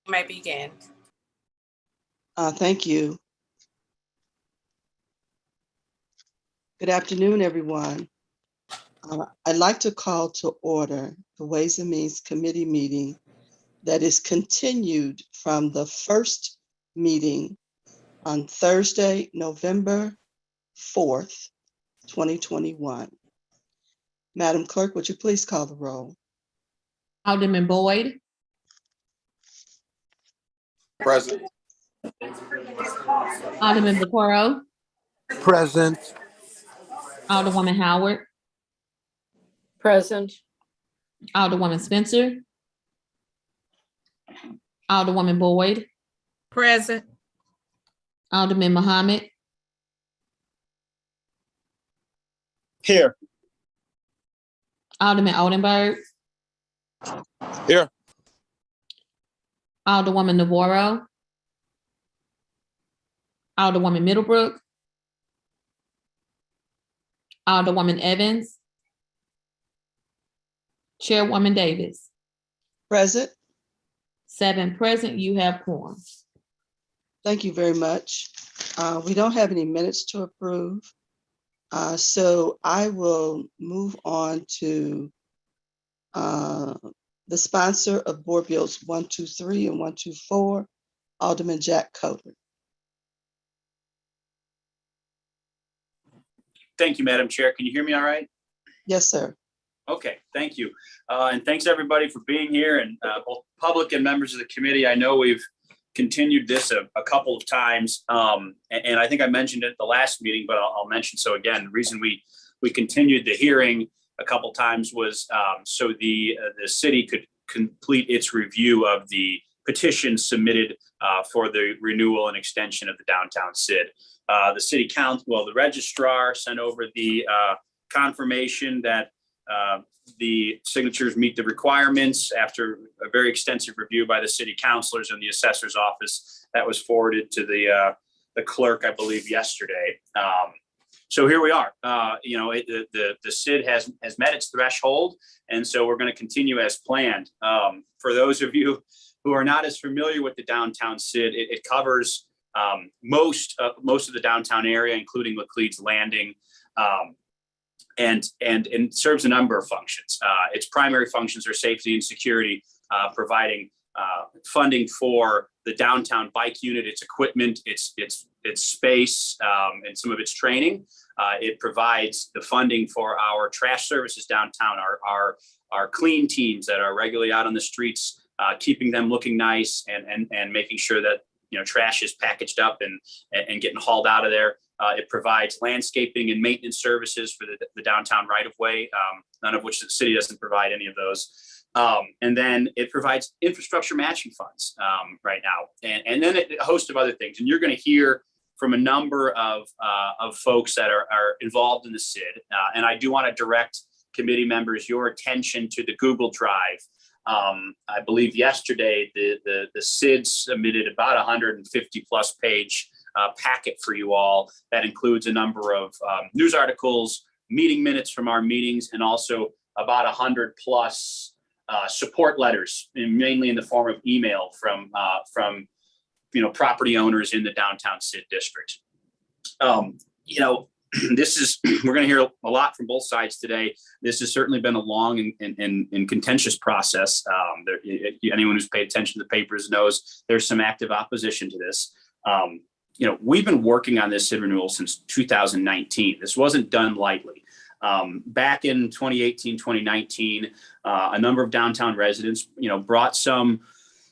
You may begin. Thank you. Good afternoon, everyone. I'd like to call to order the Ways and Means Committee meeting that is continued from the first meeting on Thursday, November 4th, 2021. Madam Clerk, would you please call the roll? Alderman Boyd, Present. Alderman Vaccaro, Present. Alderwoman Howard, Present. Alderwoman Spencer, Alderwoman Boyd, Present. Alderman Muhammad, Here. Alderman Oldenburg, Here. Alderwoman Navarro, Alderwoman Middlebrook, Alderwoman Evans, Chairwoman Davis. Present. 7 present, you have quorum. Thank you very much. We don't have any minutes to approve. So I will move on to the sponsor of Board Bills 123 and 124, Alderman Jack Coder. Thank you, Madam Chair. Can you hear me all right? Yes, sir. Okay, thank you. And thanks everybody for being here, and both public and members of the committee. I know we've continued this a couple of times, and I think I mentioned it at the last meeting, but I'll mention so again. The reason we continued the hearing a couple times was so the city could complete its review of the petition submitted for the renewal and extension of the downtown SID. The city council, well, the registrar sent over the confirmation that the signatures meet the requirements after a very extensive review by the city councilors and the assessor's office. That was forwarded to the clerk, I believe, yesterday. So here we are. The SID has met its threshold, and so we're going to continue as planned. For those of you who are not as familiar with the downtown SID, it covers most of the downtown area, including Laclede's Landing, and serves a number of functions. Its primary functions are safety and security, providing funding for the downtown bike unit, its equipment, its space, and some of its training. It provides the funding for our trash services downtown, our clean teams that are regularly out on the streets, keeping them looking nice and making sure that trash is packaged up and getting hauled out of there. It provides landscaping and maintenance services for the downtown right-of-way, none of which the city doesn't provide any of those. And then it provides infrastructure matching funds right now, and then a host of other things. And you're going to hear from a number of folks that are involved in the SID. And I do want to direct committee members your attention to the Google Drive. I believe yesterday the SID submitted about 150 plus page packet for you all that includes a number of news articles, meeting minutes from our meetings, and also about 100 plus support letters, mainly in the form of email from property owners in the downtown SID district. We're going to hear a lot from both sides today. This has certainly been a long and contentious process. Anyone who's paid attention to the papers knows there's some active opposition to this. We've been working on this SID renewal since 2019. This wasn't done lightly. Back in 2018, 2019, a number of downtown residents, brought some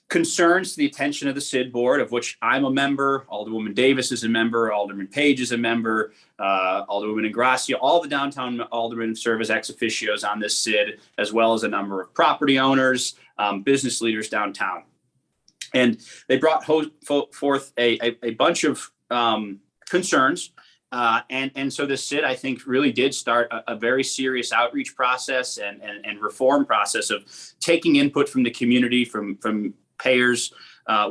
concerns to the attention of the SID board, of which I'm a member. Alderwoman Davis is a member. Alderman Page is a member. Alderwoman Ingracia. All the downtown aldermen serve as ex officios on this SID, as well as a number of property owners, business leaders downtown. And they brought forth a bunch of concerns. And so the SID, I think, really did start a very serious outreach process and reform process of taking input from the community, from payers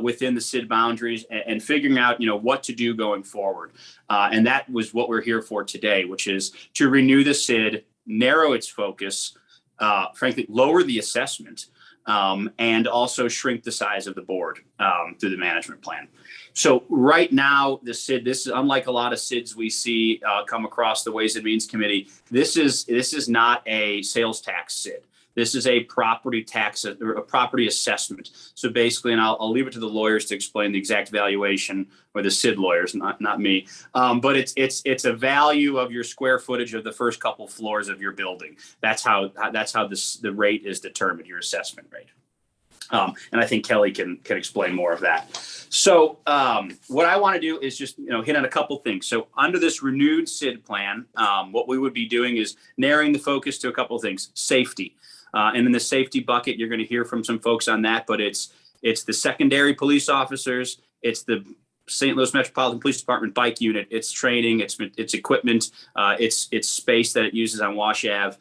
within the SID boundaries, and figuring out, what to do going forward. And that was what we're here for today, which is to renew the SID, narrow its focus, frankly, lower the assessment, and also shrink the size of the board through the management plan. So right now, the SID, this is unlike a lot of SIDs we see come across the Ways and Means Committee. This is not a sales tax SID. This is a property tax or a property assessment. So basically, and I'll leave it to the lawyers to explain the exact valuation, or the SID lawyers, not me. But it's a value of your square footage of the first couple floors of your building. That's how the rate is determined, your assessment rate. And I think Kelly can explain more of that. So what I want to do is just hit on a couple things. So under this renewed SID plan, what we would be doing is narrowing the focus to a couple of things: safety. And in the safety bucket, you're going to hear from some folks on that, but it's the secondary police officers, it's the St. Louis Metropolitan Police Department bike unit, it's training, it's equipment, it's space that it uses on Wash Ave.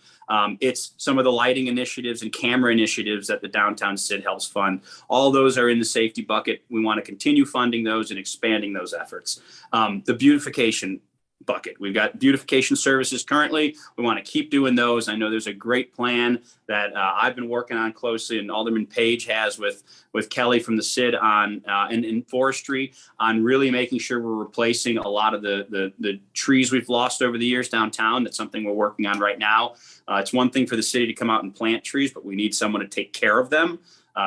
It's some of the lighting initiatives and camera initiatives that the downtown SID helps fund. All those are in the safety bucket. We want to continue funding those and expanding those efforts. The beautification bucket. We've got beautification services currently. We want to keep doing those. I know there's a great plan that I've been working on closely, and Alderman Page has with Kelly from the SID on in forestry, on really making sure we're replacing a lot of the trees we've lost over the years downtown. That's something we're working on right now. It's one thing for the city to come out and plant trees, but we need someone to take care of them.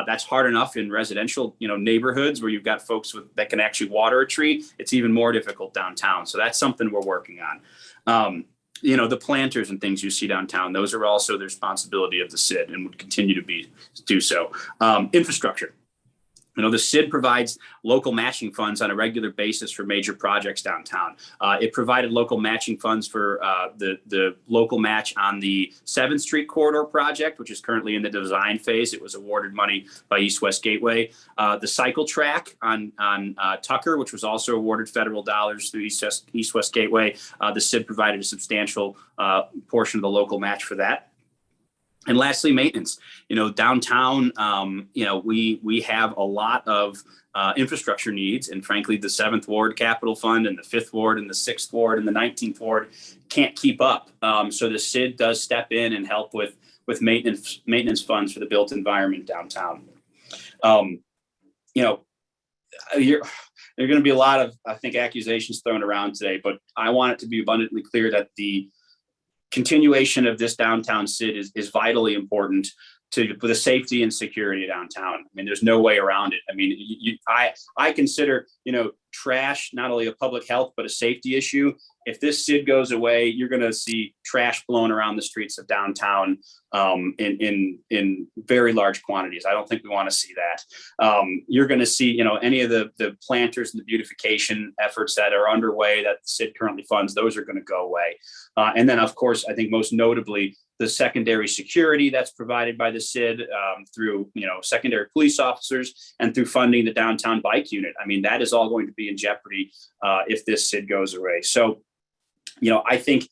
That's hard enough in residential, neighborhoods where you've got folks that can actually water a tree. It's even more difficult downtown. So that's something we're working on. The planters and things you see downtown, those are also the responsibility of the SID and would continue to do so. Infrastructure. The SID provides local matching funds on a regular basis for major projects downtown. It provided local matching funds for the local match on the 7th Street Corridor project, which is currently in the design phase. It was awarded money by East West Gateway. The cycle track on Tucker, which was also awarded federal dollars through East West Gateway. The SID provided a substantial portion of the local match for that. And lastly, maintenance. Downtown, we have a lot of infrastructure needs, and frankly, the 7th Ward Capital Fund and the 5th Ward and the 6th Ward and the 19th Ward can't keep up. So the SID does step in and help with maintenance funds for the built environment downtown. There are going to be a lot of, I think, accusations thrown around today, but I want it to be abundantly clear that the continuation of this downtown SID is vitally important for the safety and security of downtown. I mean, there's no way around it. I mean, I consider, trash not only a public health, but a safety issue. If this SID goes away, you're going to see trash blown around the streets of downtown in very large quantities. I don't think we want to see that. You're going to see, any of the planters and the beautification efforts that are underway that the SID currently funds, those are going to go away. And then, of course, I think most notably, the secondary security that's provided by the SID through, secondary police officers and through funding the downtown bike unit. I mean, that is all going to be in jeopardy if this SID goes away. So, I think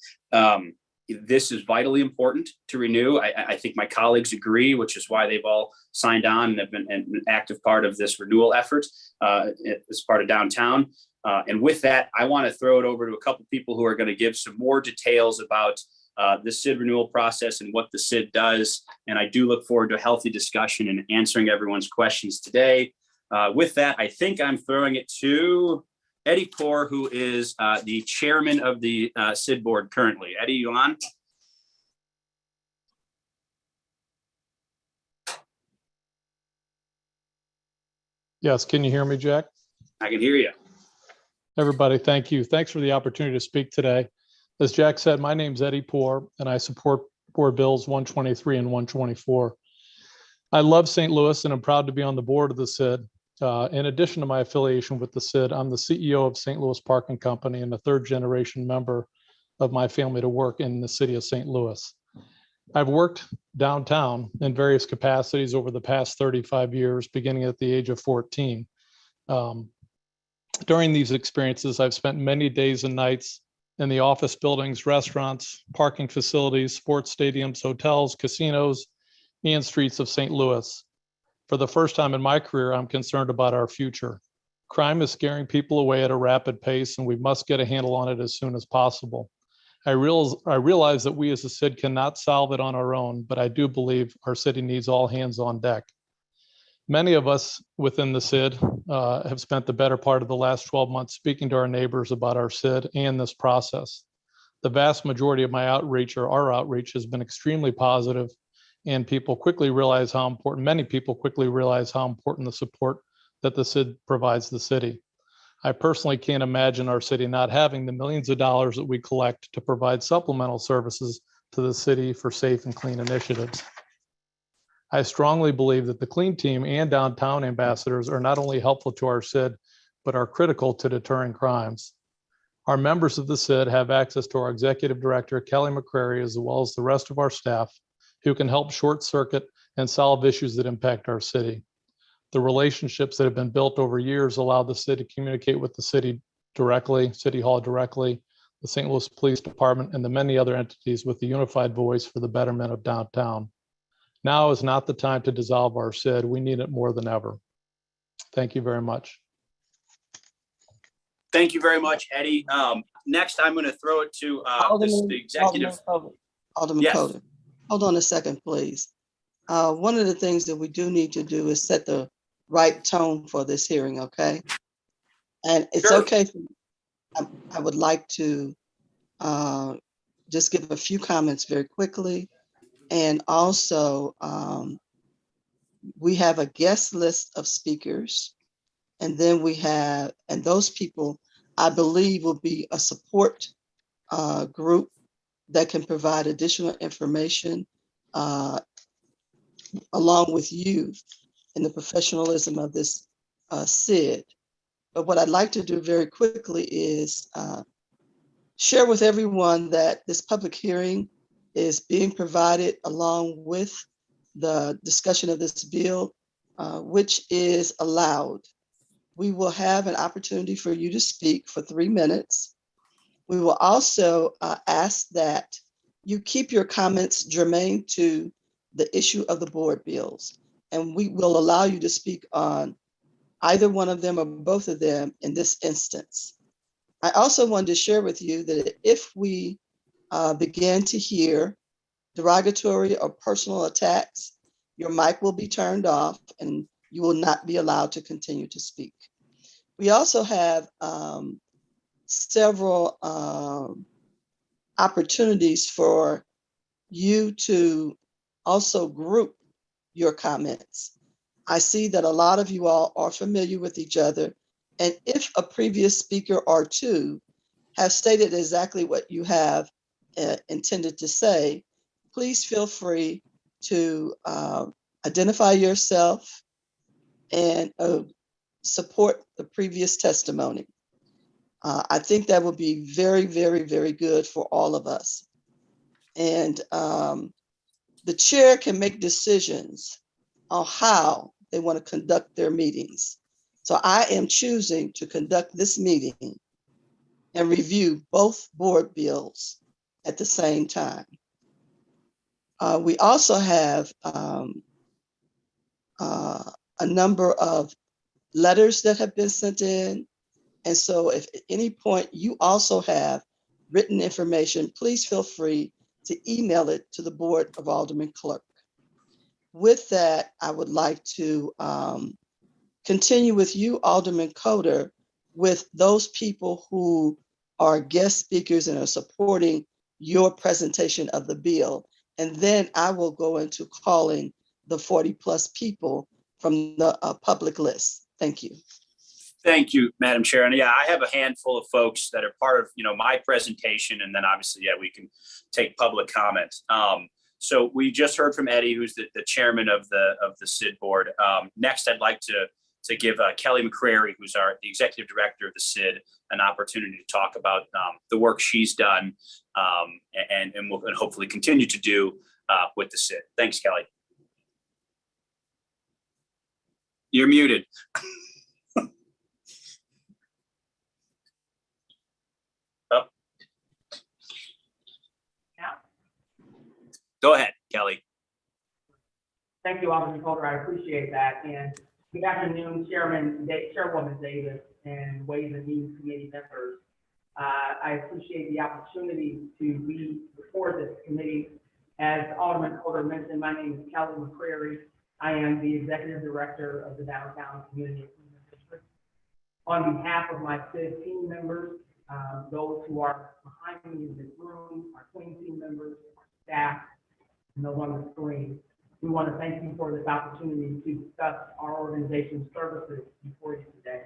this is vitally important to renew. I think my colleagues agree, which is why they've all signed on and have been an active part of this renewal effort as part of downtown. And with that, I want to throw it over to a couple people who are going to give some more details about the SID renewal process and what the SID does. And I do look forward to a healthy discussion and answering everyone's questions today. With that, I think I'm throwing it to Eddie Poor, who is the chairman of the SID board currently. Eddie, you on? Yes, can you hear me, Jack? I can hear you. Everybody, thank you. Thanks for the opportunity to speak today. As Jack said, my name's Eddie Poor, and I support Board Bills 123 and 124. I love St. Louis, and I'm proud to be on the board of the SID. In addition to my affiliation with the SID, I'm the CEO of St. Louis Parking Company and a third-generation member of my family to work in the city of St. Louis. I've worked downtown in various capacities over the past 35 years, beginning at the age of 14. During these experiences, I've spent many days and nights in the office buildings, restaurants, parking facilities, sports stadiums, hotels, casinos, and streets of St. Louis. For the first time in my career, I'm concerned about our future. Crime is scaring people away at a rapid pace, and we must get a handle on it as soon as possible. I realize that we as a SID cannot solve it on our own, but I do believe our city needs all hands on deck. Many of us within the SID have spent the better part of the last 12 months speaking to our neighbors about our SID and this process. The vast majority of my outreach, or our outreach, has been extremely positive, and people quickly realize how important, many people quickly realize how important the support that the SID provides the city. I personally can't imagine our city not having the millions of dollars that we collect to provide supplemental services to the city for safe and clean initiatives. I strongly believe that the Clean Team and Downtown Ambassadors are not only helpful to our SID, but are critical to deterring crimes. Our members of the SID have access to our Executive Director, Kelly McCrary, as well as the rest of our staff, who can help short circuit and solve issues that impact our city. The relationships that have been built over years allow the city to communicate with the city directly, City Hall directly, the St. Louis Police Department, and the many other entities with the unified voice for the betterment of downtown. Now is not the time to dissolve our SID. We need it more than ever. Thank you very much. Thank you very much, Eddie. Next, I'm going to throw it to the executive. Alderman Yes. Coder. Hold on a second, please. One of the things that we do need to do is set the right tone for this hearing, okay? And it's Sure. okay. I would like to just give a few comments very quickly. And also, we have a guest list of speakers. And then we have, and those people, I believe, will be a support group that can provide additional information along with you in the professionalism of this SID. But what I'd like to do very quickly is share with everyone that this public hearing is being provided along with the discussion of this bill, which is allowed. We will have an opportunity for you to speak for 3 minutes. We will also ask that you keep your comments germane to the issue of the board bills, and we will allow you to speak on either one of them or both of them in this instance. I also wanted to share with you that if we begin to hear derogatory or personal attacks, your mic will be turned off and you will not be allowed to continue to speak. We also have several opportunities for you to also group your comments. I see that a lot of you all are familiar with each other, and if a previous speaker or two have stated exactly what you have intended to say, please feel free to identify yourself and support the previous testimony. I think that would be very, very, very good for all of us. And the chair can make decisions on how they want to conduct their meetings. So I am choosing to conduct this meeting and review both board bills at the same time. We also have a number of letters that have been sent in. And so if at any point you also have written information, please feel free to email it to the Board of Aldermen Clerk. With that, I would like to continue with you, Alderman Coder, with those people who are guest speakers and are supporting your presentation of the bill. And then I will go into calling the 40+ people from the public list. Thank you. Thank you, Madam Chair. And yeah, I have a handful of folks that are part of, my presentation, and then obviously, we can take public comments. So we just heard from Eddie, who's the chairman of the SID board. Next, I'd like to give Kelly McCrary, who's the executive director of the SID, an opportunity to talk about the work she's done and will hopefully continue to do with the SID. Thanks, Kelly. You're muted. Go ahead, Kelly. Thank you, Alderman Coder. I appreciate that. And good afternoon, Chairwoman Davis and Ways and Means Committee members. I appreciate the opportunity to be before this committee. As Alderman Coder mentioned, my name is Kelly McCrary. I am the Executive Director of the Downtown Community Improvement District. On behalf of my CID team members, those who are behind me in this room, our clean team members, our staff, and those on the screen, we want to thank you for this opportunity to discuss our organization's services before you today.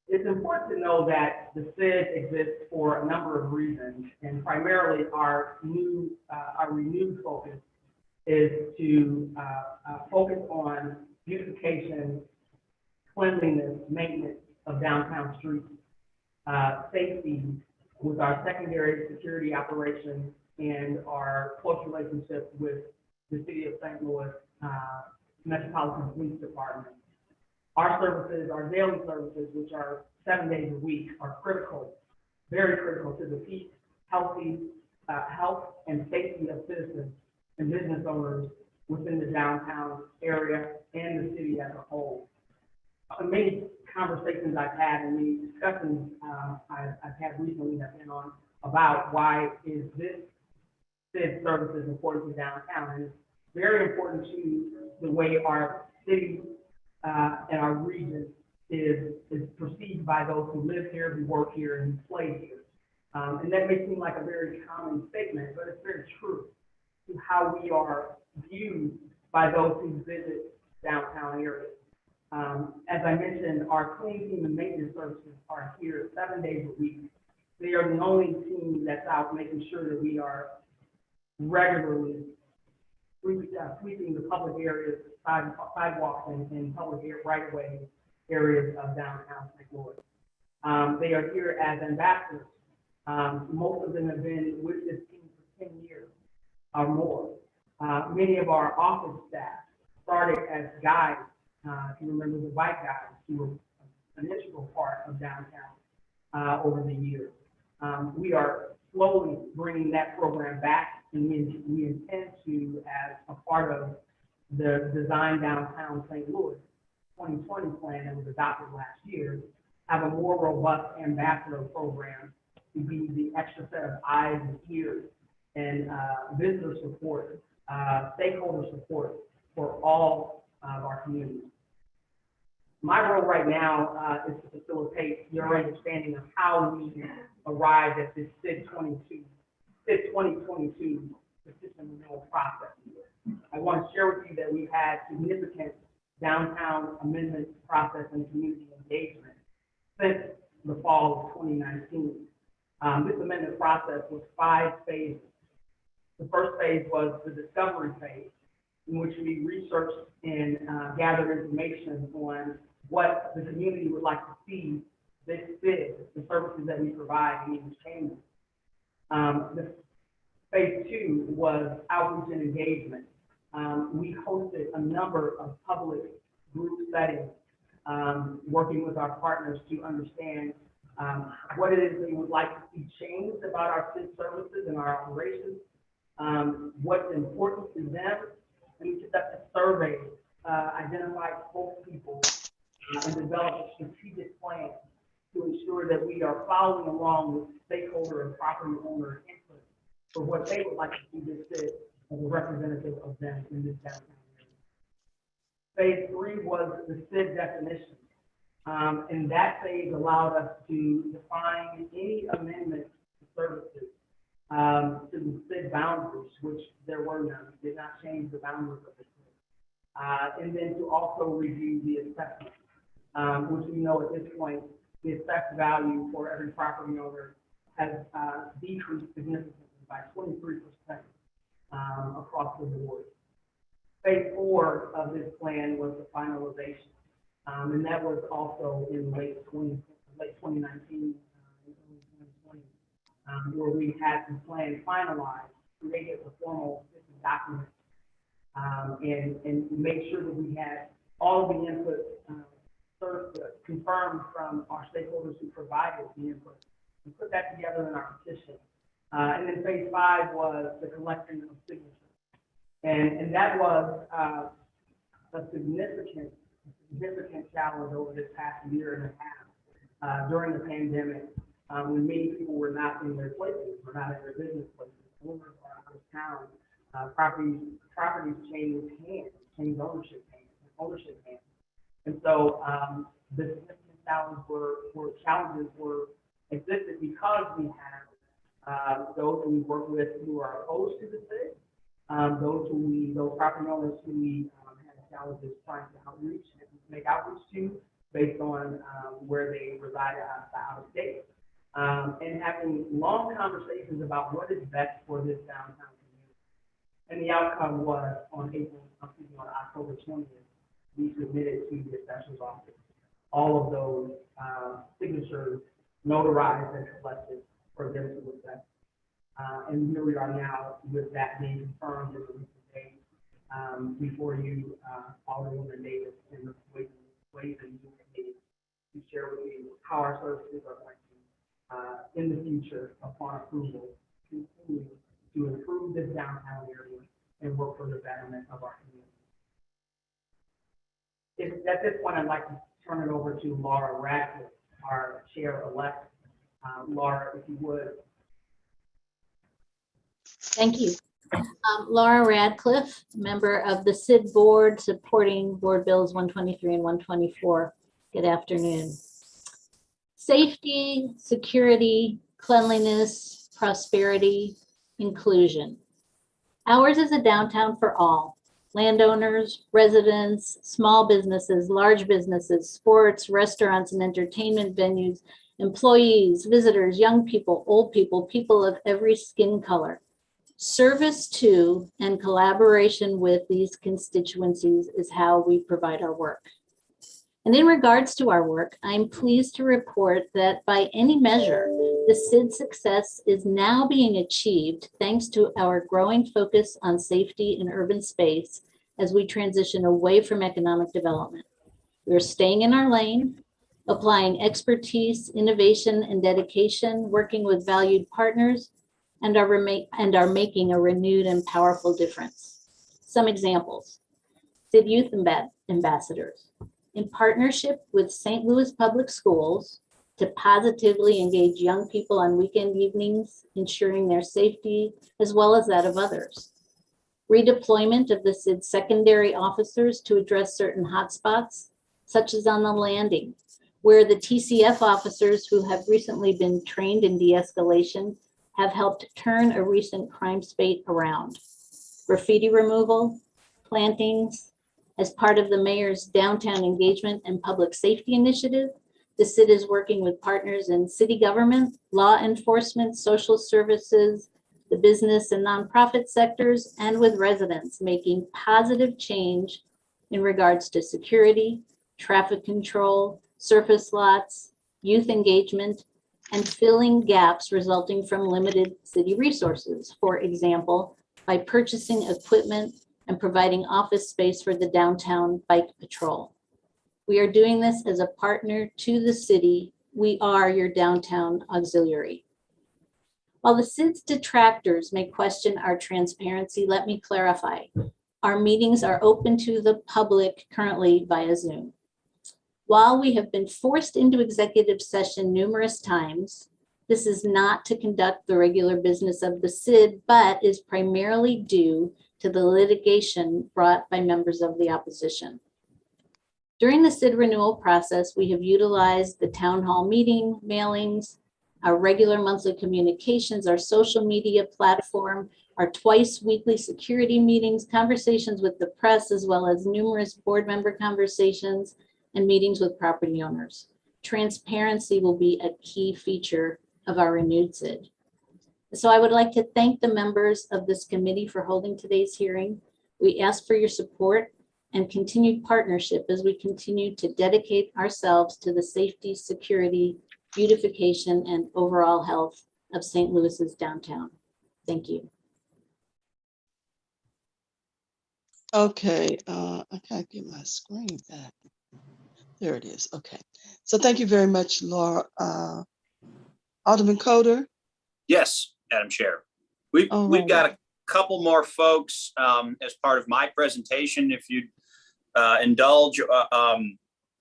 It's important to know that the CID exists for a number of reasons, and primarily our renewed focus is to focus on beautification, cleanliness, maintenance of downtown streets, safety with our secondary security operations and our close relationship with the City of St. Louis Metropolitan Police Department. Our services, our daily services, which are 7 days a week, are critical, very critical to the peace, health and safety of citizens and business owners within the downtown area and the city as a whole. Many conversations I've had and many discussions I've had recently have been on about why is this CID services important to downtown, and it's very important to the way our city and our region is perceived by those who live here, who work here, and who play here. And that may seem like a very common statement, but it's very true to how we are viewed by those who visit downtown areas. As I mentioned, our clean team and maintenance services are here 7 days a week. They are the only team that's out making sure that we are regularly sweeping the public areas, sidewalks, and public right-of-way areas of downtown St. Louis. They are here as ambassadors. Most of them have been with this team for 10 years or more. Many of our office staff started as guides. If you remember the bike guides, who were an integral part of downtown over the years. We are slowly bringing that program back, and we intend to, as a part of the Design Downtown St. Louis 2020 plan that was adopted last year, have a more robust ambassador program to be the extra set of eyes and ears and visitor support, stakeholder support for all of our communities. My role right now is to facilitate your understanding of how we arrived at this CID 2022 system renewal process. I want to share with you that we've had significant downtown amendment process and community engagement since the fall of 2019. This amendment process was 5 phases. The first phase was the discovery phase, in which we researched and gathered information on what the community would like to see this CID, the services that we provide in each chamber. The phase 2 was outreach and engagement. We hosted a number of public group settings, working with our partners to understand what it is they would like to see changed about our CID services and our operations, what's important to them. And we conducted surveys, identified spokespeople, and developed a strategic plan to ensure that we are following along with stakeholder and property owner input for what they would like to see this CID as a representative of them in this downtown area. Phase 3 was the CID definition. And that phase allowed us to define any amendments to services to the CID boundaries, which there were none, did not change the boundaries of the CID. And then to also review the assessment, which we know at this point, the assessed value for every property owner has decreased significantly by 23% across the board. Phase 4 of this plan was the finalization. And that was also in late 2019, early 2020, where we had the plan finalized, created a formal document, and made sure that we had all of the input confirmed from our stakeholders who provided the input. We put that together in our petition. And then phase 5 was the collection of signatures. And that was a significant challenge over this past year and a half during the pandemic, when many people were not in their places, were not in their business places, owners were out of town. properties change hands, change ownership hands. And so, the significant challenges were existed because we have, those who we work with who are opposed to the city, those property owners who we, had challenges trying to make outreach to based on, where they reside out of state. And having long conversations about what is best for this downtown community. And the outcome was on October 20th, we submitted to the assessor's office all of those signatures notarized and collected for them to assess. And here we are now with that being confirmed in the recent days before you, Alderwoman Davis and the Ways and Means Committee to share with you how our services are going to, in the future, upon approval, continue to improve this downtown area and work for the betterment of our community. At this point, I'd like to turn it over to Laura Radcliffe, our chair-elect. Laura, if you would. Thank you. Laura Radcliffe, member of the SID board supporting Board Bills 123 and 124. Good afternoon. Safety, security, cleanliness, prosperity, inclusion. Ours is a downtown for all. Landowners, residents, small businesses, large businesses, sports, restaurants, and entertainment venues, employees, visitors, young people, old people, people of every skin color. Service to and collaboration with these constituencies is how we provide our work. And in regards to our work, I'm pleased to report that by any measure, the SID success is now being achieved thanks to our growing focus on safety in urban space as we transition away from economic development. We're staying in our lane, applying expertise, innovation, and dedication, working with valued partners, and are making a renewed and powerful difference. Some examples: SID Youth Ambassadors, in partnership with St. Louis Public Schools to positively engage young people on weekend evenings, ensuring their safety as well as that of others. Redeployment of the SID secondary officers to address certain hotspots, such as on the landing, where the TCF officers who have recently been trained in de-escalation have helped turn a recent crime spate around. Graffiti removal, plantings. As part of the mayor's downtown engagement and public safety initiative, the SID is working with partners in city government, law enforcement, social services, the business and nonprofit sectors, and with residents, making positive change in regards to security, traffic control, surface lots, youth engagement, and filling gaps resulting from limited city resources. For example, by purchasing equipment and providing office space for the downtown bike patrol. We are doing this as a partner to the city. We are your downtown auxiliary. While the SID's detractors may question our transparency, let me clarify. Our meetings are open to the public currently via Zoom. While we have been forced into executive session numerous times, this is not to conduct the regular business of the SID, but is primarily due to the litigation brought by members of the opposition. During the SID renewal process, we have utilized the town hall meeting, mailings, our regular monthly communications, our social media platform, our twice weekly security meetings, conversations with the press, as well as numerous board member conversations and meetings with property owners. Transparency will be a key feature of our renewed SID. So I would like to thank the members of this committee for holding today's hearing. We ask for your support and continued partnership as we continue to dedicate ourselves to the safety, security, beautification, and overall health of St. Louis's downtown. Thank you. Okay, I can't get my screen back. There it is. Okay. So thank you very much, Laura. Alderman Coder? Yes, Madam Chair. We've got a couple more folks as part of my presentation. If you'd indulge,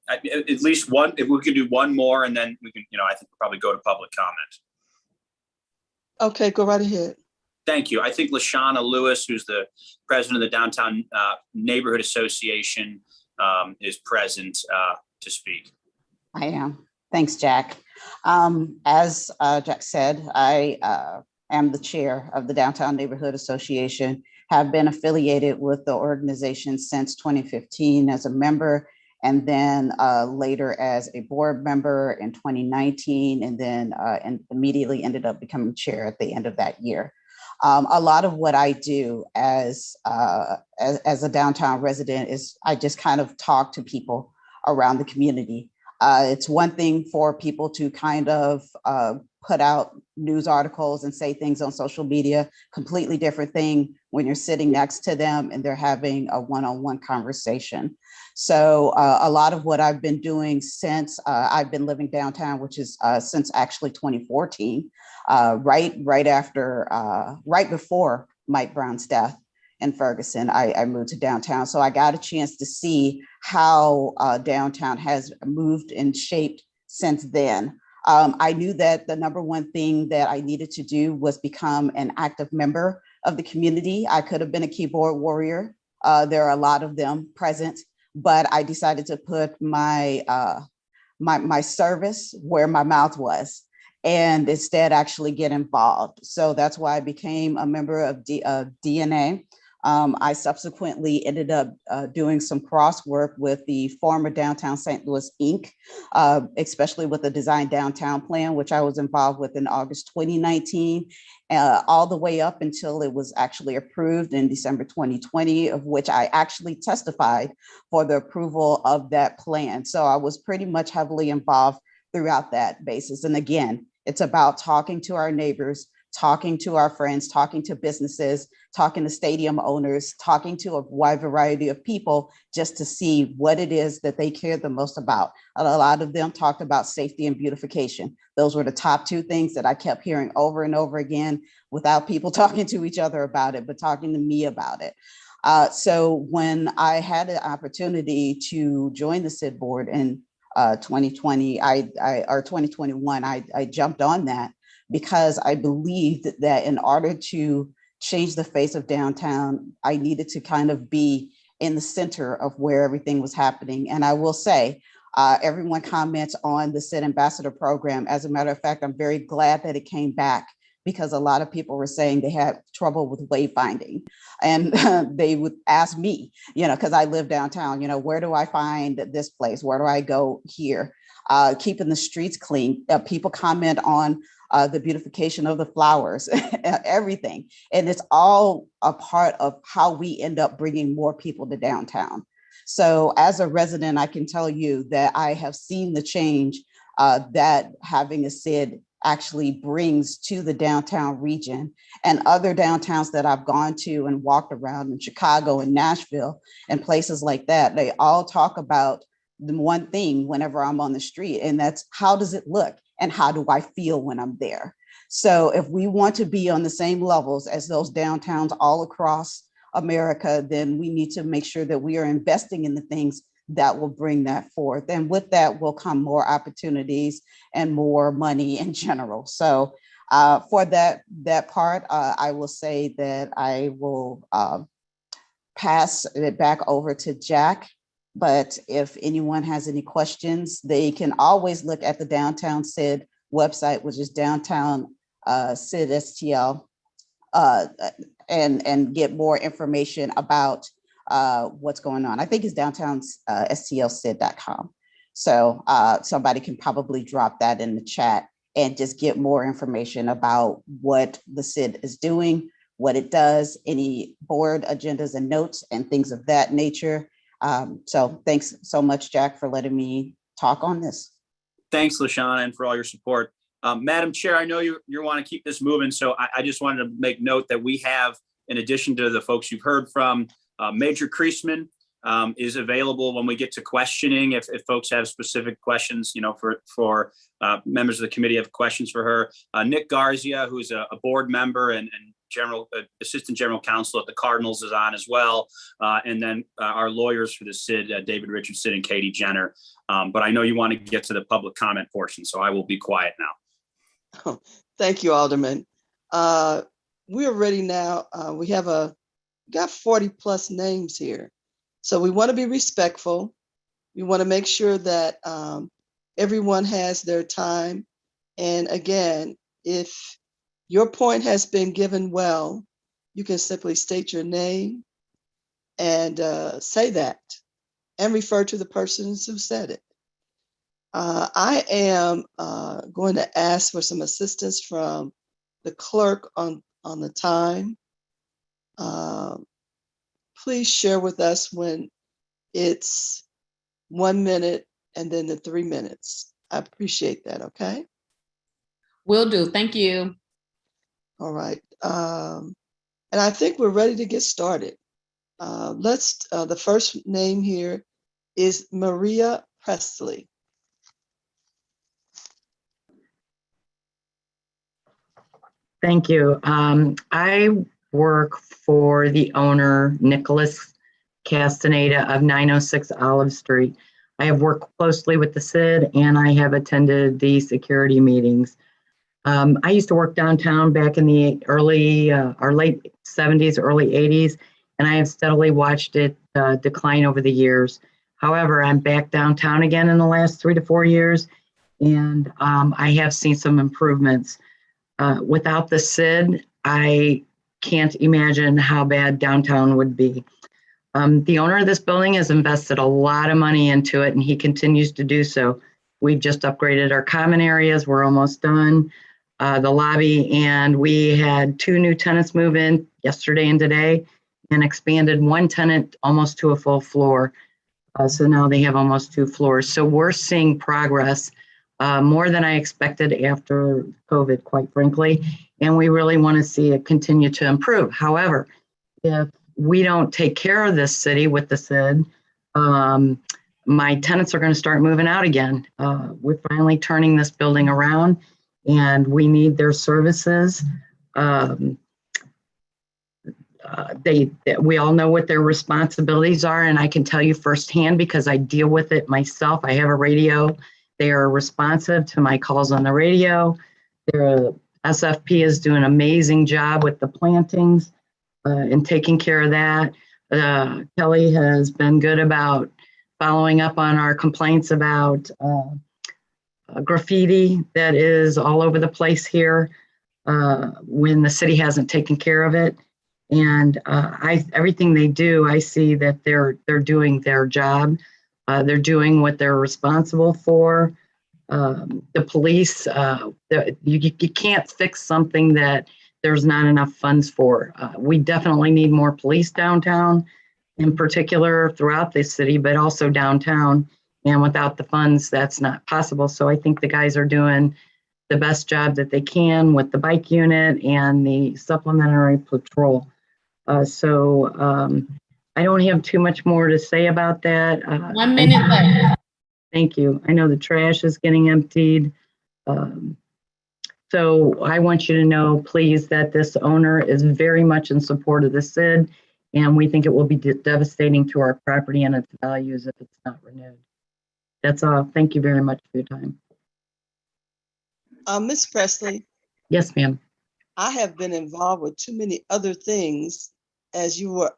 at least one, if we could do one more, and then we can, I think we'll probably go to public comment. Okay, go right ahead. Thank you. I think Lashana Lewis, who's the president of the Downtown Neighborhood Association, is present to speak. I am. Thanks, Jack. As Jack said, I am the chair of the Downtown Neighborhood Association, have been affiliated with the organization since 2015 as a member, and then later as a board member in 2019, and then and immediately ended up becoming chair at the end of that year. A lot of what I do as a downtown resident is I just kind of talk to people around the community. It's one thing for people to kind of put out news articles and say things on social media, completely different thing when you're sitting next to them and they're having a one-on-one conversation. So a lot of what I've been doing since I've been living downtown, which is since actually 2014, right before Mike Brown's death in Ferguson, I moved to downtown. So I got a chance to see how downtown has moved and shaped since then. I knew that the number one thing that I needed to do was become an active member of the community. I could have been a keyboard warrior. There are a lot of them present, but I decided to put my my service where my mouth was, and instead actually get involved. So that's why I became a member of DNA. I subsequently ended up doing some cross work with the former Downtown St. Louis Inc., especially with the Design Downtown Plan, which I was involved with in August 2019, all the way up until it was actually approved in December 2020, of which I actually testified for the approval of that plan. So I was pretty much heavily involved throughout that basis. And again, it's about talking to our neighbors, talking to our friends, talking to businesses, talking to stadium owners, talking to a wide variety of people just to see what it is that they care the most about. A lot of them talked about safety and beautification. Those were the top two things that I kept hearing over and over again without people talking to each other about it, but talking to me about it. So when I had the opportunity to join the SID board in 2020, or 2021, I jumped on that because I believed that in order to change the face of downtown, I needed to kind of be in the center of where everything was happening. And I will say, everyone comments on the SID Ambassador Program. As a matter of fact, I'm very glad that it came back, because a lot of people were saying they had trouble with wayfinding. And they would ask me, because I live downtown, where do I find this place? Where do I go here? Keeping the streets clean. People comment on the beautification of the flowers, everything. And it's all a part of how we end up bringing more people to downtown. So as a resident, I can tell you that I have seen the change that having a SID actually brings to the downtown region, and other downtowns that I've gone to and walked around in Chicago and Nashville and places like that. They all talk about the one thing whenever I'm on the street, and that's how does it look and how do I feel when I'm there? So if we want to be on the same levels as those downtowns all across America, then we need to make sure that we are investing in the things that will bring that forth. And with that will come more opportunities and more money in general. So for that part, I will say that I will pass it back over to Jack. But if anyone has any questions, they can always look at the Downtown SID website, which is Downtown SID STL, and get more information about what's going on. I think it's downtown stlsid.com. So somebody can probably drop that in the chat and just get more information about what the SID is doing, what it does, any board agendas and notes and things of that nature. So thanks so much, Jack, for letting me talk on this. Thanks, LaShawna, and for all your support. Madam Chair, I know you want to keep this moving, so I just wanted to make note that we have, in addition to the folks you've heard from, Major Creasman is available when we get to questioning. If folks have specific questions, for members of the committee have questions for her. Nick Garcia, who's a board member and assistant general counsel at the Cardinals, is on as well. And then our lawyers for the SID, David Richardson and Katie Jenner. But I know you want to get to the public comment portion, so I will be quiet now. Oh, thank you, Alderman. we're ready now. We have got 40 plus names here. So we want to be respectful. We want to make sure that everyone has their time. And again, if your point has been given well, you can simply state your name and say that and refer to the persons who said it. I am going to ask for some assistance from the clerk on the time. Please share with us when it's 1 minute and then the 3 minutes. I appreciate that, okay? Will do. Thank you. All right. And I think we're ready to get started. The first name here is Maria Presley. Thank you. I work for the owner, Nicholas Castaneda of 906 Olive Street. I have worked closely with the CID and I have attended the security meetings. I used to work downtown back in the late 70s, early 80s, and I have steadily watched it decline over the years. However, I'm back downtown again in the last 3 to 4 years, and I have seen some improvements. Without the CID, I can't imagine how bad downtown would be. The owner of this building has invested a lot of money into it, and he continues to do so. We've just upgraded our common areas. We're almost done. The lobby, and we had 2 new tenants move in yesterday and today, and expanded 1 tenant almost to a full floor. So now they have almost 2 floors. So we're seeing progress, more than I expected after COVID, quite frankly, and we really want to see it continue to improve. However, if we don't take care of this city with the CID, my tenants are going to start moving out again. We're finally turning this building around, and we need their services. We all know what their responsibilities are, and I can tell you firsthand because I deal with it myself. I have a radio. They are responsive to my calls on the radio. Their SFP is doing an amazing job with the plantings and taking care of that. Kelly has been good about following up on our complaints about graffiti that is all over the place here when the city hasn't taken care of it. And everything they do, I see that they're doing their job. They're doing what they're responsible for. The police, you can't fix something that there's not enough funds for. We definitely need more police downtown, in particular throughout the city, but also downtown. And without the funds, that's not possible. So I think the guys are doing the best job that they can with the bike unit and the supplementary patrol. I don't have too much more to say about that. 1 minute left. Thank you. I know the trash is getting emptied. So I want you to know, please, that this owner is very much in support of the CID, and we think it will be devastating to our property and its values if it's not renewed. That's all. Thank you very much for your time. Ms. Presley, Yes, ma'am. I have been involved with too many other things as you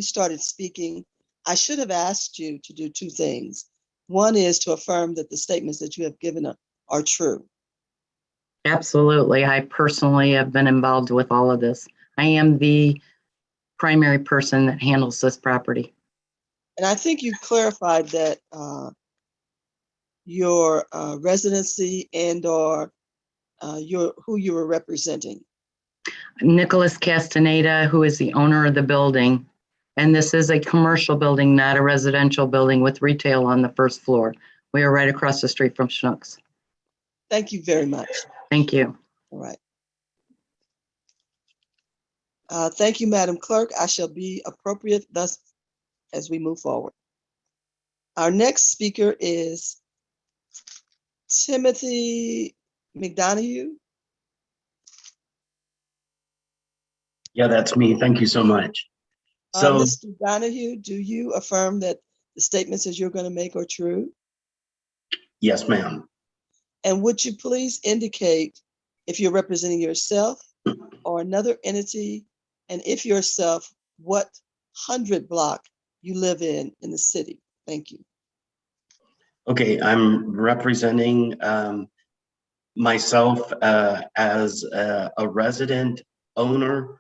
started speaking. I should have asked you to do 2 things. One is to affirm that the statements that you have given are true. Absolutely. I personally have been involved with all of this. I am the primary person that handles this property. And I think you clarified that your residency and or who you were representing. Nicholas Castaneda, who is the owner of the building. And this is a commercial building, not a residential building with retail on the first floor. We are right across the street from Schnucks. Thank you very much. Thank you. All right. Thank you, Madam Clerk. I shall be appropriate thus as we move forward. Our next speaker is Timothy McDonough. Yeah, that's me. Thank you so much. So, Mr. Donahue, do you affirm that the statements that you're going to make are true? yes, ma'am. And would you please indicate if you're representing yourself or another entity, and if yourself, what 100 block you live in the city. Thank you. Okay, I'm representing myself as a resident owner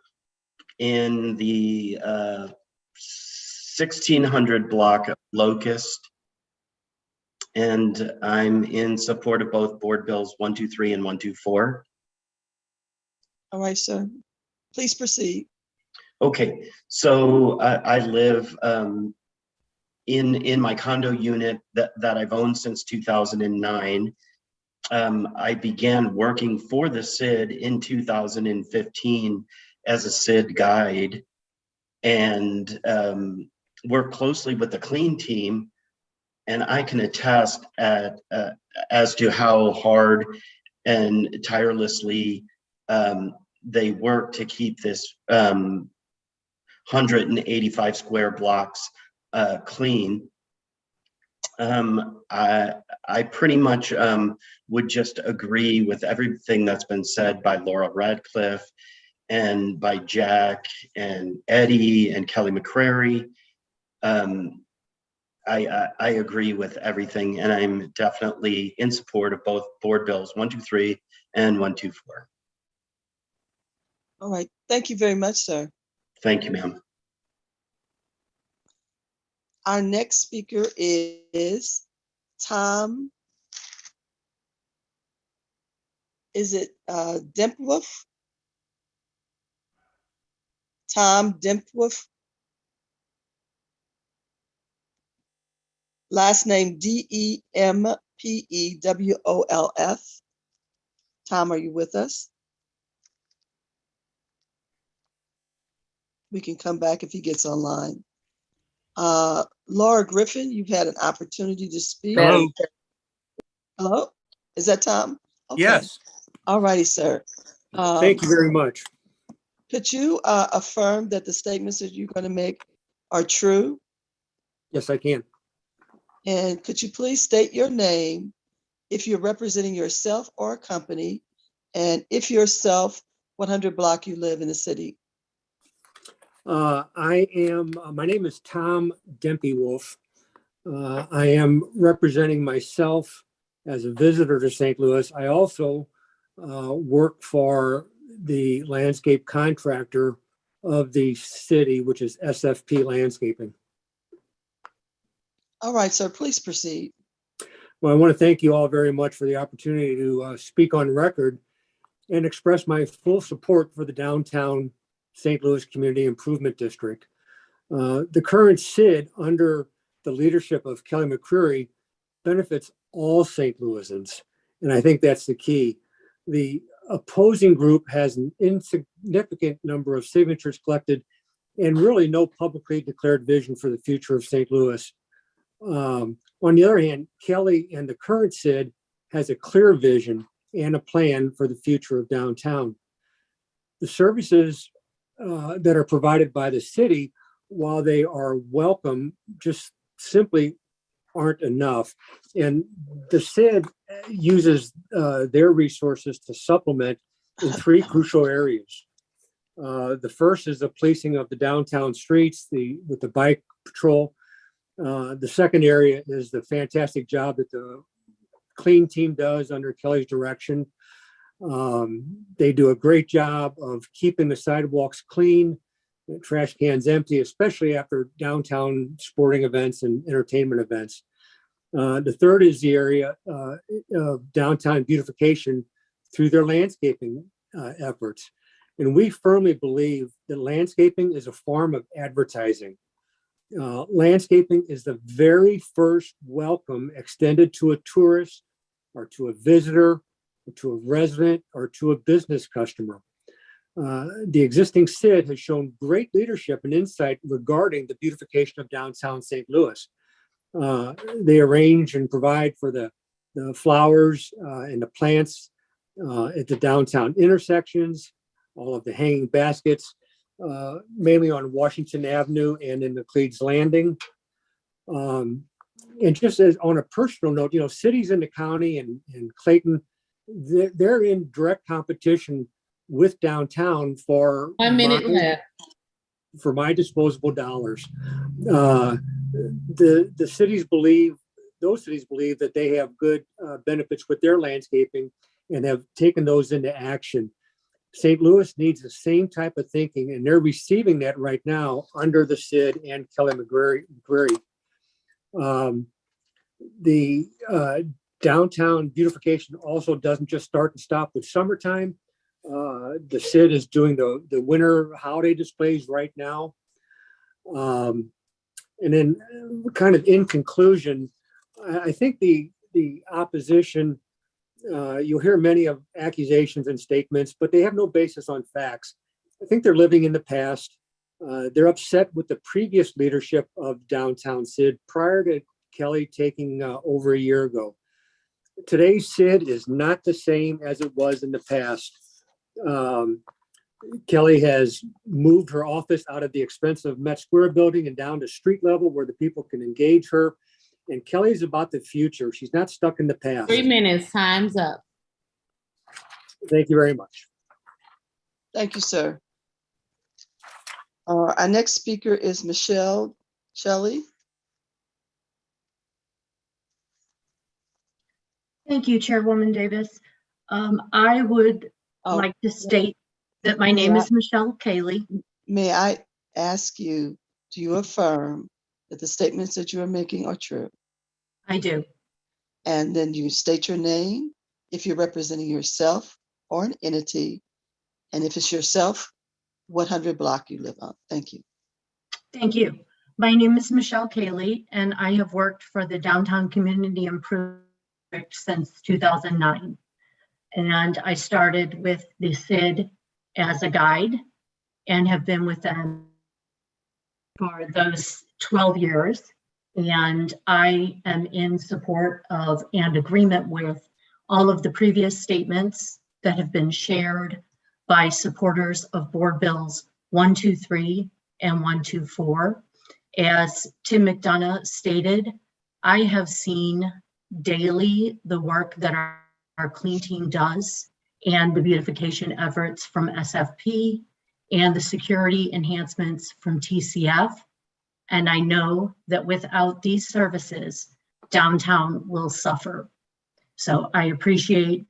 in the 1600 block Locust. And I'm in support of both board bills 123 and 124. All right, sir. Please proceed. Okay, so I live in my condo unit that I've owned since 2009. I began working for the CID in 2015 as a CID guide, and work closely with the clean team. And I can attest as to how hard and tirelessly they work to keep this 185 square blocks clean. I pretty much would just agree with everything that's been said by Laura Radcliffe and by Jack and Eddie and Kelly McCrary. I agree with everything, and I'm definitely in support of both board bills 123 and 124. All right. Thank you very much, sir. Thank you, ma'am. Our next speaker is Tom. Is it Dempwolf? Tom Dempwolf. Last name Dempewolf. Tom, are you with us? We can come back if he gets online. Laura Griffin, you've had an opportunity to speak. Hello. Hello? Is that Tom? Okay. Yes, All righty, sir. thank you very much. Could you affirm that the statements that you're going to make are true? Yes, I can. And could you please state your name if you're representing yourself or a company, and if yourself, 100 block you live in the city? I am, my name is Tom Dempewolf. I am representing myself as a visitor to St. Louis. I also work for the landscape contractor of the city, which is SFP Landscaping. All right, sir, please proceed. Well, I want to thank you all very much for the opportunity to speak on record and express my full support for the downtown St. Louis Community Improvement District. The current CID, under the leadership of Kelly McCreary, benefits all St. Louisans, and I think that's the key. The opposing group has an insignificant number of signatures collected and really no publicly declared vision for the future of St. Louis. On the other hand, Kelly and the current CID has a clear vision and a plan for the future of downtown. The services that are provided by the city, while they are welcome, just simply aren't enough. And the CID uses their resources to supplement in three crucial areas. The first is the policing of the downtown streets with the bike patrol. The second area is the fantastic job that the clean team does under Kelly's direction. They do a great job of keeping the sidewalks clean, trash cans empty, especially after downtown sporting events and entertainment events. The third is the area of downtown beautification through their landscaping efforts. And we firmly believe that landscaping is a form of advertising. Landscaping is the very first welcome extended to a tourist or to a visitor or to a resident or to a business customer. The existing CID has shown great leadership and insight regarding the beautification of downtown St. Louis. They arrange and provide for the flowers and the plants at the downtown intersections, all of the hanging baskets, mainly on Washington Avenue and in the Cleves Landing. And just as on a personal note, cities in the county and Clayton, they're in direct competition with downtown for 1 minute left. for my disposable dollars. The cities believe, those cities believe that they have good benefits with their landscaping and have taken those into action. St. Louis needs the same type of thinking, and they're receiving that right now under the CID and Kelly McGrary. The downtown beautification also doesn't just start and stop with summertime. The CID is doing the winter holiday displays right now. And then kind of in conclusion, I think the opposition, you'll hear many of accusations and statements, but they have no basis on facts. I think they're living in the past. They're upset with the previous leadership of downtown CID prior to Kelly taking over a year ago. Today's CID is not the same as it was in the past. Kelly has moved her office out of the expensive Met Square building and down to street level where the people can engage her. And Kelly's about the future. She's not stuck in the past. 3 minutes, time's up. Thank you very much. Thank you, sir. Our next speaker is Michelle Shelley. Thank you, Chairwoman Davis. I would like to state that my name is Michelle Cayley. May I ask you, do you affirm that the statements that you are making are true? I do. And then you state your name, if you're representing yourself or an entity, and if it's yourself, what 100 block you live on. Thank you. Thank you. My name is Michelle Cayley, and I have worked for the Downtown Community Improvement since 2009. And I started with the CID as a guide and have been with them for those 12 years. And I am in support of and agreement with all of the previous statements that have been shared by supporters of Board Bills 123 and 124. As Tim McDonough stated, I have seen daily the work that our clean team does and the beautification efforts from SFP and the security enhancements from TCF. And I know that without these services, downtown will suffer. So I appreciate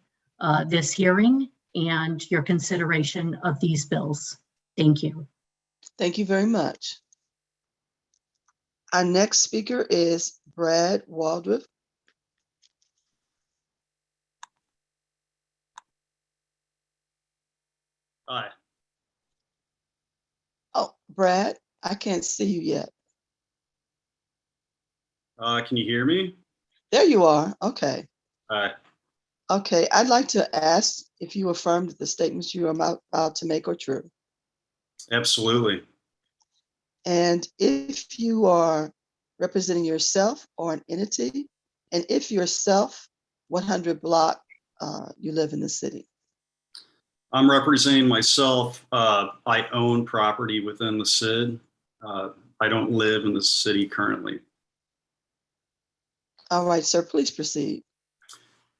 this hearing and your consideration of these bills. Thank you. Thank you very much. Our next speaker is Brad Waldrop. Hi. Oh, Brad, I can't see you yet. Can you hear me? There you are. Okay. Hi. Okay, I'd like to ask if you affirm that the statements you are about to make are true. Absolutely. And if you are representing yourself or an entity, and if yourself, what 100 block you live in the city? I'm representing myself. I own property within the CID. I don't live in the city currently. All right, sir, please proceed.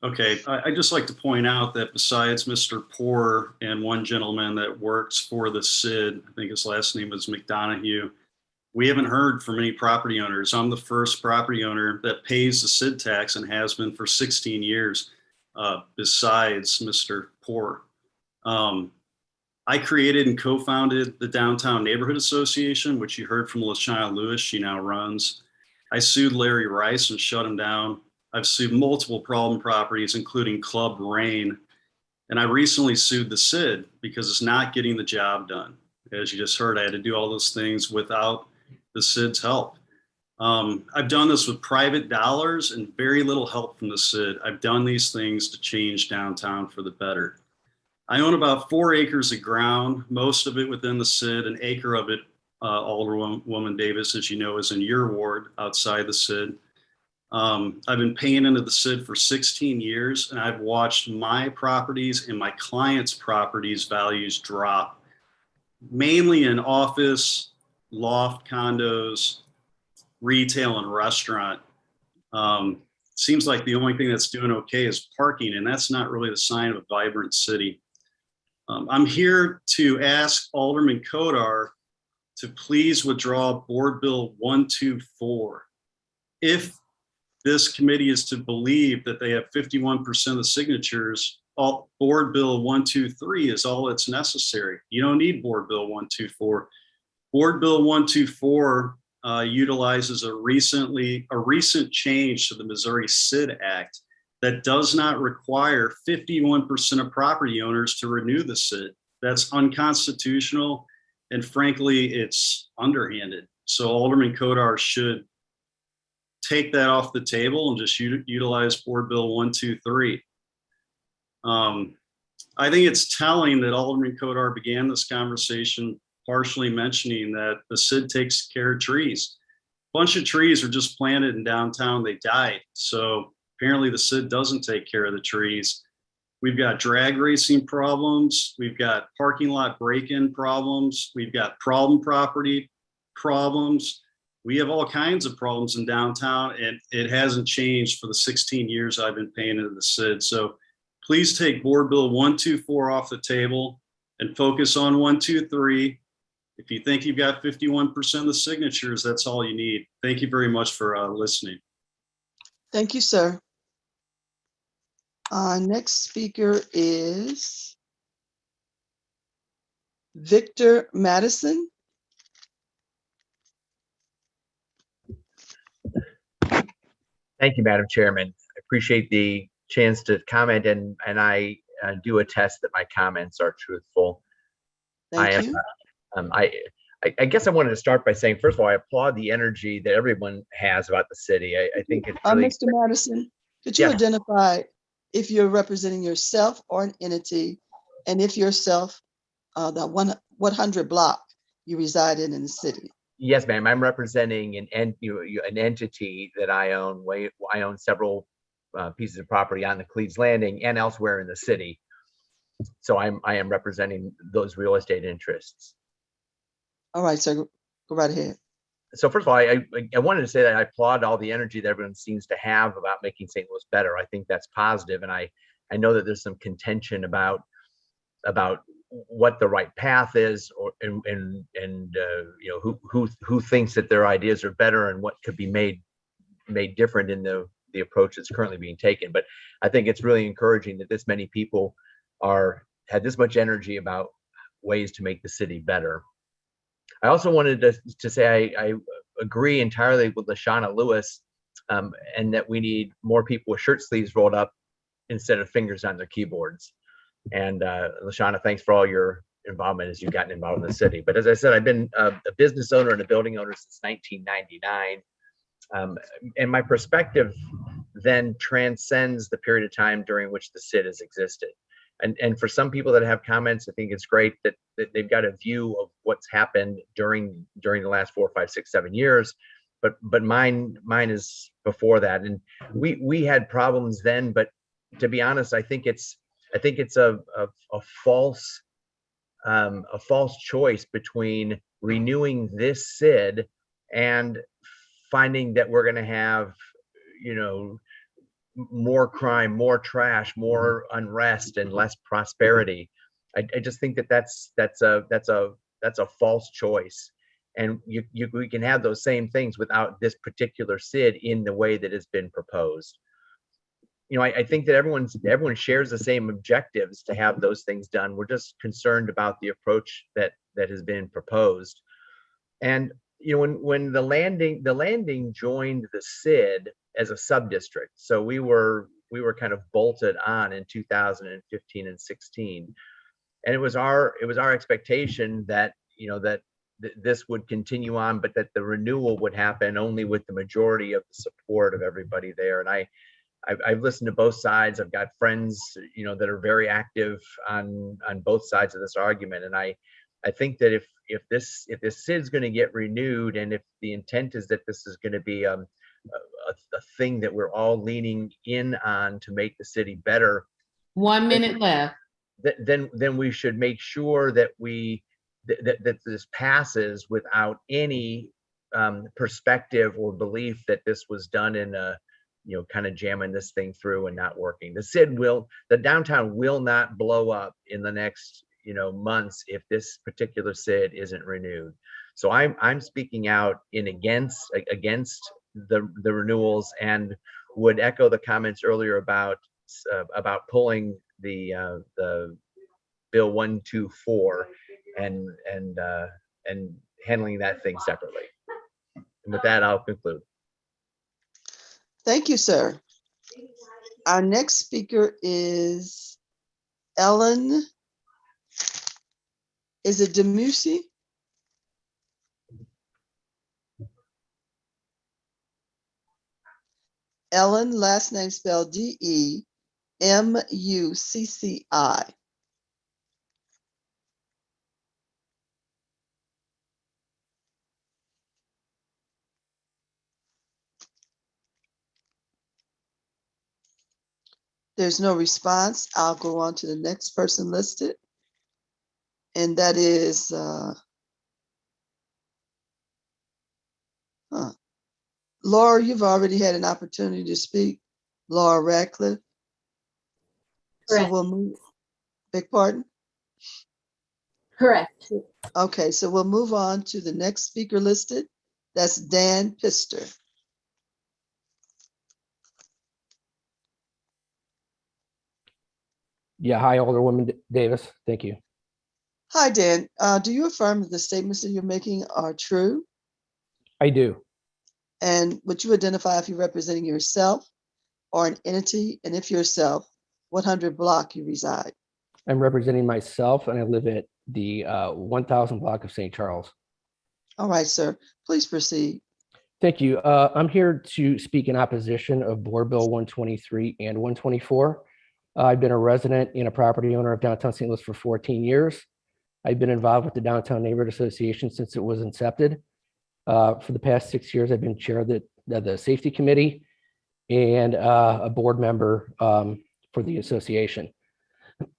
Okay, I'd just like to point out that besides Mr. Poor and one gentleman that works for the CID, I think his last name was McDonough, we haven't heard from any property owners. I'm the first property owner that pays the CID tax and has been for 16 years, besides Mr. Poor. I created and co-founded the Downtown Neighborhood Association, which you heard from LaShawna Lewis, she now runs. I sued Larry Rice and shut him down. I've sued multiple problem properties, including Club Rain. And I recently sued the CID because it's not getting the job done. As you just heard, I had to do all those things without the CID's help. I've done this with private dollars and very little help from the CID. I've done these things to change downtown for the better. I own about 4 acres of ground, most of it within the CID, an acre of it, Alderwoman Davis, as you know, is in your ward outside the CID. I've been paying into the CID for 16 years, and I've watched my properties and my clients' properties values drop, mainly in office, loft condos, retail, and restaurant. Seems like the only thing that's doing okay is parking, and that's not really the sign of a vibrant city. I'm here to ask Alderman Kodar to please withdraw Board Bill 124. If this committee is to believe that they have 51% of the signatures, Board Bill 123 is all that's necessary. You don't need Board Bill 124. Board Bill 124 utilizes a recent change to the Missouri SID Act that does not require 51% of property owners to renew the SID. That's unconstitutional, and frankly, it's underhanded. So Alderman Kodar should take that off the table and just utilize Board Bill 123. I think it's telling that Alderman Kodar began this conversation partially mentioning that the SID takes care of trees. A bunch of trees were just planted in downtown, they died. So apparently the SID doesn't take care of the trees. We've got drag racing problems. We've got parking lot break-in problems. We've got problem property problems. We have all kinds of problems in downtown, and it hasn't changed for the 16 years I've been paying into the SID. So please take Board Bill 124 off the table and focus on 123. If you think you've got 51% of the signatures, that's all you need. Thank you very much for listening. Thank you, sir. Next speaker is Victor Madison. Thank you, Madam Chairman. I appreciate the chance to comment, and I do attest that my comments are truthful. Thank you. I guess I wanted to start by saying, first of all, I applaud the energy that everyone has about the city. I think it's really— Mr. Madison, could you identify if you're representing yourself or an entity, and if yourself, the 100 block you reside in the city? Yes, ma'am. I'm representing an entity that I own. I own several pieces of property on the Cleves Landing and elsewhere in the city. So I am representing those real estate interests. All right, sir, go right ahead. So first of all, I wanted to say that I applaud all the energy that everyone seems to have about making St. Louis better. I think that's positive, and I know that there's some contention about what the right path is, and who thinks that their ideas are better and what could be made different in the approach that's currently being taken. But I think it's really encouraging that this many people had this much energy about ways to make the city better. I also wanted to say I agree entirely with Lashana Lewis, and that we need more people with shirt sleeves rolled up instead of fingers on their keyboards. And Lashana, thanks for all your involvement as you've gotten involved in the city. But as I said, I've been a business owner and a building owner since 1999. And my perspective then transcends the period of time during which the SID has existed. And for some people that have comments, I think it's great that they've got a view of what's happened during the last 4, 5, 6, 7 years. But mine is before that. And we had problems then, but to be honest, I think it's a false choice between renewing this SID and finding that we're going to have, more crime, more trash, more unrest, and less prosperity. I just think that's a false choice, and we can have those same things without this particular SID in the way that has been proposed. I think that everyone shares the same objectives to have those things done. We're just concerned about the approach that has been proposed. And when the landing joined the SID as a sub-district, so we were kind of bolted on in 2015 and 16, and it was our expectation that this would continue on, but that the renewal would happen only with the majority of the support of everybody there. And I've listened to both sides. I've got friends, that are very active on both sides of this argument. And I think that if this SID is going to get renewed, and if the intent is that this is going to be a thing that we're all leaning in on to make the city better. 1 minute left. Then we should make sure that that this passes without any perspective or belief that this was done in a kind of jamming this thing through and not working. The downtown will not blow up in the next months if this particular SID isn't renewed. So I'm speaking out against the renewals, and would echo the comments earlier about pulling the Bill 124 and handling that thing separately. And with that, I'll conclude. Thank you, sir. Our next speaker is Ellen. Is it Demusi? Ellen, last name spelled DeMucci. There's no response. I'll go on to the next person listed. And that is, Laura, you've already had an opportunity to speak. Laura Radcliffe. Correct. So we'll move, beg pardon? Correct. Okay, so we'll move on to the next speaker listed. That's Dan Pister. Yeah, hi, Alderwoman Davis. Thank you. Hi, Dan. Do you affirm that the statements that you're making are true? I do. And would you identify if you're representing yourself or an entity? And if yourself, what 100 block you reside? I'm representing myself, and I live at the 1000 block of St. Charles. All right, sir. Please proceed. Thank you. I'm here to speak in opposition of Board Bill 123 and 124. I've been a resident and a property owner of downtown St. Louis for 14 years. I've been involved with the Downtown Neighborhood Association since it was incepted. For the past 6 years, I've been chair of the safety committee and a board member for the association.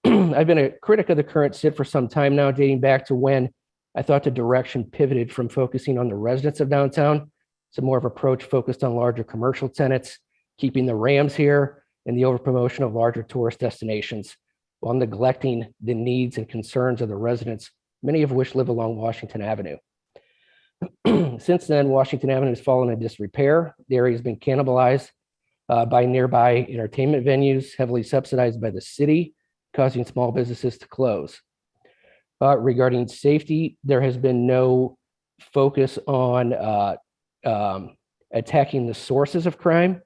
I've been a critic of the current SID for some time now, dating back to when I thought the direction pivoted from focusing on the residents of downtown to more of an approach focused on larger commercial tenants, keeping the Rams here, and the overpromotion of larger tourist destinations, while neglecting the needs and concerns of the residents, many of which live along Washington Avenue. Since then, Washington Avenue has fallen into disrepair. The area has been cannibalized by nearby entertainment venues, heavily subsidized by the city, causing small businesses to close. Regarding safety, there has been no focus on attacking the sources of crime,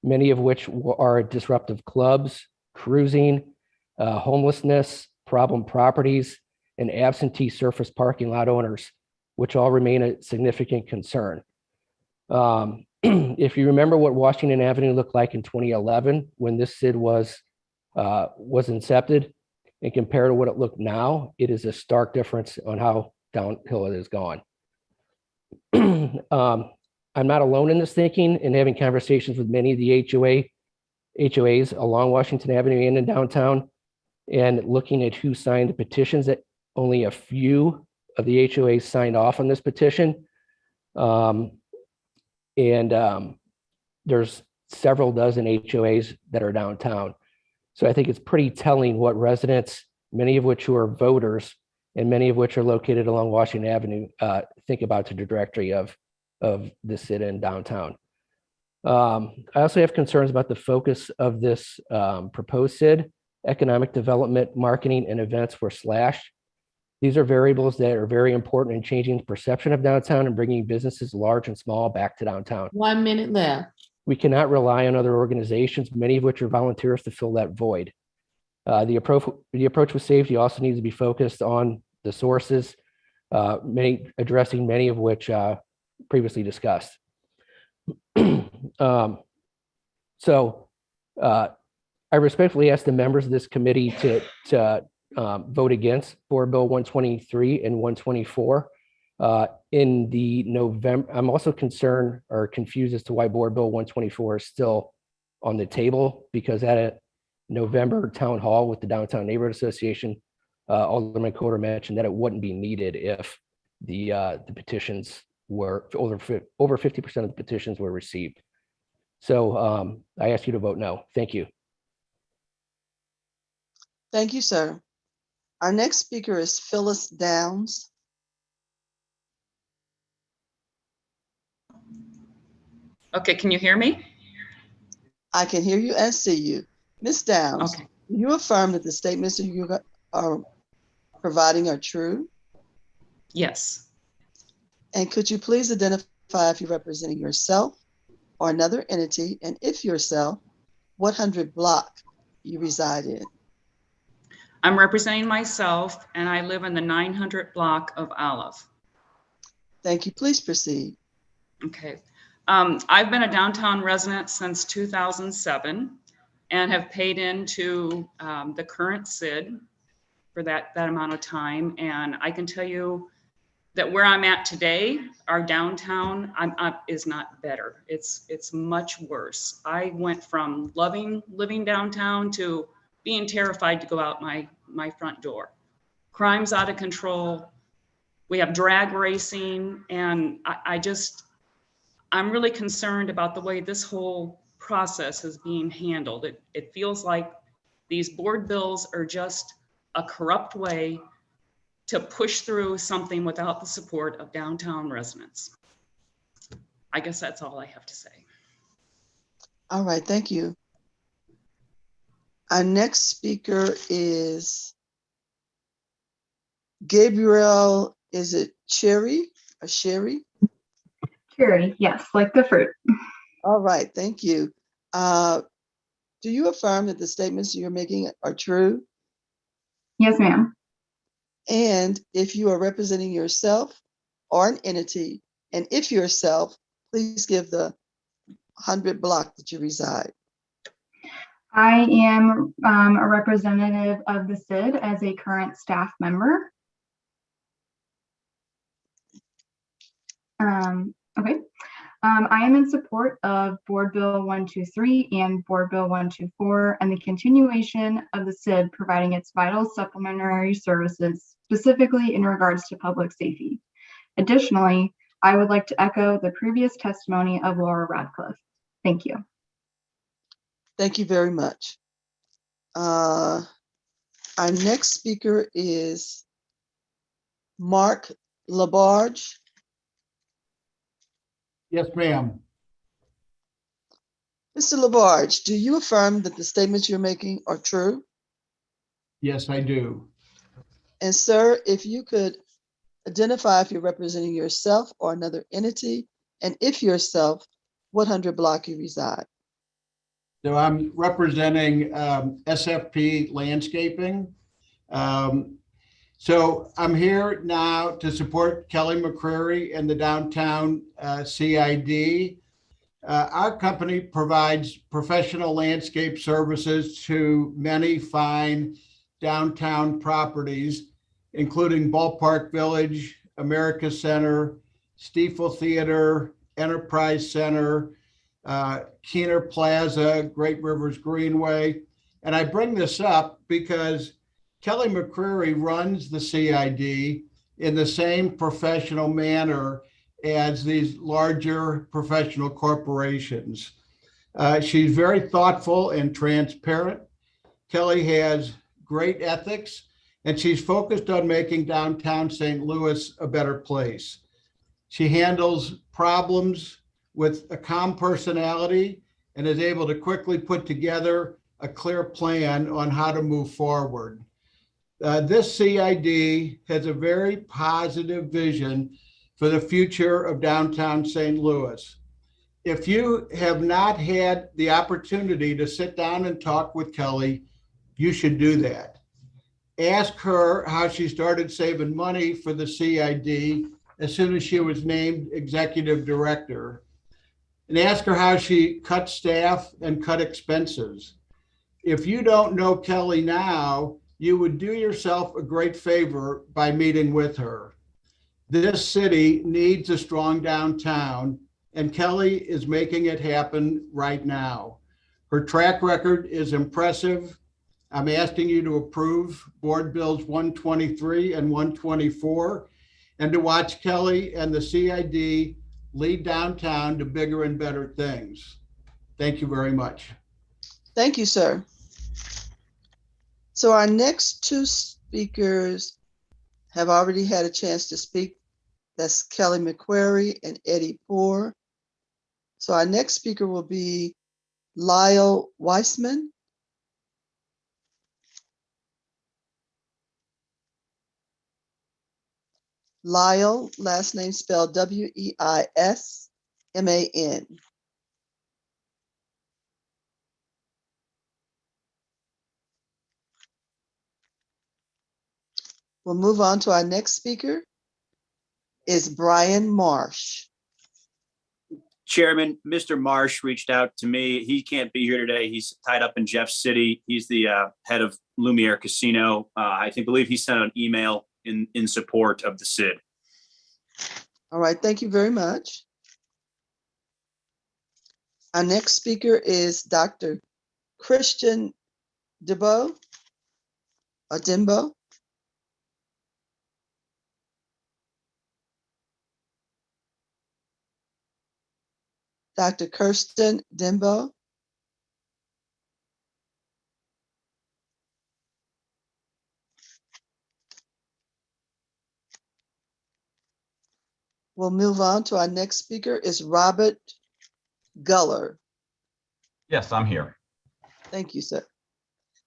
many of which are disruptive clubs, cruising, homelessness, problem properties, and absentee surface parking lot owners, which all remain a significant concern. If you remember what Washington Avenue looked like in 2011, when this SID was incepted, and compared to what it looked now, it is a stark difference on how downhill it has gone. I'm not alone in this thinking, and having conversations with many of the HOAs along Washington Avenue and in downtown, and looking at who signed the petitions, that only a few of the HOAs signed off on this petition. There's several dozen HOAs that are downtown. So I think it's pretty telling what residents, many of which who are voters and many of which are located along Washington Avenue, think about the trajectory of the SID in downtown. I also have concerns about the focus of this proposed SID. Economic development, marketing, and events were slashed. These are variables that are very important in changing the perception of downtown and bringing businesses large and small back to downtown. 1 minute left. We cannot rely on other organizations, many of which are volunteers, to fill that void. The approach with safety also needs to be focused on the sources, addressing many of which previously discussed. I respectfully ask the members of this committee to vote against Board Bill 123 and 124. In the November, I'm also concerned or confused as to why Board Bill 124 is still on the table, because at a November town hall with the Downtown Neighborhood Association, Alderman Coder mentioned that it wouldn't be needed if the petitions were over 50% of the petitions were received. So I ask you to vote no. Thank you. Thank you, sir. Our next speaker is Phyllis Downs. Okay, can you hear me? I can hear you and see you. Ms. Downs, Okay. you affirm that the statements that you are providing are true? Yes. And could you please identify if you're representing yourself or another entity, and if yourself, what 100 block you reside in? I'm representing myself and I live in the 900 block of Olive. Thank you. Please proceed. Okay. I've been a downtown resident since 2007 and have paid into the current SID for that amount of time. And I can tell you that where I'm at today, our downtown is not better. It's much worse. I went from loving living downtown to being terrified to go out my front door. Crime's out of control. We have drag racing, and I'm really concerned about the way this whole process is being handled. It feels like these board bills are just a corrupt way to push through something without the support of downtown residents. I guess that's all I have to say. All right, thank you. Our next speaker is Gabriel, is it Cherry or Sherry? Cherry, yes, like the fruit. All right, thank you. Do you affirm that the statements you're making are true? Yes, ma'am. And if you are representing yourself or an entity, and if yourself, please give the 100 block that you reside. I am a representative of the SID as a current staff member. Okay. I am in support of Board Bill 123 and Board Bill 124 and the continuation of the SID providing its vital supplementary services, specifically in regards to public safety. Additionally, I would like to echo the previous testimony of Laura Radcliffe. Thank you. Thank you very much. Our next speaker is Mark Labarge. Yes, ma'am. Mr. Labarge, do you affirm that the statements you're making are true? Yes, I do. And sir, if you could identify if you're representing yourself or another entity, and if yourself, what 100 block you reside? So I'm representing SFP Landscaping. So I'm here now to support Kelly McCreary and the downtown CID. Our company provides professional landscape services to many fine downtown properties, including Ballpark Village, America Center, Stiefel Theater, Enterprise Center, Keener Plaza, Great Rivers Greenway. And I bring this up because Kelly McCreary runs the CID in the same professional manner as these larger professional corporations. She's very thoughtful and transparent. Kelly has great ethics, and she's focused on making downtown St. Louis a better place. She handles problems with a calm personality and is able to quickly put together a clear plan on how to move forward. This CID has a very positive vision for the future of downtown St. Louis. If you have not had the opportunity to sit down and talk with Kelly, you should do that. Ask her how she started saving money for the CID as soon as she was named executive director. And ask her how she cut staff and cut expenses. If you don't know Kelly now, you would do yourself a great favor by meeting with her. This city needs a strong downtown, and Kelly is making it happen right now. Her track record is impressive. I'm asking you to approve Board Bills 123 and 124, and to watch Kelly and the CID lead downtown to bigger and better things. Thank you very much. Thank you, sir. So our next two speakers have already had a chance to speak. That's Kelly McQuarrie and Eddie Poor. So our next speaker will be Lyle Weissman. Lyle, last name spelled W-E-I-S-M-A-N. We'll move on to our next speaker is Brian Marsh. Chairman, Mr. Marsh reached out to me. He can't be here today. He's tied up in Jeff City. He's the head of Lumiere Casino. I believe he sent an email in support of the SID. All right, thank you very much. Our next speaker is Dr. Christian Dimbo. Dr. Kirsten Dimbo. We'll move on to our next speaker is Robert Guller. Yes, I'm here. Thank you, sir.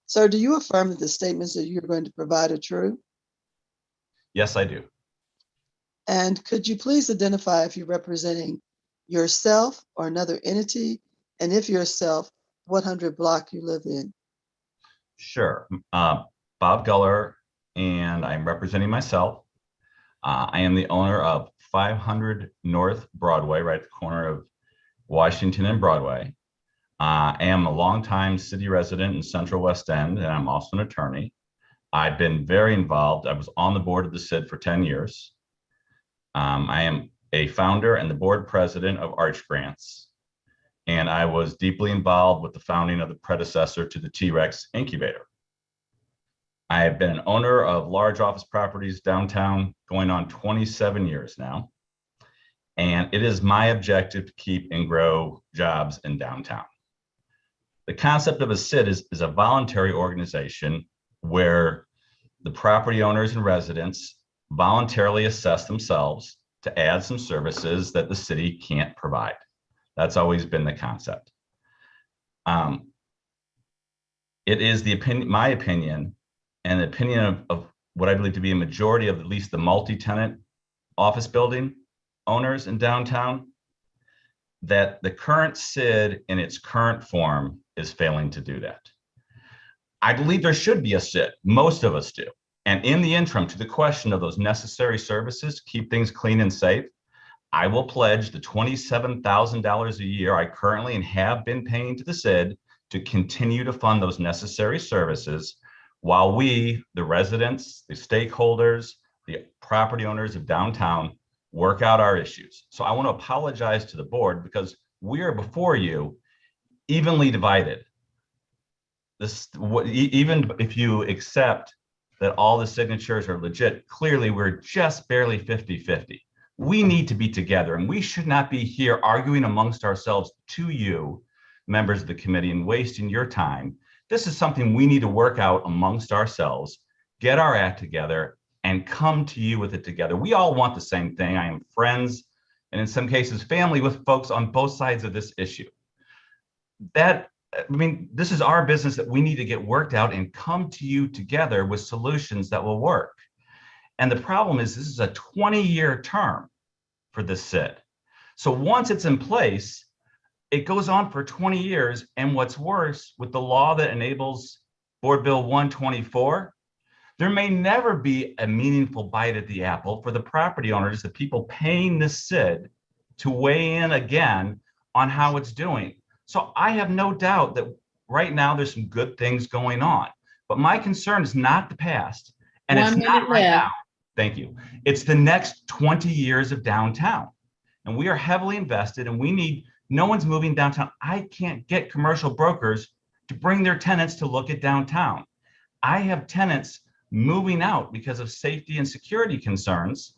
Sir, do you affirm that the statements that you're going to provide are true? Yes, I do. And could you please identify if you're representing yourself or another entity, and if yourself, what 100 block you live in? Sure. Bob Guller, and I'm representing myself. I am the owner of 500 North Broadway, right at the corner of Washington and Broadway. I am a longtime city resident in Central West End, and I'm also an attorney. I've been very involved. I was on the board of the SID for 10 years. I am a founder and the board president of Arch Grants, and I was deeply involved with the founding of the predecessor to the T-Rex incubator. I have been an owner of large office properties downtown going on 27 years now, and it is my objective to keep and grow jobs in downtown. The concept of a SID is a voluntary organization where the property owners and residents voluntarily assess themselves to add some services that the city can't provide. That's always been the concept. It is my opinion, and the opinion of what I believe to be a majority of at least the multi-tenant office building owners in downtown, that the current SID in its current form is failing to do that. I believe there should be a SID. Most of us do. And in the interim, to the question of those necessary services to keep things clean and safe, I will pledge the $27,000 a year I currently and have been paying to the SID to continue to fund those necessary services while we, the residents, the stakeholders, the property owners of downtown, work out our issues. So I want to apologize to the board because we are before you evenly divided. Even if you accept that all the signatures are legit, clearly we're just barely 50-50. We need to be together, and we should not be here arguing amongst ourselves to you, members of the committee, and wasting your time. This is something we need to work out amongst ourselves, get our act together, and come to you with it together. We all want the same thing. I am friends, and in some cases, family with folks on both sides of this issue. This is our business that we need to get worked out and come to you together with solutions that will work. And the problem is this is a 20-year term for the SID. So once it's in place, it goes on for 20 years. And what's worse, with the law that enables Board Bill 124, there may never be a meaningful bite at the apple for the property owners, the people paying the SID, to weigh in again on how it's doing. So I have no doubt that right now there's some good things going on, but my concern is not the past, and it's not right now. Thank you. It's the next 20 years of downtown, and we are heavily invested, and no one's moving downtown. I can't get commercial brokers to bring their tenants to look at downtown. I have tenants moving out because of safety and security concerns.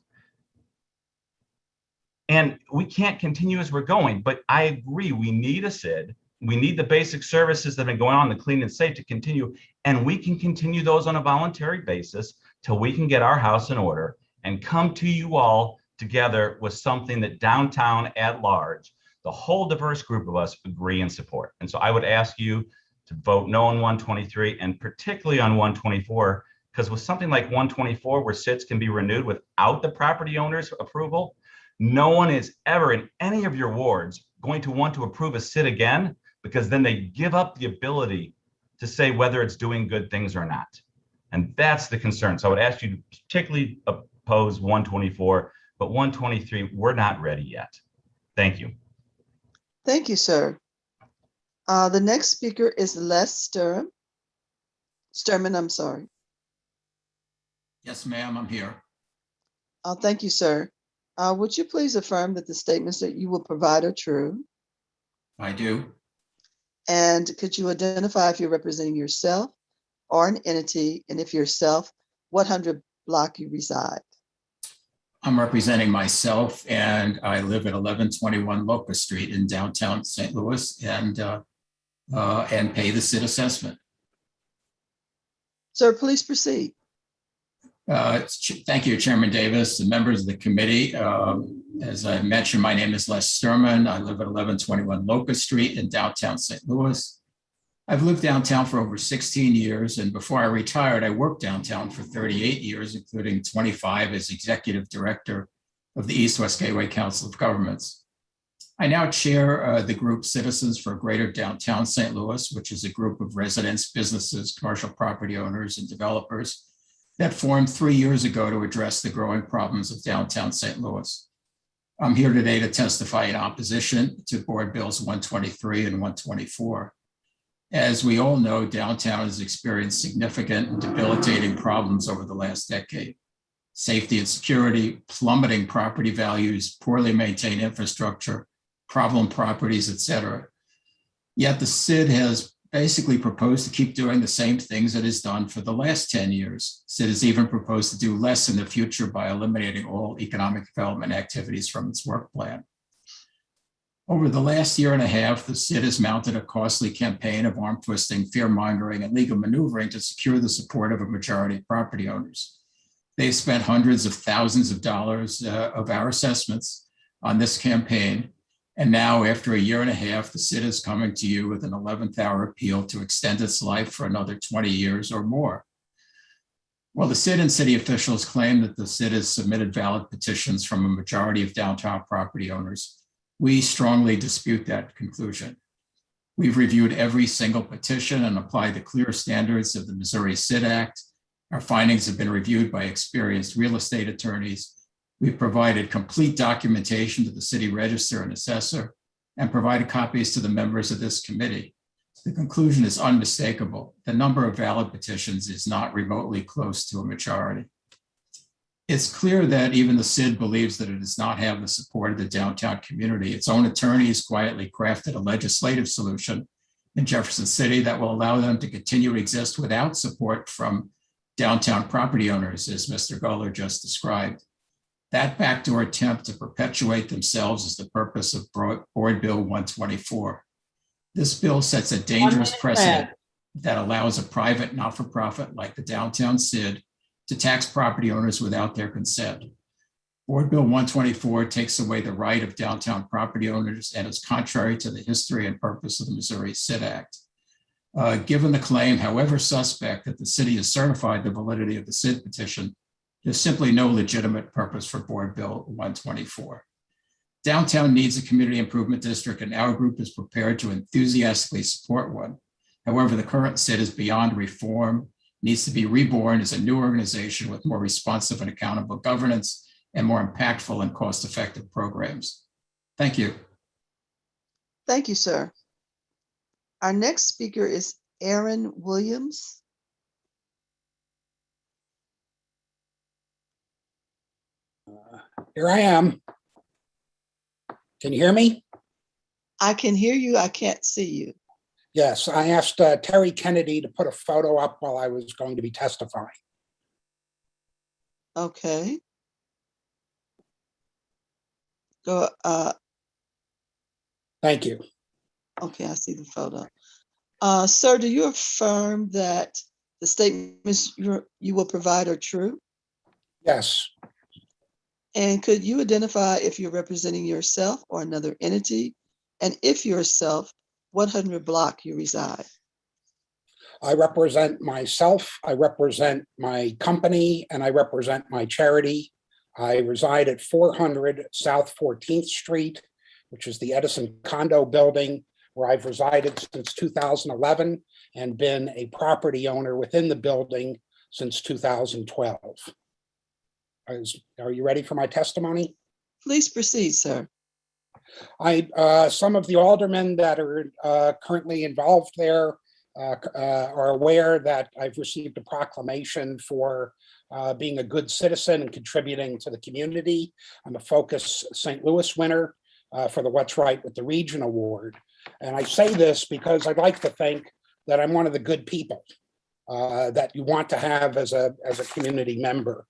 And we can't continue as we're going, but I agree, we need a SID. We need the basic services that have been going on, the clean and safe, to continue. And we can continue those on a voluntary basis till we can get our house in order and come to you all together with something that downtown at large, the whole diverse group of us, agree and support. And so I would ask you to vote no on 123 and particularly on 124, because with something like 124 where SIDS can be renewed without the property owner's approval, no one is ever in any of your wards going to want to approve a SID again, because then they give up the ability to say whether it's doing good things or not. And that's the concern. So I would ask you to particularly oppose 124, but 123, we're not ready yet. Thank you. Thank you, sir. The next speaker is Les Sturman, I'm sorry. Yes, ma'am, I'm here. Thank you, sir. Would you please affirm that the statements that you will provide are true? I do. And could you identify if you're representing yourself or an entity, and if yourself, what 100 block you reside? I'm representing myself, and I live at 1121 Locust Street in downtown St. Louis, and pay the SID assessment. Sir, please proceed. Thank you, Chairman Davis and members of the committee. As I mentioned, my name is Les Sturman. I live at 1121 Locust Street in downtown St. Louis. I've lived downtown for over 16 years, and before I retired, I worked downtown for 38 years, including 25 as executive director of the East-West Gateway Council of Governments. I now chair the group Citizens for Greater Downtown St. Louis, which is a group of residents, businesses, commercial property owners, and developers that formed 3 years ago to address the growing problems of downtown St. Louis. I'm here today to testify in opposition to Board Bills 123 and 124. As we all know, downtown has experienced significant and debilitating problems over the last decade. Safety and security, plummeting property values, poorly maintained infrastructure, problem properties, et cetera. Yet the SID has basically proposed to keep doing the same things it has done for the last 10 years. SID has even proposed to do less in the future by eliminating all economic development activities from its work plan. Over the last year and a half, the SID has mounted a costly campaign of arm twisting, fear mongering, and legal maneuvering to secure the support of a majority of property owners. They've spent hundreds of thousands of dollars of our assessments on this campaign. And now, after a year and a half, the SID is coming to you with an 11th hour appeal to extend its life for another 20 years or more. While the SID and city officials claim that the SID has submitted valid petitions from a majority of downtown property owners, we strongly dispute that conclusion. We've reviewed every single petition and applied the clear standards of the Missouri SID Act. Our findings have been reviewed by experienced real estate attorneys. We've provided complete documentation to the city register and assessor and provided copies to the members of this committee. The conclusion is unmistakable. The number of valid petitions is not remotely close to a majority. It's clear that even the SID believes that it does not have the support of the downtown community. Its own attorneys quietly crafted a legislative solution in Jefferson City that will allow them to continue to exist without support from downtown property owners, as Mr. Guller just described. That backdoor attempt to perpetuate themselves is the purpose of Board Bill 124. This bill sets a dangerous precedent that allows a private not-for-profit like the downtown SID to tax property owners without their consent. Board Bill 124 takes away the right of downtown property owners and is contrary to the history and purpose of the Missouri SID Act. Given the claim, however suspect, that the city has certified the validity of the SID petition, there's simply no legitimate purpose for Board Bill 124. Downtown needs a community improvement district, and our group is prepared to enthusiastically support one. However, the current SID is beyond reform, needs to be reborn as a new organization with more responsive and accountable governance and more impactful and cost-effective programs. Thank you. Thank you, sir. Our next speaker is Aaron Williams. Here I am. Can you hear me? I can hear you. I can't see you. Yes, I asked Terry Kennedy to put a photo up while I was going to be testifying. Okay. Go. Thank you. Okay, I see the photo. Sir, do you affirm that the statements you will provide are true? Yes, And could you identify if you're representing yourself or another entity? And if yourself, what 100 block you reside? I represent myself, I represent my company, and I represent my charity. I reside at 400 South 14th Street, which is the Edison condo building, where I've resided since 2011 and been a property owner within the building since 2012. Are you ready for my testimony? Please proceed, sir. Some of the aldermen that are currently involved there are aware that I've received a proclamation for being a good citizen and contributing to the community. I'm a Focus St. Louis winner for the What's Right with the Region Award. And I say this because I'd like to think that I'm one of the good people that you want to have as a community member.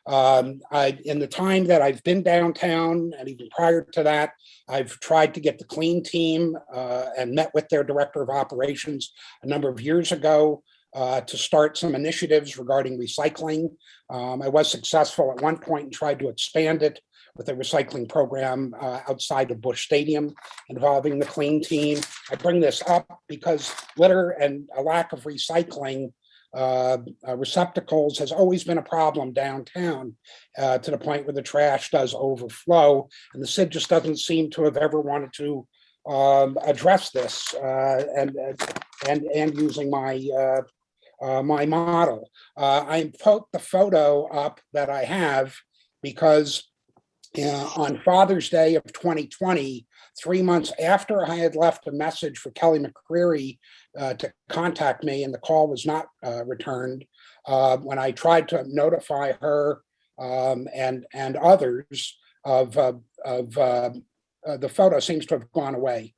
In the time that I've been downtown and even prior to that, I've tried to get the Clean Team and met with their director of operations a number of years ago to start some initiatives regarding recycling. I was successful at one point and tried to expand it with a recycling program outside of Busch Stadium involving the Clean Team. I bring this up because litter and a lack of recycling receptacles has always been a problem downtown to the point where the trash does overflow, and the CID just doesn't seem to have ever wanted to address this and using my my model. I put the photo up that I have because on Father's Day of 2020, 3 months after I had left a message for Kelly McCreary to contact me and the call was not returned, when I tried to notify her and others of the photo seems to have gone away.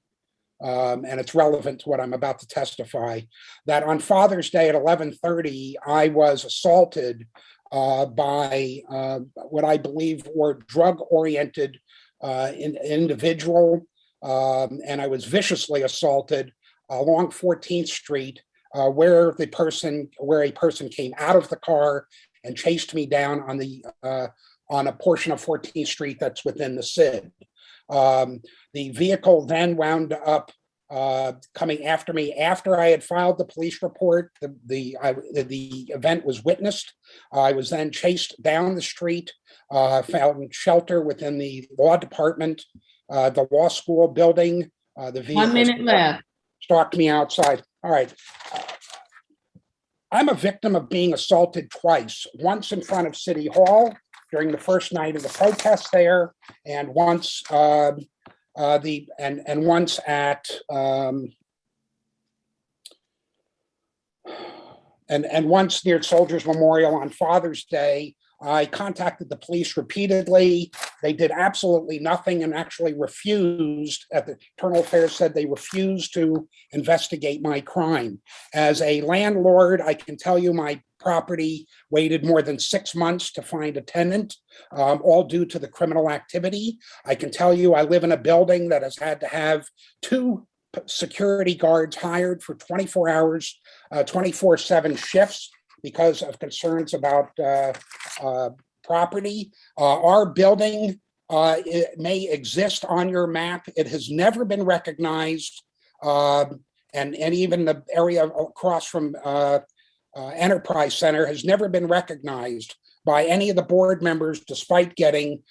And it's relevant to what I'm about to testify, that on Father's Day at 11:30, I was assaulted by what I believe were drug-oriented individual, and I was viciously assaulted along 14th Street, where a person came out of the car and chased me down on a portion of 14th Street that's within the CID. The vehicle then wound up coming after me after I had filed the police report. The event was witnessed. I was then chased down the street, found shelter within the law department, the law school building. The vehicle 1 minute left. Stalked me outside. All right. I'm a victim of being assaulted twice, once in front of City Hall during the first night of the protest there, and once once at once near Soldiers Memorial on Father's Day. I contacted the police repeatedly. They did absolutely nothing and actually refused, at the Internal Affairs said they refused to investigate my crime. As a landlord, I can tell you my property waited more than 6 months to find a tenant, all due to the criminal activity. I can tell you I live in a building that has had to have 2 security guards hired for 24 hours, 24/7 shifts because of concerns about property. Our building it may exist on your map. It has never been recognized. And even the area across from Enterprise Center has never been recognized by any of the board members, despite getting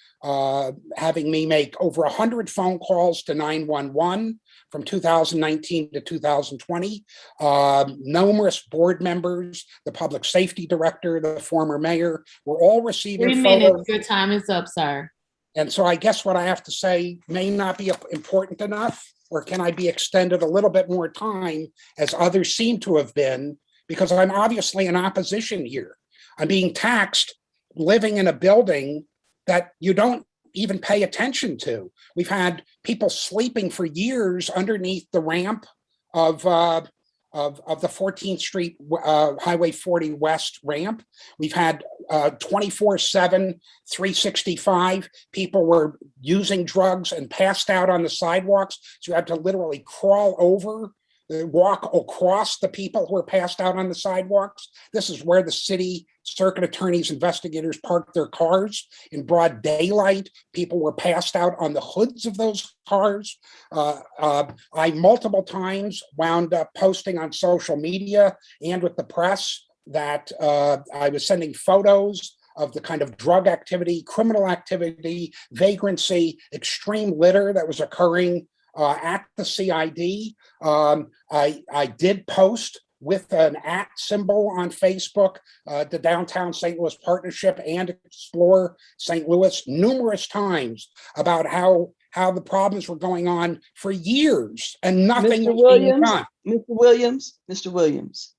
having me make over 100 phone calls to 911 from 2019 to 2020. Numerous board members, the public safety director, the former mayor, were all receiving 3 minutes. Your time is up, sir. And so I guess what I have to say may not be important enough, or can I be extended a little bit more time as others seem to have been, because I'm obviously in opposition here. I'm being taxed living in a building that you don't even pay attention to. We've had people sleeping for years underneath the ramp of the 14th Street Highway 40 West ramp. We've had 24/7, 365. People were using drugs and passed out on the sidewalks. So you had to literally crawl over, walk across the people who were passed out on the sidewalks. This is where the city circuit attorneys, investigators parked their cars in broad daylight. People were passed out on the hoods of those cars. I multiple times wound up posting on social media and with the press that I was sending photos of the kind of drug activity, criminal activity, vagrancy, extreme litter that was occurring at the CID. I did post with an @ symbol on Facebook, the Downtown St. Louis Partnership and Explore St. Louis numerous times about how the problems were going on for years and nothing was being done. Mr. Williams,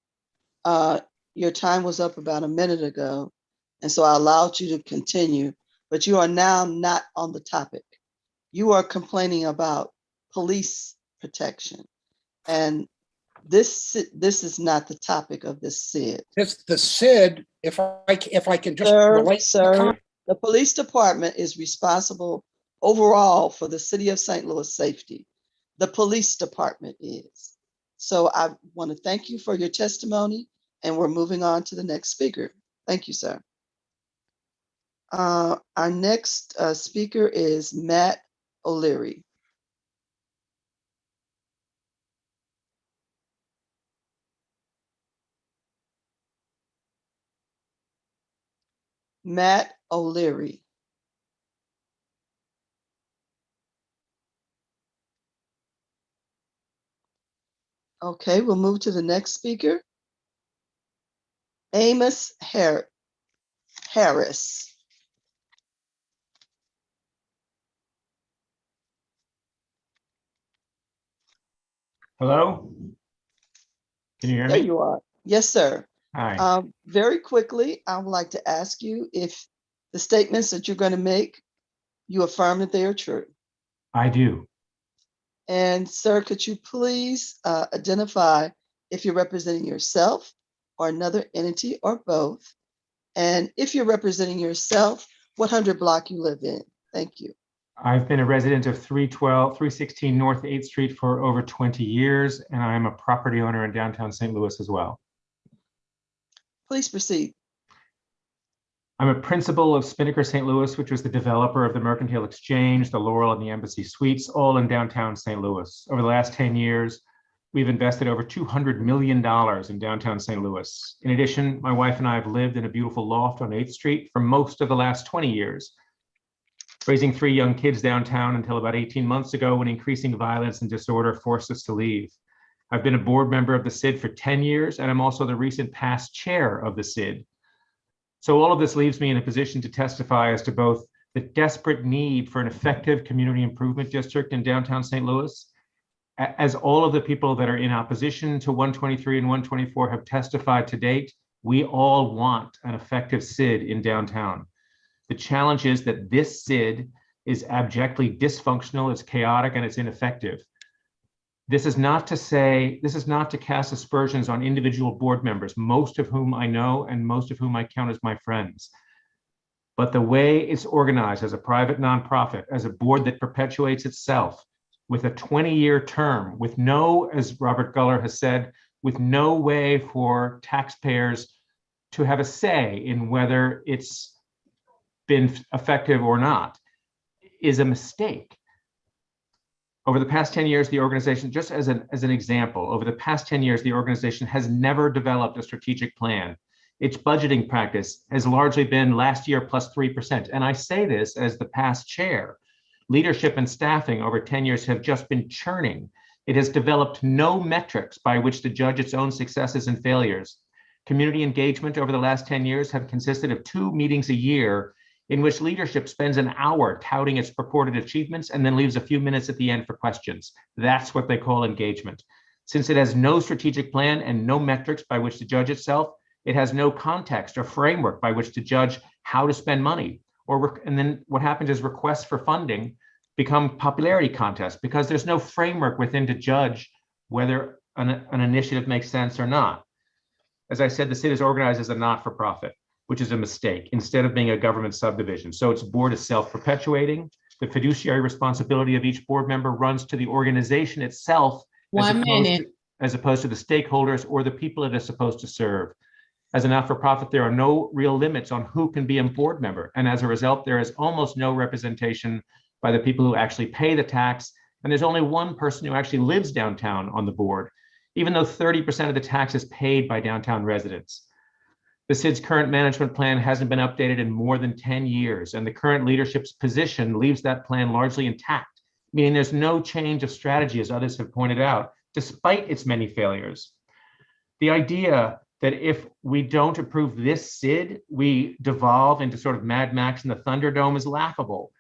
your time was up about a minute ago, and so I allowed you to continue, but you are now not on the topic. You are complaining about police protection, and this is not the topic of this SID. It's the SID, if I can just relate. Sir, the police department is responsible overall for the city of St. Louis safety. The police department is. So I want to thank you for your testimony, and we're moving on to the next speaker. Thank you, sir. Our next speaker is Matt O'Leary. Matt O'Leary. Okay, we'll move to the next speaker. Amos Harris. Hello? Can you hear me? There you are. Yes, sir. Hi. Very quickly, I would like to ask you if the statements that you're going to make, you affirm that they are true. I do. And sir, could you please identify if you're representing yourself or another entity or both? And if you're representing yourself, what 100 block you live in? Thank you. I've been a resident of 316 North 8th Street for over 20 years, and I'm a property owner in downtown St. Louis as well. Please proceed. I'm a principal of Spinnaker St. Louis, which was the developer of the Mercantile Exchange, the Laurel, and the Embassy Suites, all in downtown St. Louis. Over the last 10 years, we've invested over $200 million in downtown St. Louis. In addition, my wife and I have lived in a beautiful loft on 8th Street for most of the last 20 years, raising 3 young kids downtown until about 18 months ago when increasing violence and disorder forced us to leave. I've been a board member of the SID for 10 years, and I'm also the recent past chair of the SID. So all of this leaves me in a position to testify as to both the desperate need for an effective community improvement district in downtown St. Louis, as all of the people that are in opposition to 123 and 124 have testified to date. We all want an effective SID in downtown. The challenge is that this SID is abjectly dysfunctional, it's chaotic, and it's ineffective. This is not to cast aspersions on individual board members, most of whom I know and most of whom I count as my friends. But the way it's organized as a private nonprofit, as a board that perpetuates itself with a 20-year term, with no, as Robert Guller has said, with no way for taxpayers to have a say in whether it's been effective or not, is a mistake. Over the past 10 years, the organization, just as an example, over the past 10 years, the organization has never developed a strategic plan. Its budgeting practice has largely been last year plus 3%. And I say this as the past chair. Leadership and staffing over 10 years have just been churning. It has developed no metrics by which to judge its own successes and failures. Community engagement over the last 10 years have consisted of 2 meetings a year in which leadership spends an hour touting its purported achievements and then leaves a few minutes at the end for questions. That's what they call engagement. Since it has no strategic plan and no metrics by which to judge itself, it has no context or framework by which to judge how to spend money. And then what happens is requests for funding become popularity contests because there's no framework within to judge whether an initiative makes sense or not. As I said, the SID is organized as a not-for-profit. which is a mistake, instead of being a government subdivision. So its board is self-perpetuating. The fiduciary responsibility of each board member runs to the organization itself as opposed to the stakeholders or the people it is supposed to serve. As a not-for-profit, there are no real limits on who can be a board member. And as a result, there is almost no representation by the people who actually pay the tax. And there's only one person who actually lives downtown on the board, even though 30% of the tax is paid by downtown residents. The CID's current management plan hasn't been updated in more than 10 years, and the current leadership's position leaves that plan largely intact, meaning there's no change of strategy, as others have pointed out, despite its many failures. The idea that if we don't approve this CID, we devolve into sort of Mad Max and the Thunderdome is laughable.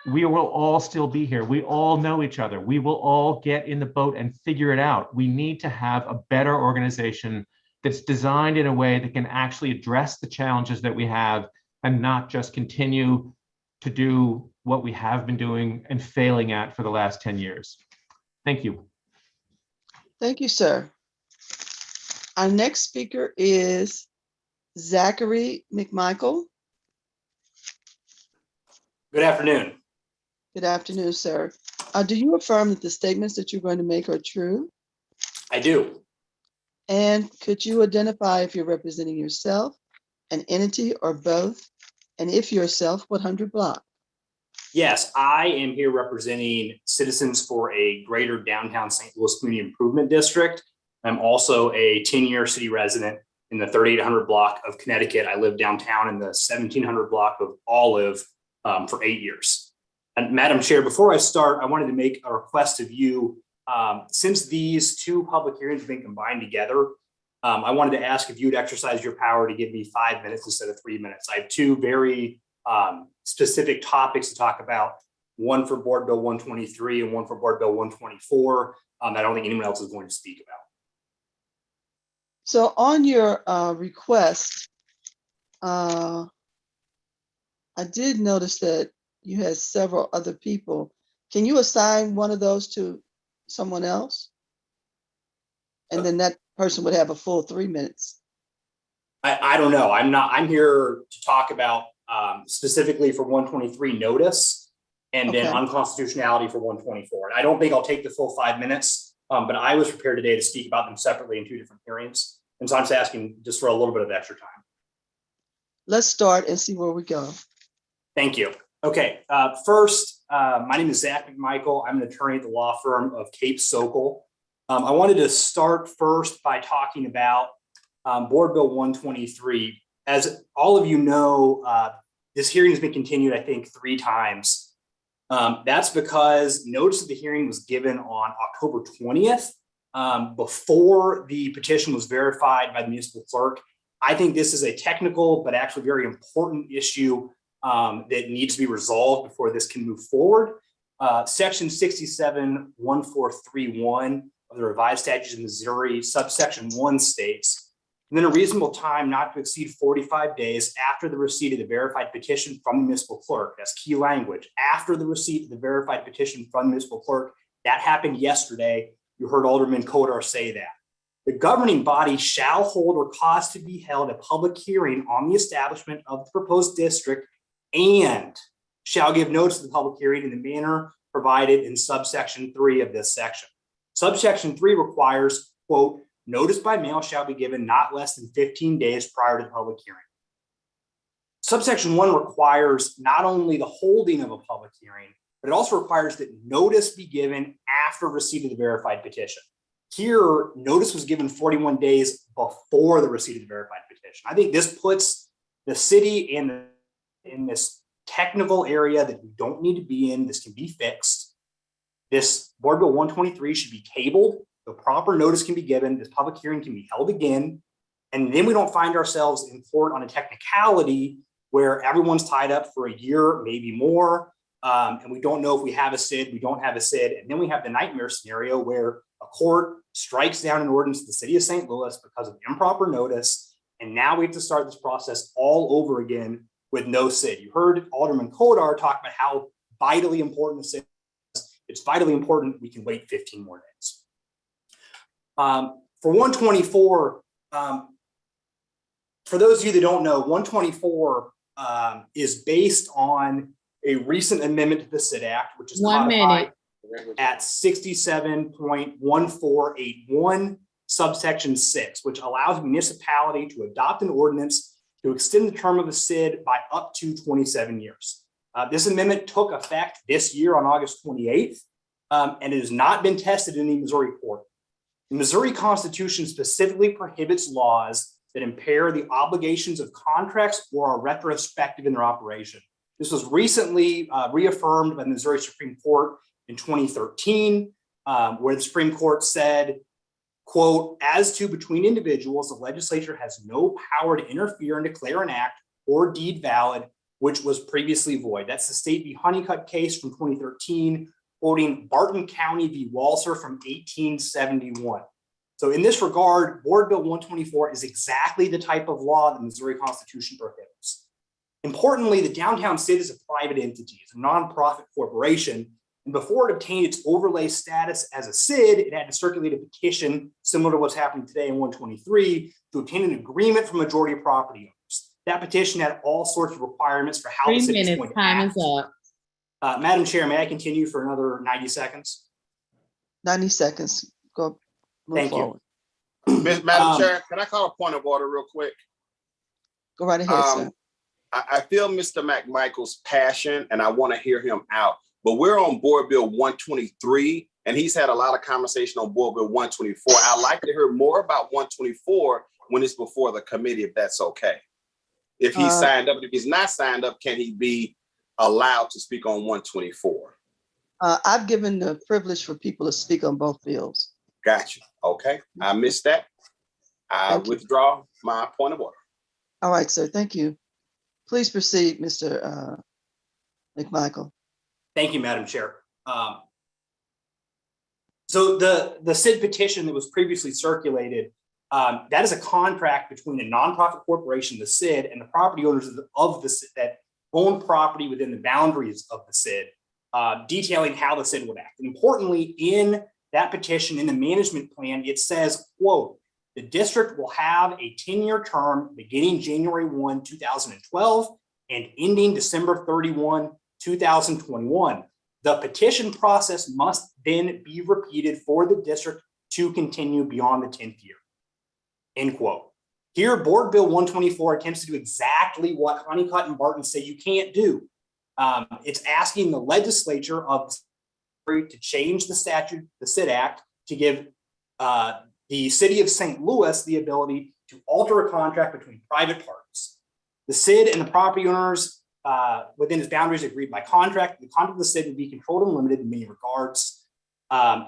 We will all still be here. We all know each other. We will all get in the boat and figure it out. We need to have a better organization that's designed in a way that can actually address the challenges that we have and not just continue to do what we have been doing and failing at for the last 10 years. Thank you. Thank you, sir. Our next speaker is Zachary McMichael. Good afternoon. Good afternoon, sir. Do you affirm that the statements that you're going to make are true? I do. And could you identify if you're representing yourself, an entity, or both? And if yourself, what 100 block? Yes, I am here representing Citizens for a Greater Downtown St. Louis Community Improvement District. I'm also a 10-year city resident in the 3800 block of Connecticut. I live downtown in the 1700 block of Olive for 8 years. And Madam Chair, before I start, I wanted to make a request of you. Since these two public hearings have been combined together, I wanted to ask if you'd exercise your power to give me 5 minutes instead of 3 minutes. I have two very specific topics to talk about, one for Board Bill 123 and one for Board Bill 124 that I don't think anyone else is going to speak about. So on your request, I did notice that you had several other people. Can you assign one of those to someone else? And then that person would have a full 3 minutes. I don't know. I'm here to talk about specifically for 123 notice and then unconstitutionality for 124. And I don't think I'll take the full 5 minutes, but I was prepared today to speak about them separately in two different hearings. And so I'm just asking just for a little bit of extra time. Let's start and see where we go. Thank you. Okay, first, my name is Zach McMichael. I'm an attorney at the law firm of Cape Sokol. I wanted to start first by talking about Board Bill 123. As all of you know, this hearing has been continued, I think, 3 times. That's because notice of the hearing was given on October 20th before the petition was verified by the municipal clerk. I think this is a technical but actually very important issue that needs to be resolved before this can move forward. Section 671431 of the revised statutes of Missouri, subsection 1 states, within a reasonable time not to exceed 45 days after the receipt of the verified petition from the municipal clerk. That's key language. After the receipt of the verified petition from the municipal clerk, that happened yesterday. You heard Alderman Kodar say that. The governing body shall hold or cause to be held a public hearing on the establishment of the proposed district and shall give notice of the public hearing in the manner provided in subsection 3 of this section. Subsection 3 requires, quote, notice by mail shall be given not less than 15 days prior to the public hearing. Subsection 1 requires not only the holding of a public hearing, but it also requires that notice be given after receipt of the verified petition. Here, notice was given 41 days before the receipt of the verified petition. I think this puts the city in this technical area that we don't need to be in. This can be fixed. This Board Bill 123 should be tabled. The proper notice can be given. This public hearing can be held again. And then we don't find ourselves in court on a technicality where everyone's tied up for a year, maybe more. And we don't know if we have a CID, we don't have a CID. And then we have the nightmare scenario where a court strikes down an ordinance in the city of St. Louis because of improper notice. And now we have to start this process all over again with no CID. You heard Alderman Kodar talk about how vitally important the CID is. It's vitally important we can wait 15 more days. For 124, for those of you that don't know, 124 is based on a recent amendment to the SID Act, which is 1 codified minute. at 67.1481 subsection 6, which allows a municipality to adopt an ordinance to extend the term of a SID by up to 27 years. This amendment took effect this year on August 28th, and it has not been tested in the Missouri court. The Missouri Constitution specifically prohibits laws that impair the obligations of contracts or are retrospective in their operation. This was recently reaffirmed by the Missouri Supreme Court in 2013, where the Supreme Court said, quote, as to between individuals, the legislature has no power to interfere and declare an act or deed valid, which was previously void. That's the State v. Honeycutt case from 2013, quoting Barton County v. Walser from 1871. So in this regard, Board Bill 124 is exactly the type of law the Missouri Constitution prohibits. Importantly, the downtown SID is a private entity, it's a nonprofit corporation, and before it obtained its overlay status as a SID, it had to circulate a petition similar to what's happening today in 123 to obtain an agreement from majority property owners. That petition had all sorts of requirements for how the 3 city is minutes, going to time act. is up. Madam Chair, may I continue for another 90 seconds? 90 seconds. Go. Move Thank forward. Madam Chair, can I call a point of order real quick? Go right ahead, sir. I feel Mr. McMichael's passion and I want to hear him out, but we're on Board Bill 123 and he's had a lot of conversation on Board Bill 124. I'd like to hear more about 124 when it's before the committee, if that's okay. If he's signed up, if he's not signed up, can he be allowed to speak on 124? I've given the privilege for people to speak on both bills. Gotcha. Okay, I missed that. I withdraw my point of order. All right, sir. Thank you. Please proceed, Mr. McMichael. Thank you, Madam Chair. So the SID petition that was previously circulated, that is a contract between a nonprofit corporation, the SID, and the property owners of the SID that own property within the boundaries of the SID, detailing how the SID would act. And importantly, in that petition, in the management plan, it says, quote, the district will have a 10-year term beginning January 1, 2012 and ending December 31, 2021. The petition process must then be repeated for the district to continue beyond the 10th year, end quote. Here, Board Bill 124 attempts to do exactly what Honeycutt and Barton say you can't do. It's asking the legislature of to change the statute, the SID Act, to give the city of St. Louis the ability to alter a contract between private parties. The SID and the property owners within its boundaries agreed by contract. The conduct of the SID would be controlled and limited in many regards.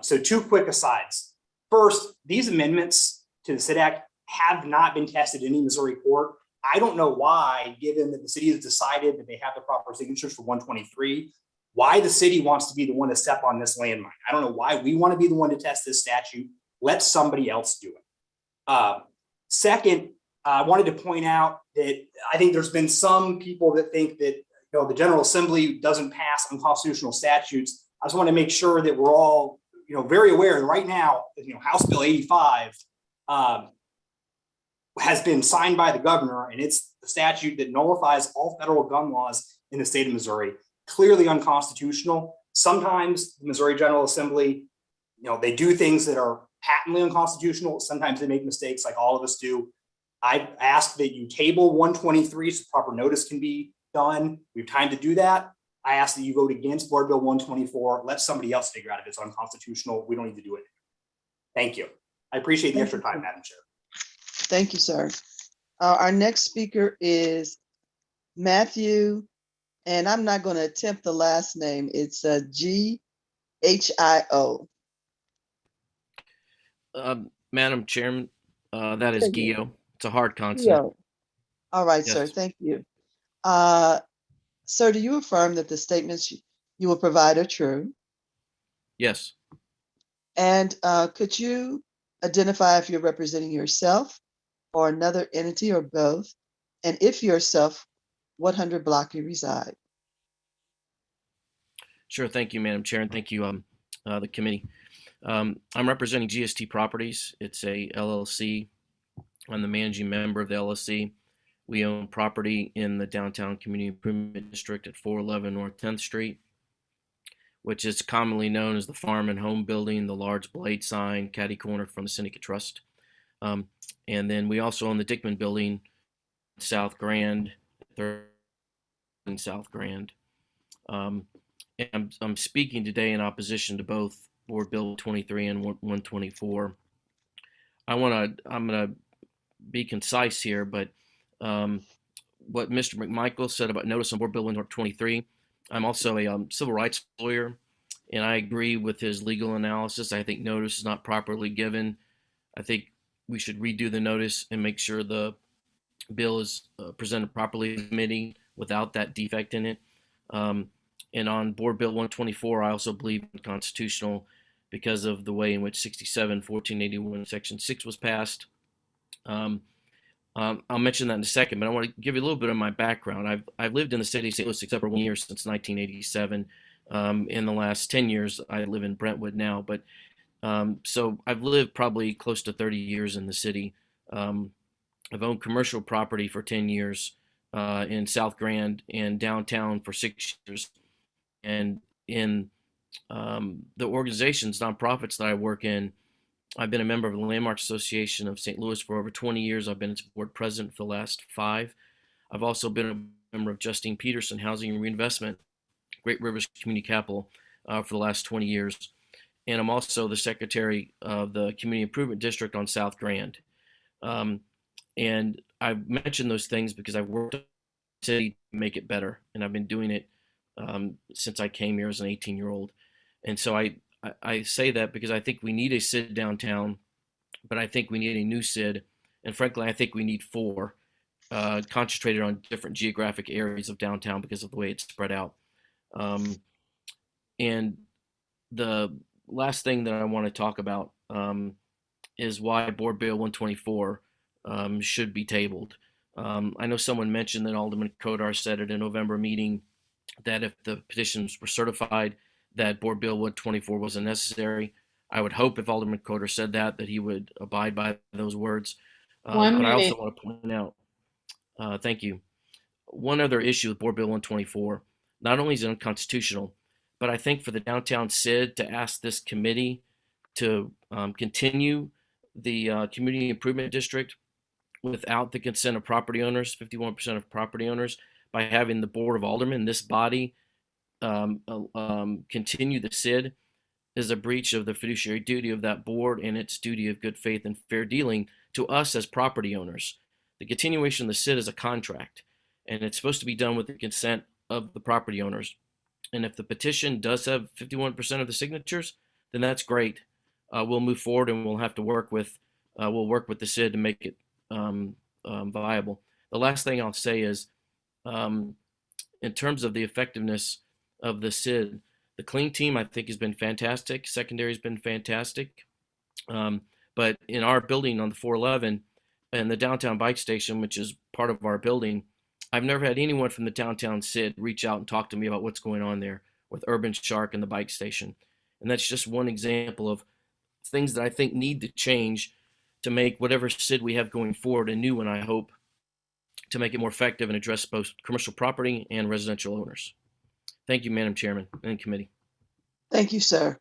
So 2 quick asides. First, these amendments to the SID Act have not been tested in any Missouri court. I don't know why, given that the city has decided that they have the proper signatures for 123, why the city wants to be the one to step on this landmine. I don't know why we want to be the one to test this statute. Let somebody else do it. Second, I wanted to point out that I think there's been some people that think that the General Assembly doesn't pass unconstitutional statutes. I just want to make sure that we're all very aware that right now, House Bill 85 has been signed by the governor, and it's the statute that nullifies all federal gun laws in the state of Missouri. Clearly unconstitutional. Sometimes the Missouri General Assembly, they do things that are patently unconstitutional. Sometimes they make mistakes like all of us do. I ask that you table 123 so proper notice can be done. We have time to do that. I ask that you vote against Board Bill 124. Let somebody else figure out if it's unconstitutional. We don't need to do it. Thank you. I appreciate the extra time, Madam Chair. Thank you, sir. Our next speaker is Matthew, and I'm not going to attempt the last name. It's G-H-I-O. Madam Chairman, that is Thank you. Gio. It's a hard concept. Gio. All right, sir. Yes. Thank you. Sir, do you affirm that the statements you will provide are true? Yes. And could you identify if you're representing yourself or another entity or both? And if yourself, what 100 block you reside? Sure. Thank you, Madam Chair, and thank you, the committee. I'm representing GST Properties. It's a LLC. I'm the managing member of the LLC. We own property in the downtown community improvement district at 411 North 10th Street, which is commonly known as the Farm and Home Building, the large blade sign, catty corner from the Syndicate Trust. And then we also own the Dickman Building, South Grand, in South Grand. And I'm speaking today in opposition to both Board Bill 23 and 124. I'm gonna be concise here, but what Mr. McMichael said about notice on Board Bill 123, I'm also a civil rights lawyer, and I agree with his legal analysis. I think notice is not properly given. I think we should redo the notice and make sure the bill is presented properly to the committee without that defect in it. And on Board Bill 124, I also believe it's constitutional because of the way in which 67-1481 Section 6 was passed. I'll mention that in a second, but I want to give you a little bit of my background. I've lived in the city of St. Louis except for 1 year since 1987. In the last 10 years, I live in Brentwood now, but so I've lived probably close to 30 years in the city. I've owned commercial property for 10 years in South Grand and downtown for 6 years. And in the organizations, nonprofits that I work in, I've been a member of the Landmark Association of St. Louis for over 20 years. I've been its board president for the last 5. I've also been a member of Justine Peterson Housing and Reinvestment, Great Rivers Community Capital for the last 20 years. And I'm also the secretary of the Community Improvement District on South Grand. And I've mentioned those things because I've worked in the city to make it better. And I've been doing it since I came here as an 18-year-old. And so I say that because I think we need a SID downtown, but I think we need a new SID. And frankly, I think we need 4 concentrated on different geographic areas of downtown because of the way it's spread out. And the last thing that I want to talk about is why Board Bill 124 should be tabled. I know someone mentioned that Alderman Kodar said at a November meeting that if the petitions were certified, that Board Bill 124 wasn't necessary. I would hope if Alderman Kodar said that he would abide by those words. But I also want to point out, thank you, one other issue with Board Bill 124. Not only is it unconstitutional, but I think for the downtown SID to ask this committee to continue the community improvement district without the consent of property owners, 51% of property owners, by having the Board of Aldermen, this body, continue the SID, is a breach of the fiduciary duty of that board and its duty of good faith and fair dealing to us as property owners. The continuation of the SID is a contract, and it's supposed to be done with the consent of the property owners. And if the petition does have 51% of the signatures, then that's great. We'll move forward and we'll have to work with the SID to make it viable. The last thing I'll say is, in terms of the effectiveness of the SID, the clean team I think has been fantastic. Secondary has been fantastic. But in our building on the 411 and the downtown bike station, which is part of our building, I've never had anyone from the downtown SID reach out and talk to me about what's going on there with Urban Shark and the bike station. And that's just one example of things that I think need to change to make whatever SID we have going forward a new one, I hope, to make it more effective and address both commercial property and residential owners. Thank you, Madam Chairman and committee. Thank you, sir.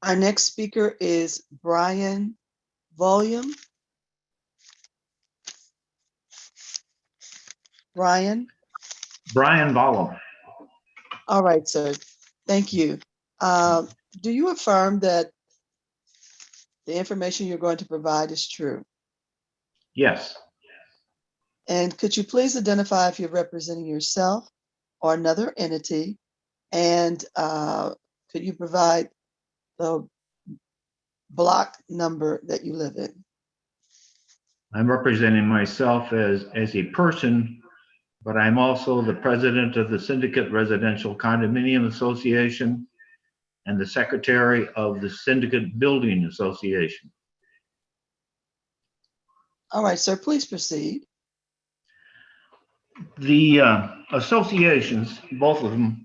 Our next speaker is Brian Volume. Brian? Brian Volume. All right, sir. Thank you. Do you affirm that the information you're going to provide is true? Yes. And could you please identify if you're representing yourself or another entity? And could you provide the block number that you live in? I'm representing myself as a person, but I'm also the president of the Syndicate Residential Condominium Association and the secretary of the Syndicate Building Association. All right, sir, please proceed. The associations, both of them,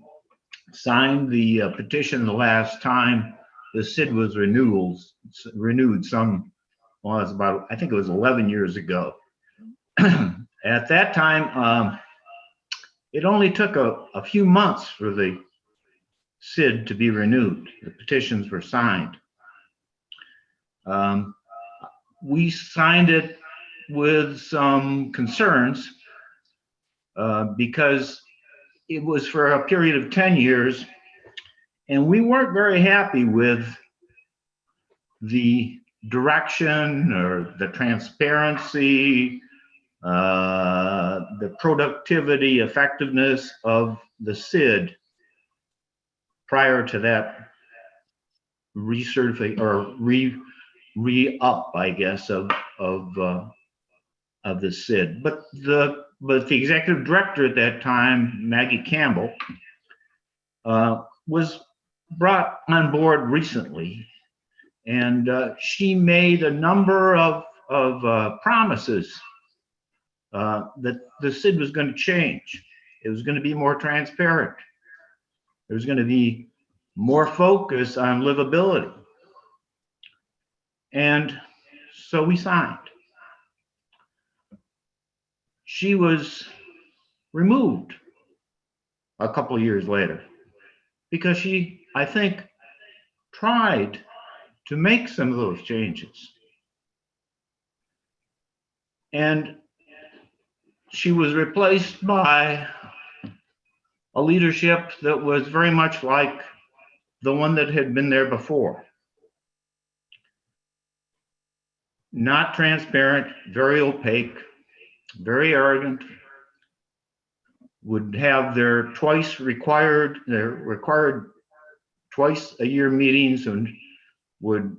signed the petition the last time the SID was renewed some, well, it's about, I think it was 11 years ago. at that time, it only took a few months for the SID to be renewed. The petitions were signed. We signed it with some concerns because it was for a period of 10 years, and we weren't very happy with the direction or the transparency, the productivity, effectiveness of the SID prior to that recertify or re-up, I guess, of the SID. But the executive director at that time, Maggie Campbell, was brought on board recently, and she made a number of promises that the SID was going to change. It was going to be more transparent. There was going to be more focus on livability. And so we signed. She was removed a couple of years later because she, I think, tried to make some of those changes. And she was replaced by a leadership that was very much like the one that had been there before. Not transparent, very opaque, very arrogant, would have their required twice a year meetings, and would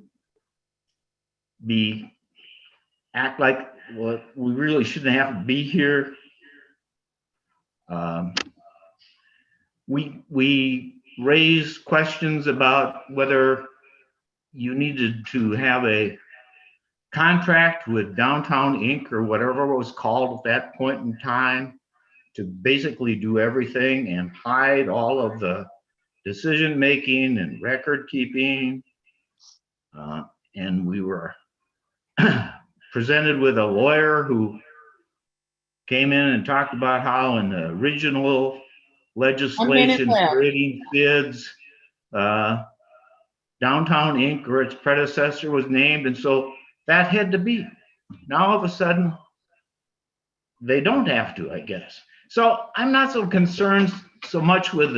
act like, well, we really shouldn't have to be here. We raised questions about whether you needed to have a contract with Downtown Inc. or whatever it was called at that point in time to basically do everything and hide all of the decision-making and record-keeping. And we were presented with a lawyer who came in and talked about how in the original legislation creating SIDs, Downtown Inc. or its predecessor was named, and so that had to be. Now all of a sudden, they don't have to, I guess. So I'm not so concerned so much with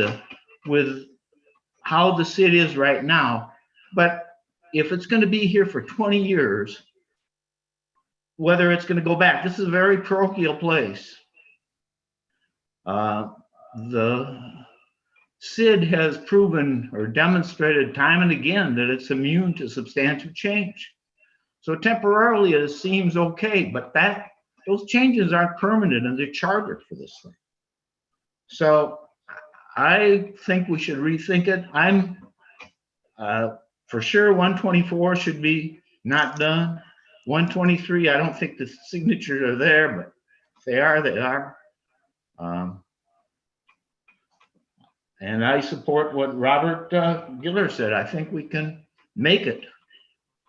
how the city is right now, but if it's going to be here for 20 years, whether it's going to go back, this is a very parochial place. The SID has proven or demonstrated time and again that it's immune to substantial change. So temporarily it seems okay, but those changes aren't permanent in the charter for this thing. So I think we should rethink it. I'm for sure 124 should be not done. 123, I don't think the signatures are there, but if they are, they are. And I support what Robert Giller said. I think we can make it.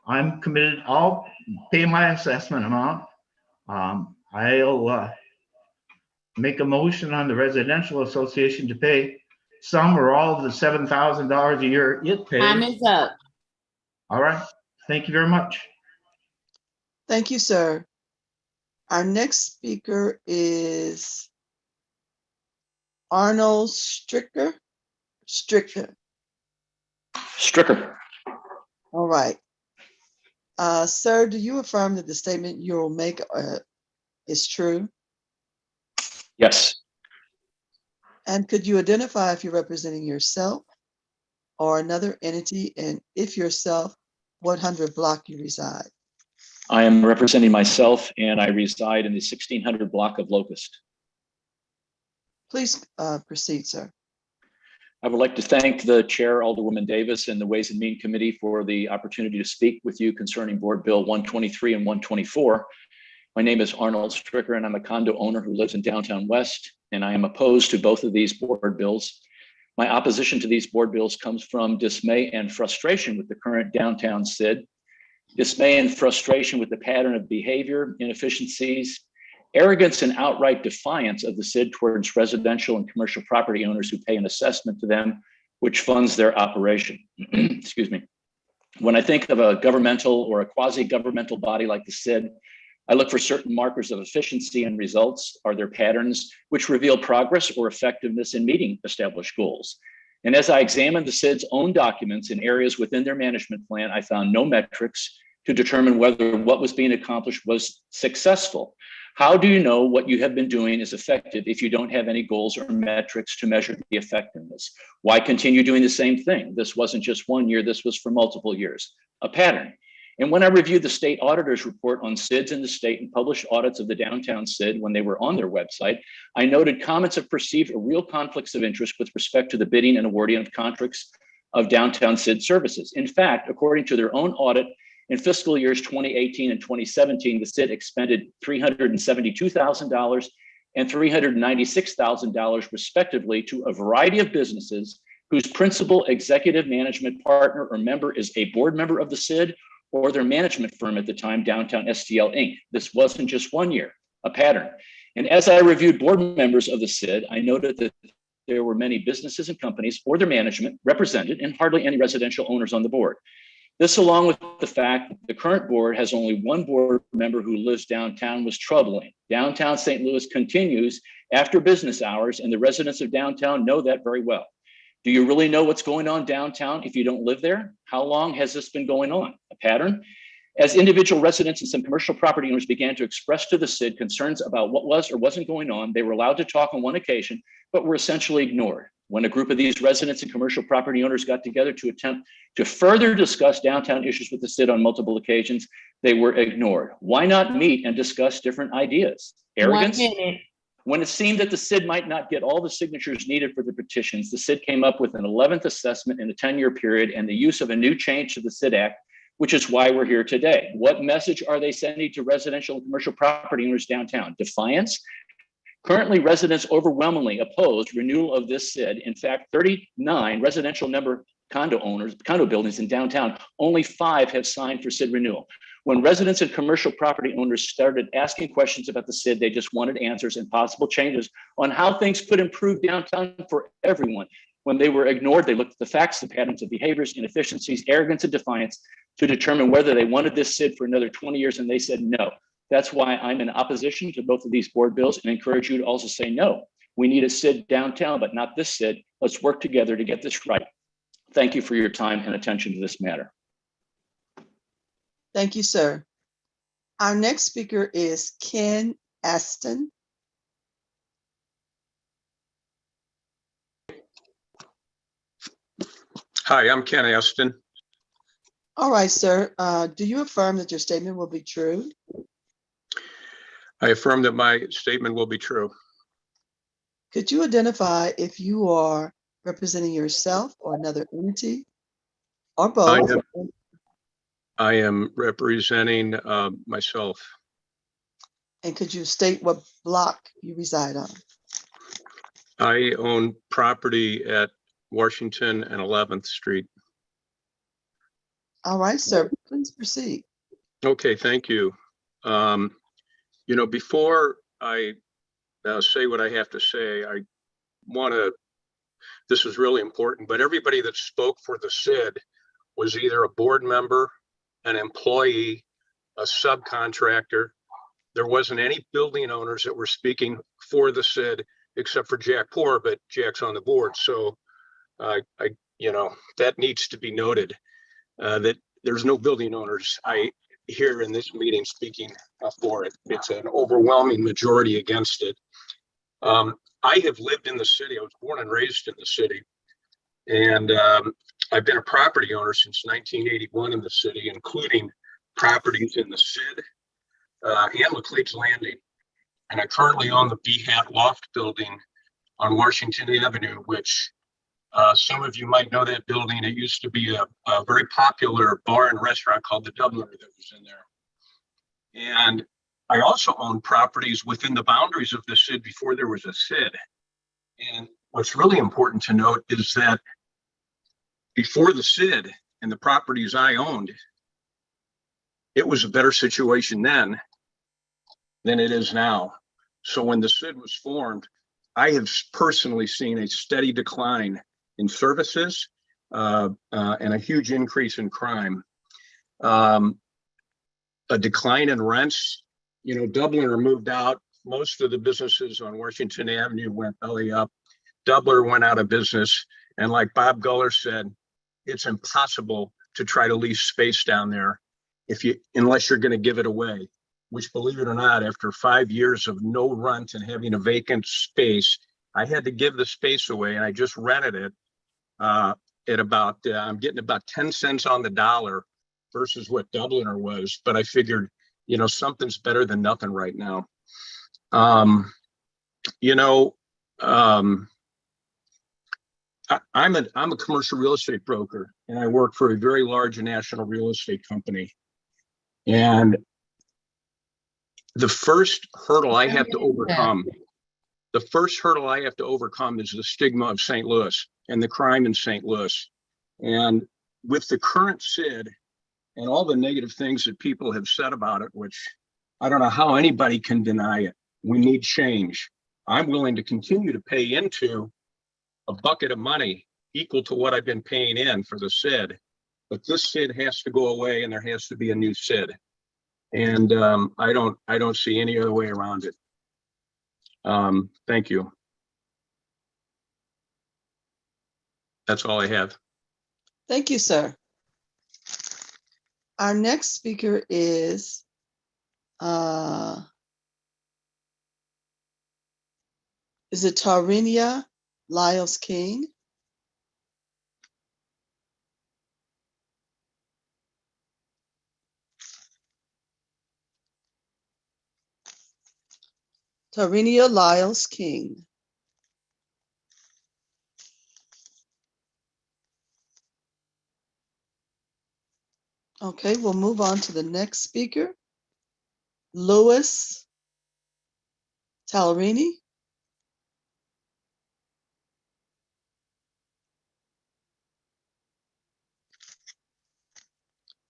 I'm committed. I'll pay my assessment amount. I'll make a motion on the Residential Association to pay some or all of the $7,000 a year it pays. Time is up. All right. Thank you very much. Thank you, sir. Our next speaker is Arnold Stricker. Stricker. All right. Sir, do you affirm that the statement you will make is true? Yes. And could you identify if you're representing yourself or another entity, and if yourself, what 100 block you reside? I am representing myself, and I reside in the 1600 block of Locust. Please proceed, sir. I would like to thank the Chair, Alderwoman Davis, and the Ways and Means Committee for the opportunity to speak with you concerning Board Bill 123 and 124. My name is Arnold Stricker, and I'm a condo owner who lives in downtown West, and I am opposed to both of these board bills. My opposition to these board bills comes from dismay and frustration with the current downtown SID, dismay and frustration with the pattern of behavior, inefficiencies, arrogance and outright defiance of the SID towards residential and commercial property owners who pay an assessment to them, which funds their operation. Excuse me. When I think of a governmental or a quasi-governmental body like the SID, I look for certain markers of efficiency and results. Are there patterns which reveal progress or effectiveness in meeting established goals? And as I examined the SID's own documents in areas within their management plan, I found no metrics to determine whether what was being accomplished was successful. How do you know what you have been doing is effective if you don't have any goals or metrics to measure the effectiveness? Why continue doing the same thing? This wasn't just 1 year, this was for multiple years, a pattern. And when I reviewed the state auditor's report on SIDs in the state and published audits of the downtown SID when they were on their website, I noted comments of perceived or real conflicts of interest with respect to the bidding and awarding of contracts of downtown SID services. In fact, according to their own audit, in fiscal years 2018 and 2017, the SID expended $372,000 and $396,000 respectively to a variety of businesses whose principal executive management partner or member is a board member of the SID or their management firm at the time, Downtown STL Inc. This wasn't just 1 year, a pattern. And as I reviewed board members of the SID, I noted that there were many businesses and companies or their management represented and hardly any residential owners on the board. This, along with the fact that the current board has only one board member who lives downtown, was troubling. Downtown St. Louis continues after business hours, and the residents of downtown know that very well. Do you really know what's going on downtown if you don't live there? How long has this been going on? A pattern? As individual residents and some commercial property owners began to express to the SID concerns about what was or wasn't going on, they were allowed to talk on one occasion, but were essentially ignored. When a group of these residents and commercial property owners got together to attempt to further discuss downtown issues with the SID on multiple occasions, they were ignored. Why not meet and discuss different ideas? Arrogance? 1 minute. When it seemed that the SID might not get all the signatures needed for the petitions, the SID came up with an 11th assessment in a 10-year period and the use of a new change to the SID Act, which is why we're here today. What message are they sending to residential and commercial property owners downtown? Defiance? Currently, residents overwhelmingly oppose renewal of this SID. In fact, 39 residential number condo buildings in downtown, only 5 have signed for SID renewal. When residents and commercial property owners started asking questions about the SID, they just wanted answers and possible changes on how things could improve downtown for everyone. When they were ignored, they looked at the facts, the patterns of behaviors, inefficiencies, arrogance, and defiance to determine whether they wanted this SID for another 20 years, and they said no. That's why I'm in opposition to both of these board bills and encourage you to also say no. We need a SID downtown, but not this SID. Let's work together to get this right. Thank you for your time and attention to this matter. Thank you, sir. Our next speaker is Ken Aston. Hi, I'm Ken Aston. All right, sir. Do you affirm that your statement will be true? I affirm that my statement will be true. Could you identify if you are representing yourself or another entity or both? I am representing myself. And could you state what block you reside on? I own property at Washington and 11th Street. All right, sir, please proceed. Okay, thank you. You know, before I say what I have to say, I want to, this is really important, but everybody that spoke for the SID was either a board member, an employee, a subcontractor. There wasn't any building owners that were speaking for the SID except for Jack Poor, but Jack's on the board. So you know, that needs to be noted, that there's no building owners here in this meeting speaking for it. It's an overwhelming majority against it. I have lived in the city. I was born and raised in the city. And I've been a property owner since 1981 in the city, including properties in the SID and Laclede's Landing. And I currently own the B-Hat Loft building on Washington Avenue, which some of you might know that building. It used to be a very popular bar and restaurant called the Dubliner that was in there. And I also own properties within the boundaries of the SID before there was a SID. And what's really important to note is that before the SID and the properties I owned, it was a better situation then than it is now. So when the SID was formed, I have personally seen a steady decline in services and a huge increase in crime. A decline in rents. You know, Dubliner moved out. Most of the businesses on Washington Avenue went belly up. Dubliner went out of business. And like Bob Guller said, it's impossible to try to lease space down there unless you're going to give it away, which, believe it or not, after 5 years of no rent and having a vacant space, I had to give the space away, and I just rented it at about, I'm getting about 10 cents on the dollar versus what Dubliner was. But I figured, you know, something's better than nothing right now. You know, I'm a commercial real estate broker, and I work for a very large national real estate company. And the first hurdle I have to overcome, is the stigma of St. Louis and the crime in St. Louis. And with the current SID and all the negative things that people have said about it, which I don't know how anybody can deny it, we need change. I'm willing to continue to pay into a bucket of money equal to what I've been paying in for the SID, but this SID has to go away and there has to be a new SID. And I don't see any other way around it. Thank you. That's all I have. Thank you, sir. Our next speaker is it Tarinia Lyles King? Tarinia Lyles King. Okay, we'll move on to the next speaker, Louis Tallerini.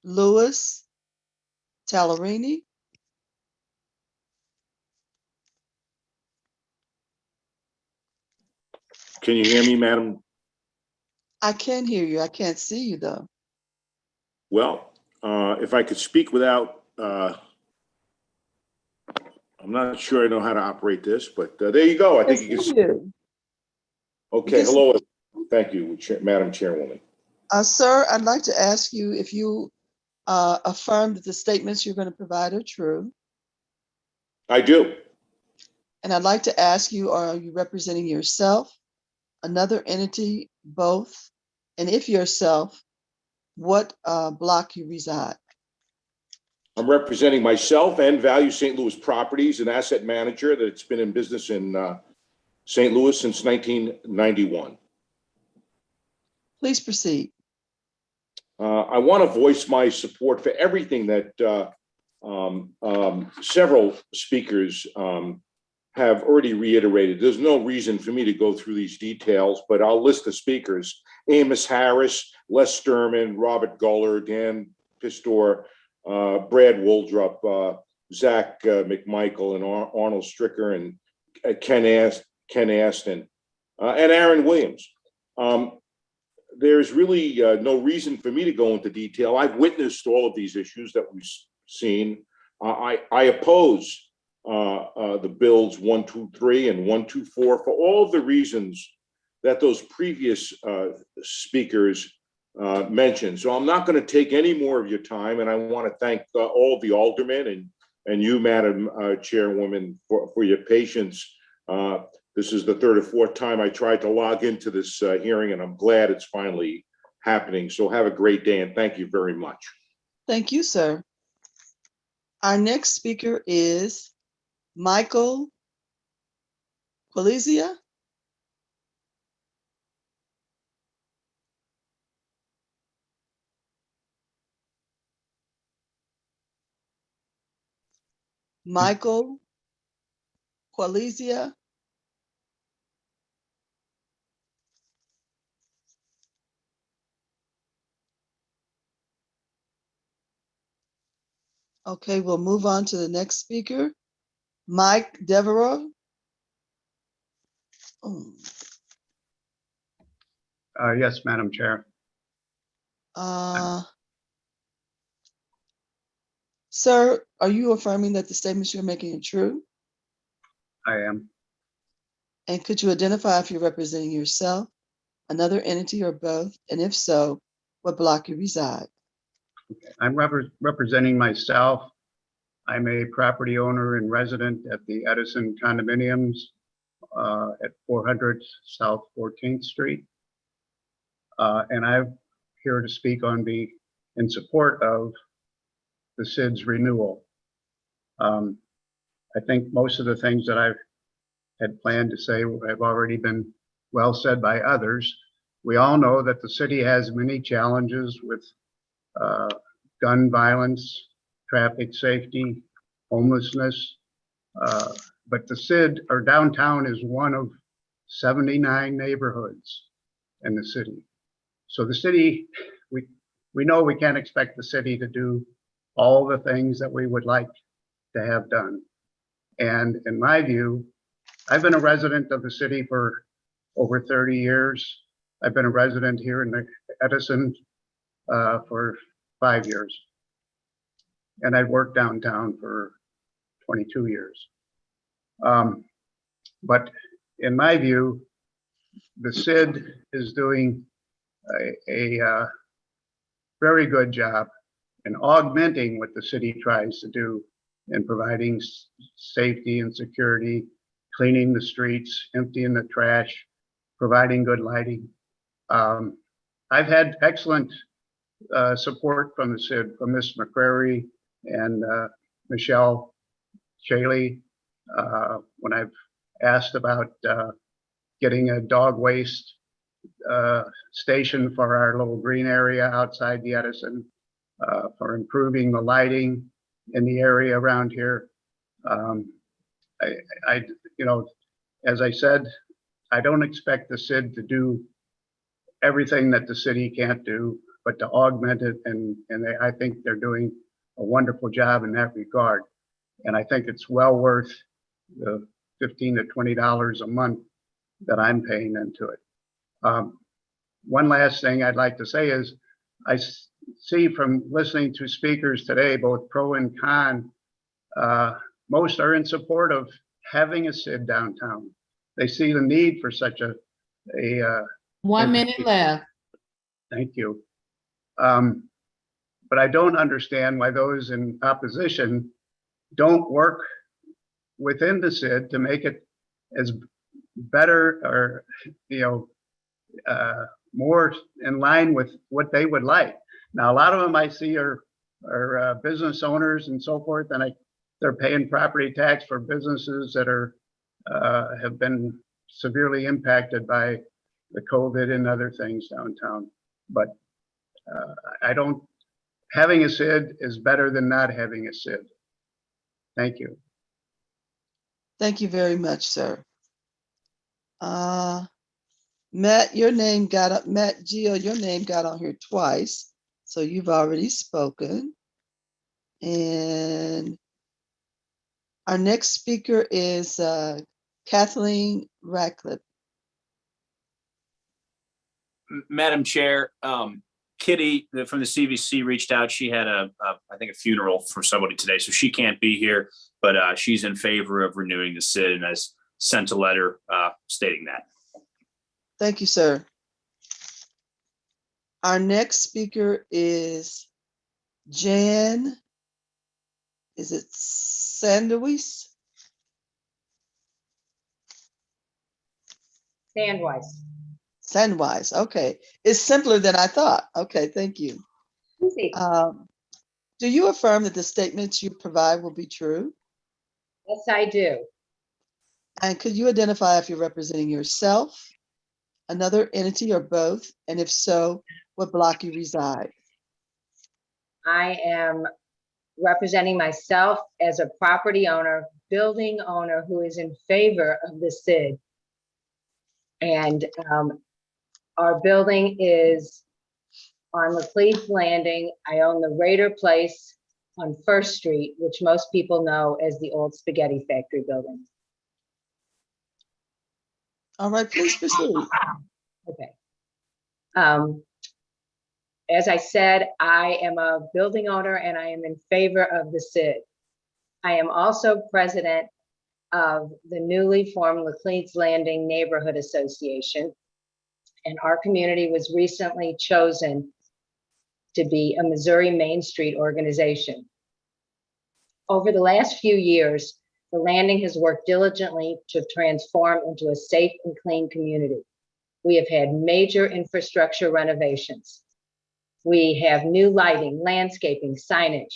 Louis Tallerini. Can you hear me, Madam? I can hear you. I can't see you, though. Well, if I could speak without, I'm not sure I know how to operate this, but there you go. I think you can see. Okay, hello. Thank you, Madam Chairwoman. Sir, I'd like to ask you if you affirm that the statements you're going to provide are true. I do. And I'd like to ask you, are you representing yourself, another entity, both? And if yourself, what block you reside? I'm representing myself and Value St. Louis Properties, an asset manager that's been in business in St. Louis since 1991. Please proceed. I want to voice my support for everything that several speakers have already reiterated. There's no reason for me to go through these details, but I'll list the speakers: Amos Harris, Les Sturman, Robert Guller, Dan Pistor, Brad Woldrup, Zach McMichael, and Arnold Stricker, and Ken Aston, and Aaron Williams. There's really no reason for me to go into detail. I've witnessed all of these issues that we've seen. I oppose the bills 123 and 124 for all of the reasons that those previous speakers mentioned. So I'm not going to take any more of your time, and I want to thank all of the aldermen and you, Madam Chairwoman, for your patience. This is the third or fourth time I tried to log into this hearing, and I'm glad it's finally happening. So have a great day, and thank you very much. Thank you, sir. Our next speaker is Michael Qualizia. Michael Qualizia. Okay, we'll move on to the next speaker, Mike Devereaux. Oh, Yes, Madam Chair. Sir, are you affirming that the statements you're making are true? I am. And could you identify if you're representing yourself, another entity, or both? And if so, what block you reside? I'm representing myself. I'm a property owner and resident at the Edison condominiums at 400 South 14th Street. And I'm here to speak in support of the SID's renewal. I think most of the things that I've had planned to say have already been well said by others. We all know that the city has many challenges with gun violence, traffic safety, homelessness. But the SID, or downtown, is one of 79 neighborhoods in the city. So the city, we know we can't expect the city to do all the things that we would like to have done. And in my view, I've been a resident of the city for over 30 years. I've been a resident here in the Edison for 5 years. And I've worked downtown for 22 years. But in my view, the SID is doing a very good job in augmenting what the city tries to do in providing safety and security, cleaning the streets, emptying the trash, providing good lighting. I've had excellent support from the SID, from Ms. McCrary and Michelle Shaley, when I've asked about getting a dog waste station for our little green area outside the Edison, for improving the lighting in the area around here. You know, as I said, I don't expect the SID to do everything that the city can't do, but to augment it, and I think they're doing a wonderful job in that regard. And I think it's well worth the $15 to $20 a month that I'm paying into it. One last thing I'd like to say is, I see from listening to speakers today, both pro and con, most are in support of having a SID downtown. They see the need for such a 1 minute left. Thank you. But I don't understand why those in opposition don't work within the SID to make it as better, or, you know, more in line with what they would like. Now, a lot of them I see are business owners and so forth, and they're paying property tax for businesses that are have been severely impacted by the COVID and other things downtown. But having a SID is better than not having a SID. Thank you. Thank you very much, sir. Matt, your name got up. Matt Gio, your name got on here twice, so you've already spoken. And our next speaker is Kathleen Ratcliffe. Madam Chair, Kitty from the CVC reached out. She had I think a funeral for somebody today, so she can't be here, but she's in favor of renewing the SID and has sent a letter stating that. Thank you, sir. Our next speaker is Jan, is it Sandweiss? Sandweiss, okay. It's simpler than I thought. Okay, thank you. Easy. Do you affirm that the statements you provide will be true? Yes, I do. And could you identify if you're representing yourself, another entity, or both? And if so, what block you reside? I am representing myself as a property owner, building owner who is in favor of the SID. And our building is on Laclede Landing. I own the Raider Place on First Street, which most people know as the old spaghetti factory building. All right, please proceed. Okay. As I said, I am a building owner and I am in favor of the SID. I am also president of the newly formed Laclede's Landing Neighborhood Association. And our community was recently chosen to be a Missouri Main Street organization. Over the last few years, the Landing has worked diligently to transform into a safe and clean community. We have had major infrastructure renovations. We have new lighting, landscaping, signage.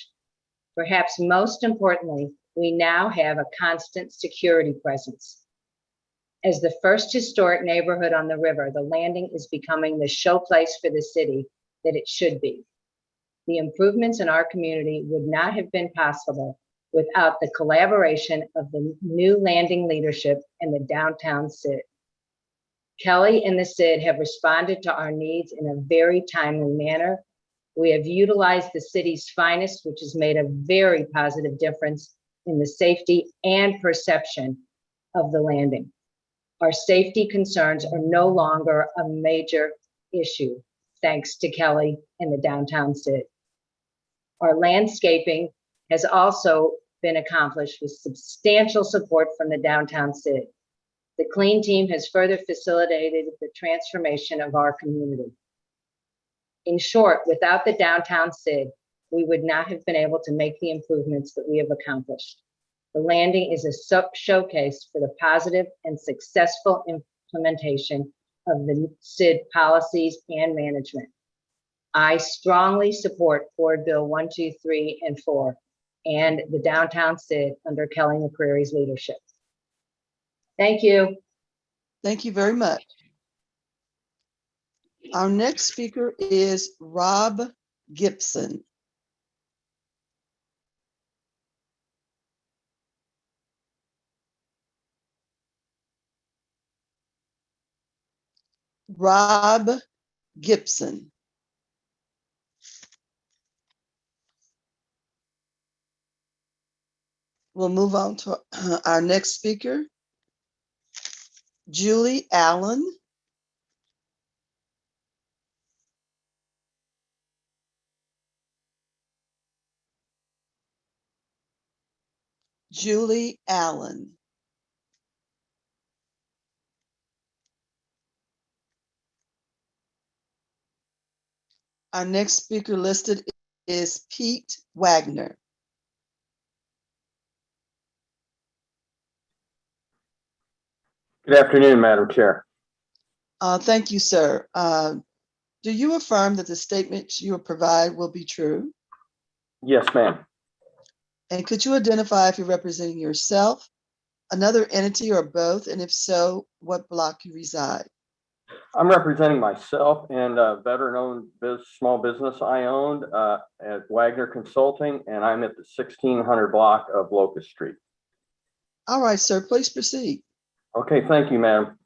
Perhaps most importantly, we now have a constant security presence. As the first historic neighborhood on the river, the Landing is becoming the showplace for the city that it should be. The improvements in our community would not have been possible without the collaboration of the new Landing leadership and the downtown SID. Kelly and the SID have responded to our needs in a very timely manner. We have utilized the city's finest, which has made a very positive difference in the safety and perception of the Landing. Our safety concerns are no longer a major issue, thanks to Kelly and the downtown SID. Our landscaping has also been accomplished with substantial support from the downtown SID. The Clean Team has further facilitated the transformation of our community. In short, without the downtown SID, we would not have been able to make the improvements that we have accomplished. The Landing is a showcase for the positive and successful implementation of the SID policies and management. I strongly support Board Bill 123 and 4 and the downtown SID under Kelly McCreary's leadership. Thank you. Thank you very much. Our next speaker is Rob Gibson. Rob Gibson. We'll move on to our next speaker, Julie Allen. Julie Allen. Our next speaker listed is Pete Wagner. Good afternoon, Madam Chair. Thank you, sir. Do you affirm that the statements you will provide will be true? Yes, ma'am. And could you identify if you're representing yourself, another entity, or both? And if so, what block you reside? I'm representing myself and a veteran-owned small business I owned at Wagner Consulting, and I'm at the 1600 block of Locust Street. All right, sir, please proceed. Okay, thank you, ma'am.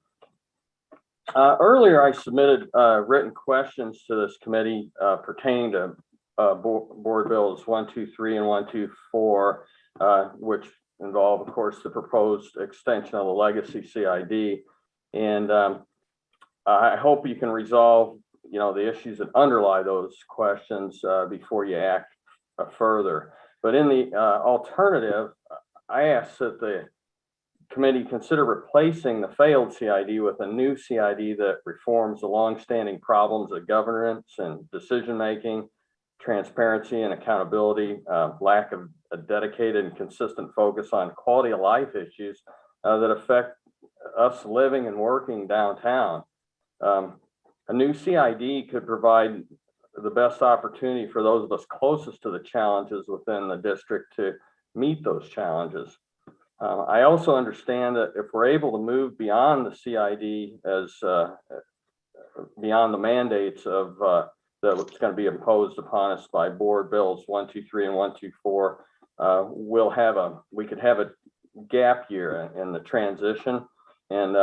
Earlier, I submitted written questions to this committee pertaining to Board Bills 123 and 124, which involve, of course, the proposed extension of the legacy CID. And I hope you can resolve, the issues that underlie those questions before you act further. But in the alternative, I ask that the committee consider replacing the failed CID with a new CID that reforms the longstanding problems of governance and decision-making, transparency and accountability, lack of a dedicated and consistent focus on quality of life issues that affect us living and working downtown. A new CID could provide the best opportunity for those of us closest to the challenges within the district to meet those challenges. I also understand that if we're able to move beyond the CID as beyond the mandates of that's going to be imposed upon us by Board Bills 123 and 124, we could have a gap year in the transition. And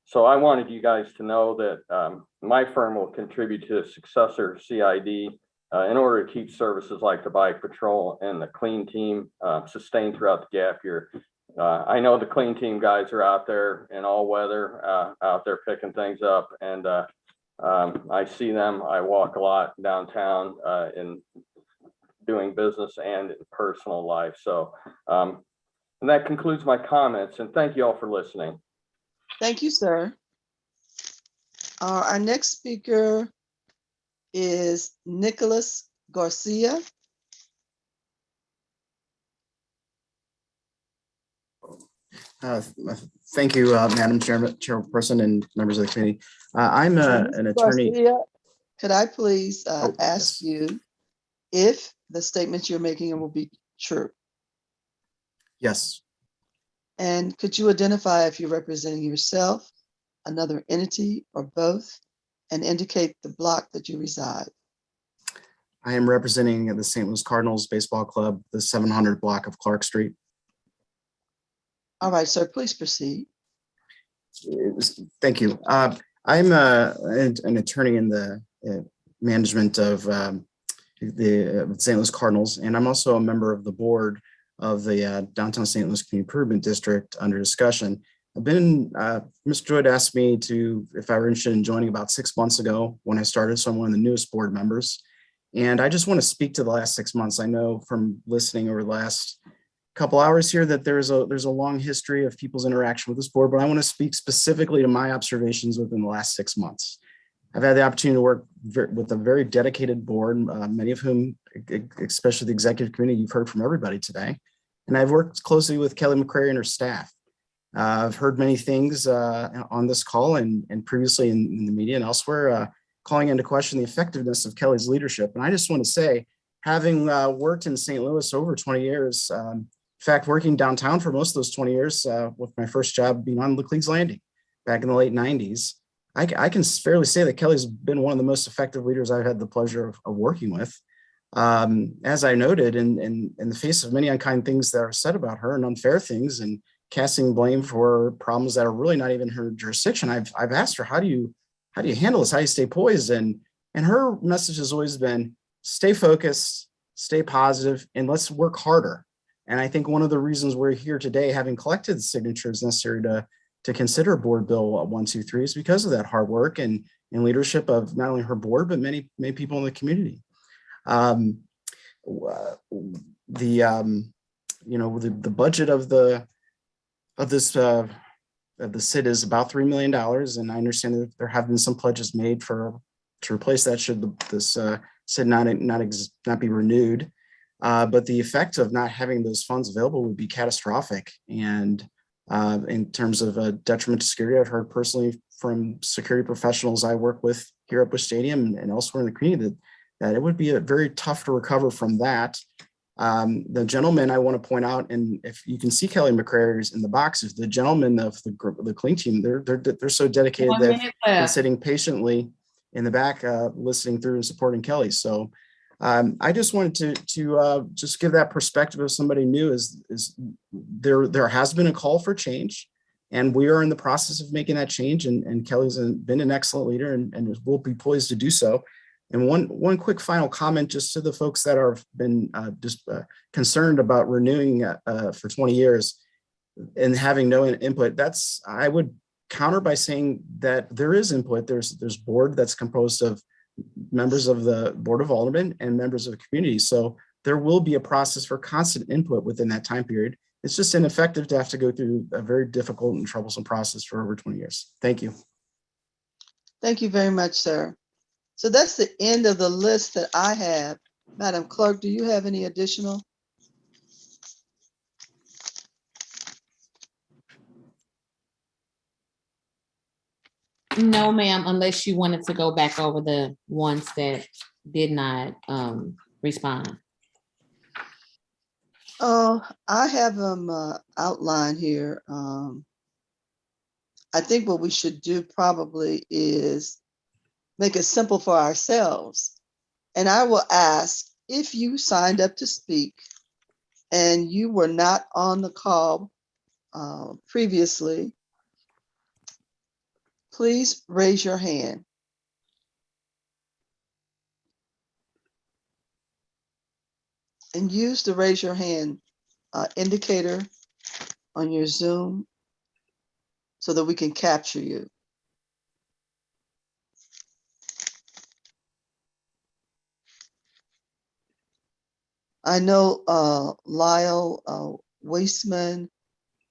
so I wanted you guys to know that my firm will contribute to a successor CID in order to keep services like the bike patrol and the clean team sustained throughout the gap year. I know the clean team guys are out there in all weather, out there picking things up, and I see them. I walk a lot downtown in doing business and in personal life. So, and that concludes my comments, and thank you all for listening. Thank you, sir. Our next speaker is Nicholas Garcia. Thank you, Madam Chairperson and members of the committee. I'm an attorney. Garcia, could I please ask you if the statements you're making will be true? Yes. And could you identify if you're representing yourself, another entity, or both, and indicate the block that you reside? I am representing the St. Louis Cardinals Baseball Club, the 700 block of Clark Street. All right, sir, please proceed. Thank you. I'm an attorney in the management of the St. Louis Cardinals, and I'm also a member of the board of the Downtown St. Louis Community Improvement District under discussion. I've been, Mr. Druid asked me if I were interested in joining about 6 months ago when I started, so I'm one of the newest board members. And I just want to speak to the last 6 months. I know from listening over the last couple hours here that there's a long history of people's interaction with this board, but I want to speak specifically to my observations within the last 6 months. I've had the opportunity to work with a very dedicated board, many of whom, especially the executive committee, you've heard from everybody today. And I've worked closely with Kelly McCrary and her staff. I've heard many things on this call and previously in the media and elsewhere, calling into question the effectiveness of Kelly's leadership. And I just want to say, having worked in St. Louis over 20 years, in fact, working downtown for most of those 20 years, with my first job being on Laclede's Landing back in the late 90s, I can fairly say that Kelly's been one of the most effective leaders I've had the pleasure of working with. As I noted, in the face of many unkind things that are said about her and unfair things and casting blame for problems that are really not even her jurisdiction, I've asked her, how do you handle this? How do you stay poised? And her message has always been, stay focused, stay positive, and let's work harder. And I think one of the reasons we're here today, having collected the signatures necessary to consider Board Bill 123, is because of that hard work and leadership of not only her board, but many people in the community. The budget of the SID is about $3 million, and I understand that there have been some pledges made to replace that should this SID not be renewed. But the effect of not having those funds available would be catastrophic. And in terms of a detriment to security, I've heard personally from security professionals I work with here at Busch Stadium and elsewhere in the community that it would be very tough to recover from that. The gentleman I want to point out, and if you can see Kelly McCrary's in the boxes, the gentlemen of the clean team, they're so dedicated that they're sitting patiently in the back, listening through and supporting Kelly. So I just wanted to just give that perspective of somebody new. Is there has been a call for change, and we are in the process of making that change. And Kelly's been an excellent leader and will be poised to do so. And one quick final comment, just to the folks that have been concerned about renewing for 20 years and having no input. I would counter by saying that there is input. There's board that's composed of members of the Board of Aldermen and members of the community. So there will be a process for constant input within that time period. It's just ineffective to have to go through a very difficult and troublesome process for over 20 years. Thank you. Thank you very much, sir. So that's the end of the list that I have. Madam Clerk, do you have any additional? No, ma'am, unless you wanted to go back over the ones that did not respond. Oh, I have them outlined here. I think what we should do probably is make it simple for ourselves. And I will ask, if you signed up to speak and you were not on the call previously, please raise your hand. and use the raise your hand indicator on your Zoom so that we can capture you. I know Lyle Weissman,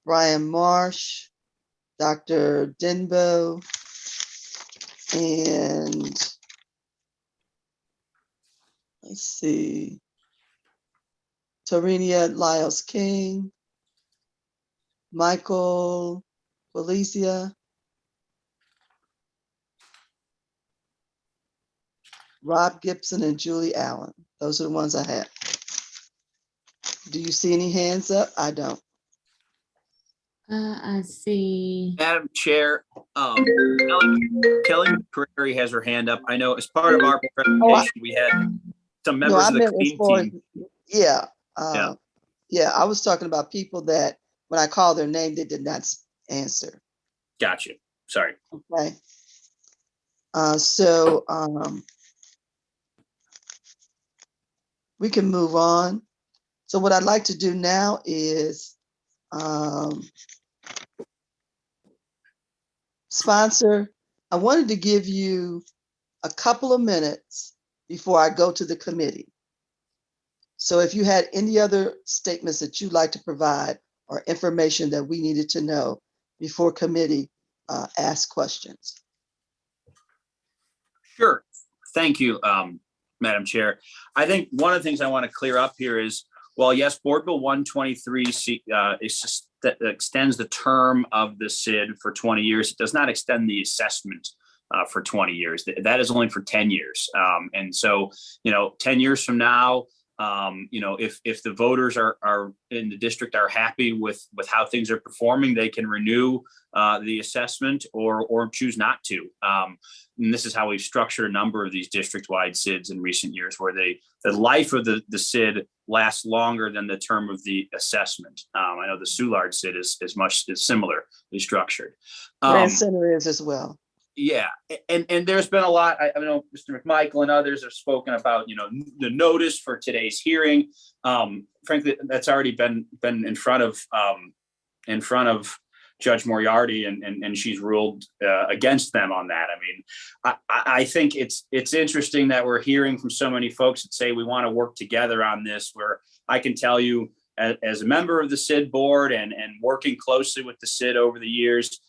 Brian Marsh, Dr. Denbo, and let's see, Tarinia Lyles King, Michael Felicia, Rob Gibson, and Julie Allen. Those are the ones I have. Do you see any hands up? I don't. I see. Madam Chair, Kelly McCrary has her hand up. I know as part of our presentation, we had some No, members I of the meant as clean far as, team. yeah, Yeah. yeah, I was talking about people that when I called their name, they did not answer. Gotcha. Sorry. Okay. So we can move on. So what I'd like to do now is sponsor, I wanted to give you a couple of minutes before I go to the committee. So if you had any other statements that you'd like to provide or information that we needed to know before committee ask questions. Sure. Thank you, Madam Chair. I think one of the things I want to clear up here is, well, yes, Board Bill 123 extends the term of the SID for 20 years. It does not extend the assessment for 20 years. That is only for 10 years. And so, 10 years from now, if the voters are in the district are happy with how things are performing, they can renew the assessment or choose not to. And this is how we've structured a number of these district-wide SIDs in recent years, where the life of the SID lasts longer than the term of the assessment. I know the Soulard SID is similarly structured. Grand Center is as well. Yeah, and there's been a lot. I know Mr. McMichael and others have spoken about, the notice for today's hearing. Frankly, that's already been in front of Judge Moriarty, and she's ruled against them on that. I mean, I think it's interesting that we're hearing from so many folks that say we want to work together on this, where I can tell you as a member of the SID board and working closely with the SID over the years,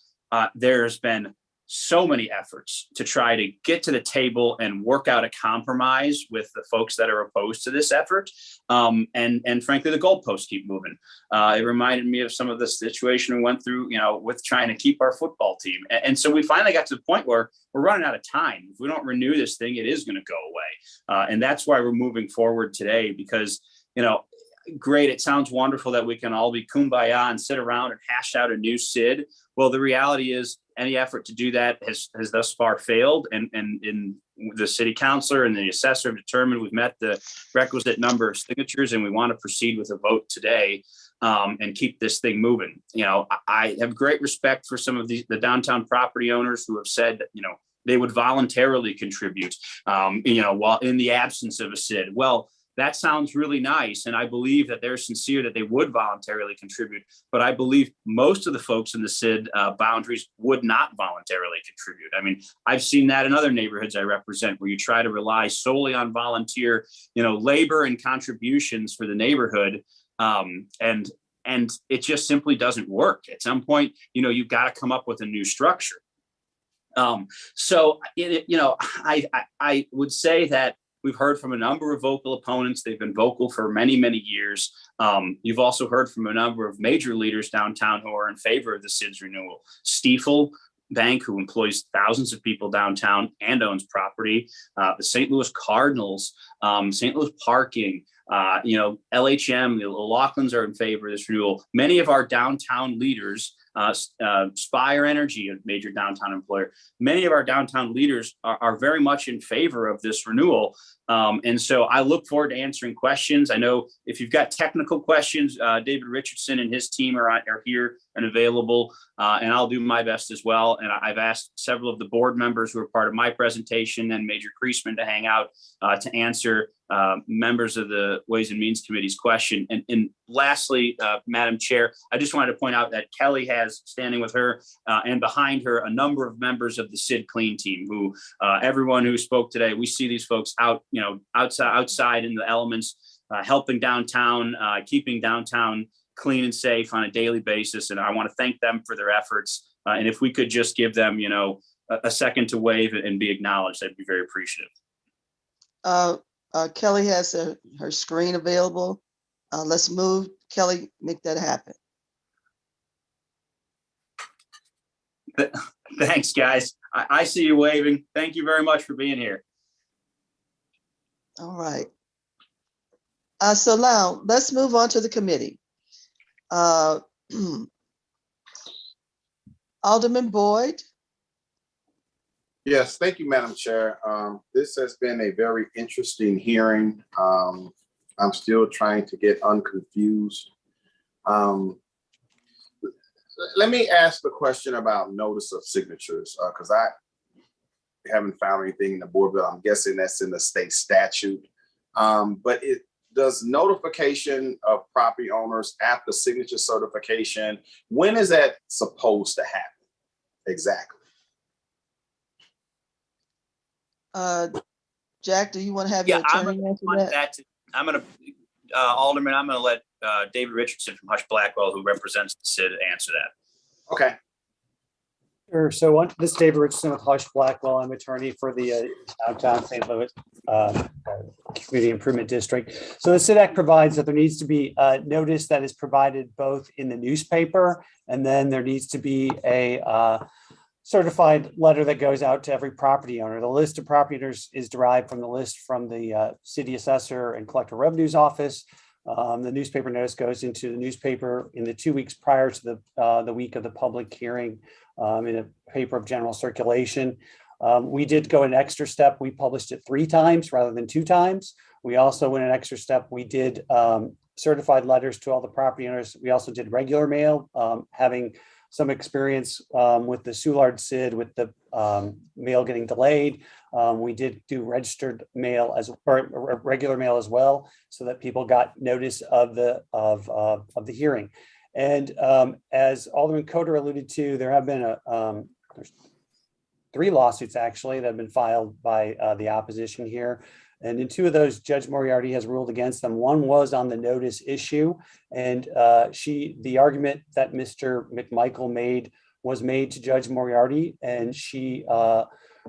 there's been so many efforts to try to get to the table and work out a compromise with the folks that are opposed to this effort. And frankly, the goalposts keep moving. It reminded me of some of the situation we went through, with trying to keep our football team. And so we finally got to the point where we're running out of time. If we don't renew this thing, it is going to go away. And that's why we're moving forward today, because, great, it sounds wonderful that we can all be kumbaya and sit around and hash out a new SID. Well, the reality is any effort to do that has thus far failed. And in the city councilor and the assessor have determined we've met the requisite number of signatures, and we want to proceed with a vote today and keep this thing moving. I have great respect for some of the downtown property owners who have said that, they would voluntarily contribute, while in the absence of a SID. Well, that sounds really nice, and I believe that they're sincere that they would voluntarily contribute, but I believe most of the folks in the SID boundaries would not voluntarily contribute. I mean, I've seen that in other neighborhoods I represent, where you try to rely solely on volunteer, labor and contributions for the neighborhood, and it just simply doesn't work. At some point, you've got to come up with a new structure. So, I would say that we've heard from a number of vocal opponents. They've been vocal for many, many years. You've also heard from a number of major leaders downtown who are in favor of the SID's renewal. Stiefel Bank, who employs thousands of people downtown and owns property, the St. Louis Cardinals, St. Louis Parking, LHM, the Laughlins are in favor of this renewal. Many of our downtown leaders, Spire Energy, a major downtown employer, many of our downtown leaders are very much in favor of this renewal. And so I look forward to answering questions. I know if you've got technical questions, David Richardson and his team are here and available, and I'll do my best as well. And I've asked several of the board members who are part of my presentation and Major Creasman to hang out to answer members of the Ways and Means Committee's question. And lastly, Madam Chair, I just wanted to point out that Kelly has standing with her and behind her a number of members of the Sid Clean team who everyone who spoke today, we see these folks out, outside in the elements, helping downtown, keeping downtown clean and safe on a daily basis. And I want to thank them for their efforts. And if we could just give them, a second to wave and be acknowledged, I'd be very appreciative. Kelly has her screen available. Let's move. Kelly, make that happen. Thanks, guys. I see you waving. Thank you very much for being here. All right. So now let's move on to the committee. Alderman Boyd. Yes, thank you, Madam Chair. This has been a very interesting hearing. I'm still trying to get unconfused. Let me ask the question about notice of signatures, because I haven't found anything in the board bill. I'm guessing that's in the state statute. But does notification of property owners after signature certification, when is that supposed to happen exactly? Jack, do you want to have your attorney answer that? I'm going to, Alderman, I'm going to let David Richardson from Hush Blackwell, who represents the CID, answer that. Okay. Sure. So this is David Richardson with Hush Blackwell. I'm attorney for the Downtown St. Louis Community Improvement District. So the CID Act provides that there needs to be a notice that is provided both in the newspaper, and then there needs to be a certified letter that goes out to every property owner. The list of property owners is derived from the list from the city assessor and collector revenues office. The newspaper notice goes into the newspaper in the 2 weeks prior to the week of the public hearing in a paper of general circulation. We did go an extra step. We published it 3 times rather than 2 times. We also went an extra step. We did certified letters to all the property owners. We also did regular mail, having some experience with the Soulard CID with the mail getting delayed. We did do registered mail or regular mail as well, so that people got notice of the hearing. And as Alderman Coder alluded to, there have been there's 3 lawsuits actually that have been filed by the opposition here. And in 2 of those, Judge Moriarty has ruled against them. One was on the notice issue, and the argument that Mr. McMichael made was made to Judge Moriarty, and she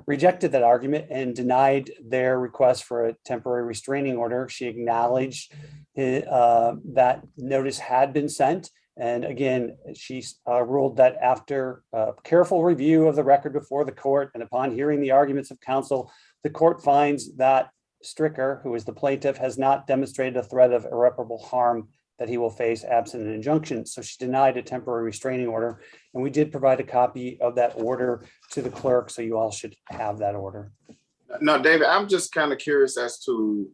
rejected that argument and denied their request for a temporary restraining order. She acknowledged that notice had been sent. And again, she ruled that after careful review of the record before the court and upon hearing the arguments of counsel, the court finds that Stricker, who is the plaintiff, has not demonstrated a threat of irreparable harm that he will face absent an injunction. So she denied a temporary restraining order. And we did provide a copy of that order to the clerk. So you all should have that order. Now, David, I'm just kind of curious as to,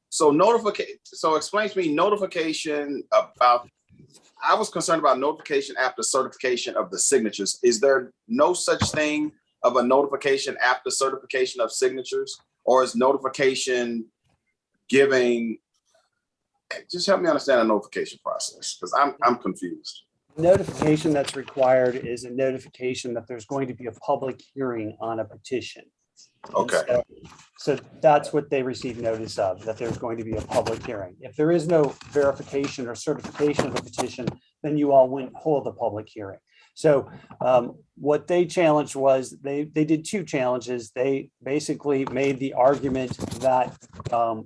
so explain to me notification about, I was concerned about notification after certification of the signatures. Is there no such thing of a notification after certification of signatures, or is notification giving? Just help me understand the notification process, because I'm confused. Notification that's required is a notification that there's going to be a public hearing on a petition. Okay. So that's what they received notice of, that there's going to be a public hearing. If there is no verification or certification of a petition, then you all wouldn't hold a public hearing. So what they challenged was they did 2 challenges. They basically made the argument that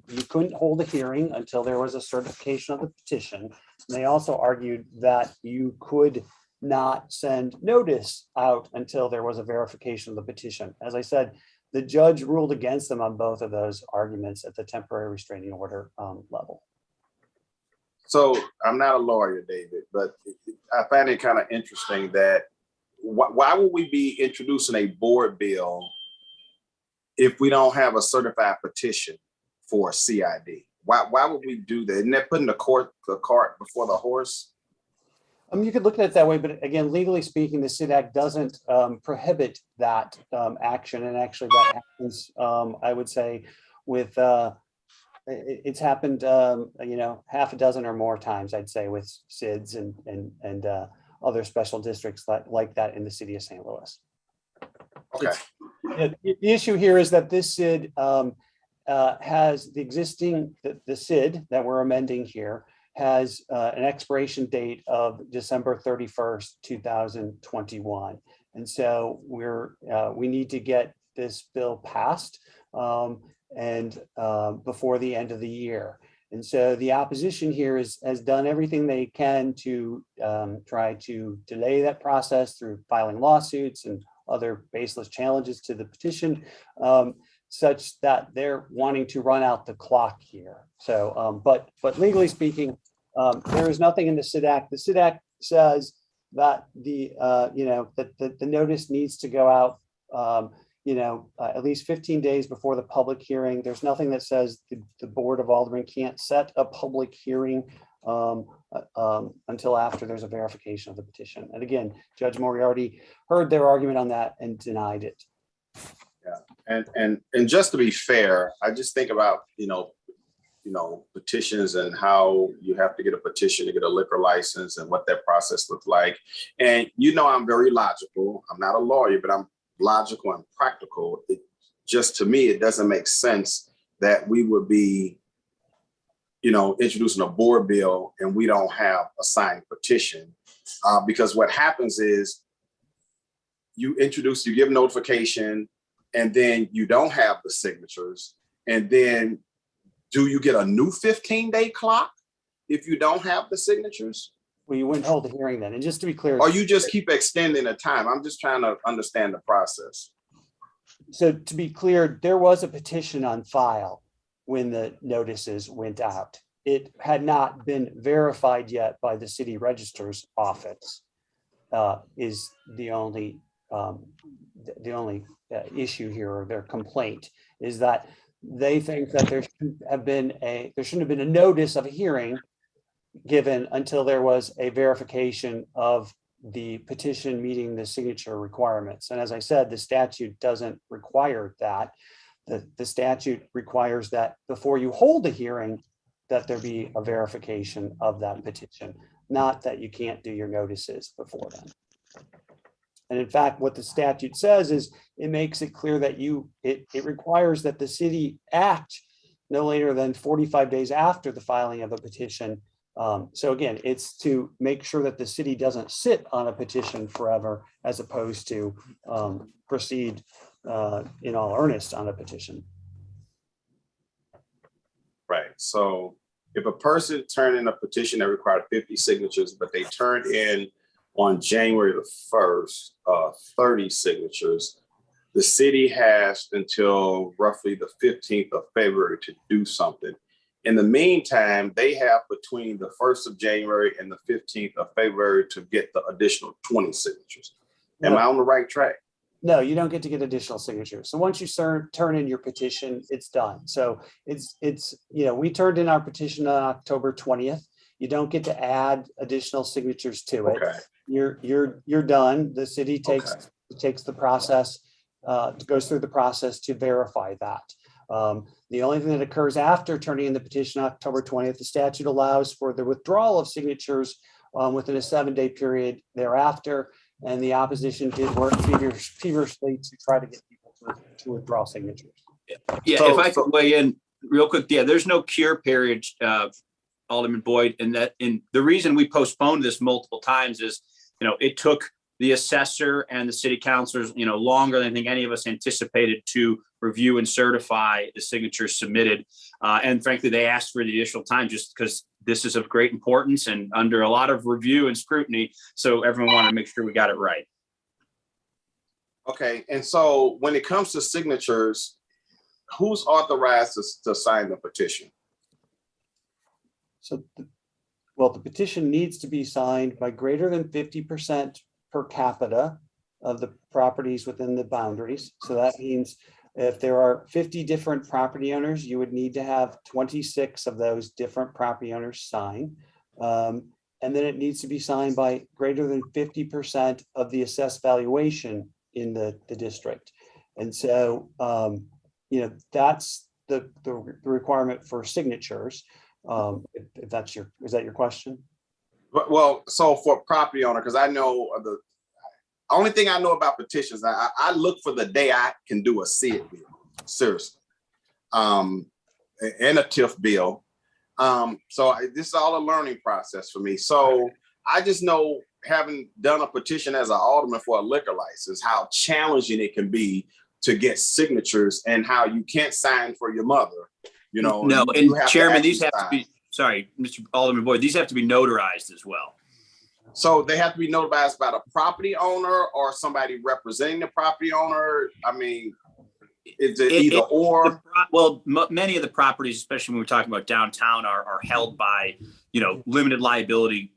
you couldn't hold a hearing until there was a certification of the petition. And they also argued that you could not send notice out until there was a verification of the petition. As I said, the judge ruled against them on both of those arguments at the temporary restraining order level. So I'm not a lawyer, David, but I find it kind of interesting that why would we be introducing a board bill if we don't have a certified petition for CID? Why would we do that? Isn't that putting the cart before the horse? You could look at it that way, but again, legally speaking, the CID Act doesn't prohibit that action. And actually that happens, I would say, with, it's happened, half a dozen or more times, I'd say, with SIDS and other special districts like that in the city of St. Louis. Okay. The issue here is that this SID has the existing, the SID that we're amending here has an expiration date of December 31st, 2021. And so we need to get this bill passed and before the end of the year. And so the opposition here has done everything they can to try to delay that process through filing lawsuits and other baseless challenges to the petition, such that they're wanting to run out the clock here. So, but legally speaking, there is nothing in the SID Act. The SID Act says that the notice needs to go out at least 15 days before the public hearing. There's nothing that says the Board of Aldermen can't set a public hearing until after there's a verification of the petition. And again, Judge Moriarty heard their argument on that and denied it. Yeah, and just to be fair, I just think about petitions and how you have to get a petition to get a liquor license and what that process looks like. And I'm very logical. I'm not a lawyer, but I'm logical and practical. To me, it doesn't make sense that we would be, introducing a board bill and we don't have a signed petition. Because what happens is you give notification, and then you don't have the signatures. And then do you get a new 15-day clock if you don't have the signatures? Well, you wouldn't hold a hearing then. And just to be clear. Or you just keep extending the time? I'm just trying to understand the process. So to be clear, there was a petition on file when the notices went out. It had not been verified yet by the city registrar's office, is the only issue here, or their complaint, is that they think that there shouldn't have been a notice of a hearing given until there was a verification of the petition meeting the signature requirements. And as I said, the statute doesn't require that. The statute requires that before you hold a hearing, that there be a verification of that petition, not that you can't do your notices before then. And in fact, what the statute says is it makes it clear that it requires that the city act no later than 45 days after the filing of a petition. So again, it's to make sure that the city doesn't sit on a petition forever, as opposed to proceed in all earnest on a petition. Right. So if a person turned in a petition that required 50 signatures, but they turned in on January the 1st, 30 signatures, the city has until roughly the 15th of February to do something. In the meantime, they have between the 1st of January and the 15th of February to get the additional 20 signatures. Am I on the right track? No, you don't get to get additional signatures. So once you turn in your petition, it's done. So we turned in our petition on October 20th. You don't get to add additional signatures to it. Okay. You're done. The city takes the process, goes through the process to verify that. The only thing that occurs after turning in the petition on October 20th, the statute allows for the withdrawal of signatures within a 7-day period thereafter. And the opposition did work feverishly to try to get people to withdraw signatures. Yeah, if I could weigh in real quick, there's no cure period, Alderman Boyd, and the reason we postponed this multiple times is, it took the assessor and the city councilors, longer than I think any of us anticipated to review and certify the signatures submitted. And frankly, they asked for the additional time just because this is of great importance and under a lot of review and scrutiny. So everyone wanted to make sure we got it right. Okay. And so when it comes to signatures, who's authorized to sign the petition? So, the petition needs to be signed by greater than 50% per capita of the properties within the boundaries. So that means if there are 50 different property owners, you would need to have 26 of those different property owners sign. And then it needs to be signed by greater than 50% of the assessed valuation in the district. And so, that's the requirement for signatures. If that's is that your question? Well, so for property owner, because I know the only thing I know about petitions, I look for the day I can do a SID bill, seriously, and a TIF bill. This is all a learning process for me. So I just know, having done a petition as an alderman for a liquor license, how challenging it can be to get signatures and how you can't sign for your mother. You know, No, you and have Chairman, actually these have to sign. be, sorry, Mr. Alderman Boyd, these have to be notarized as well. So they have to be notarized by the property owner or somebody representing the property owner. I mean, is it either or? Well, many of the properties, especially when we're talking about downtown, are held by, you know, limited liability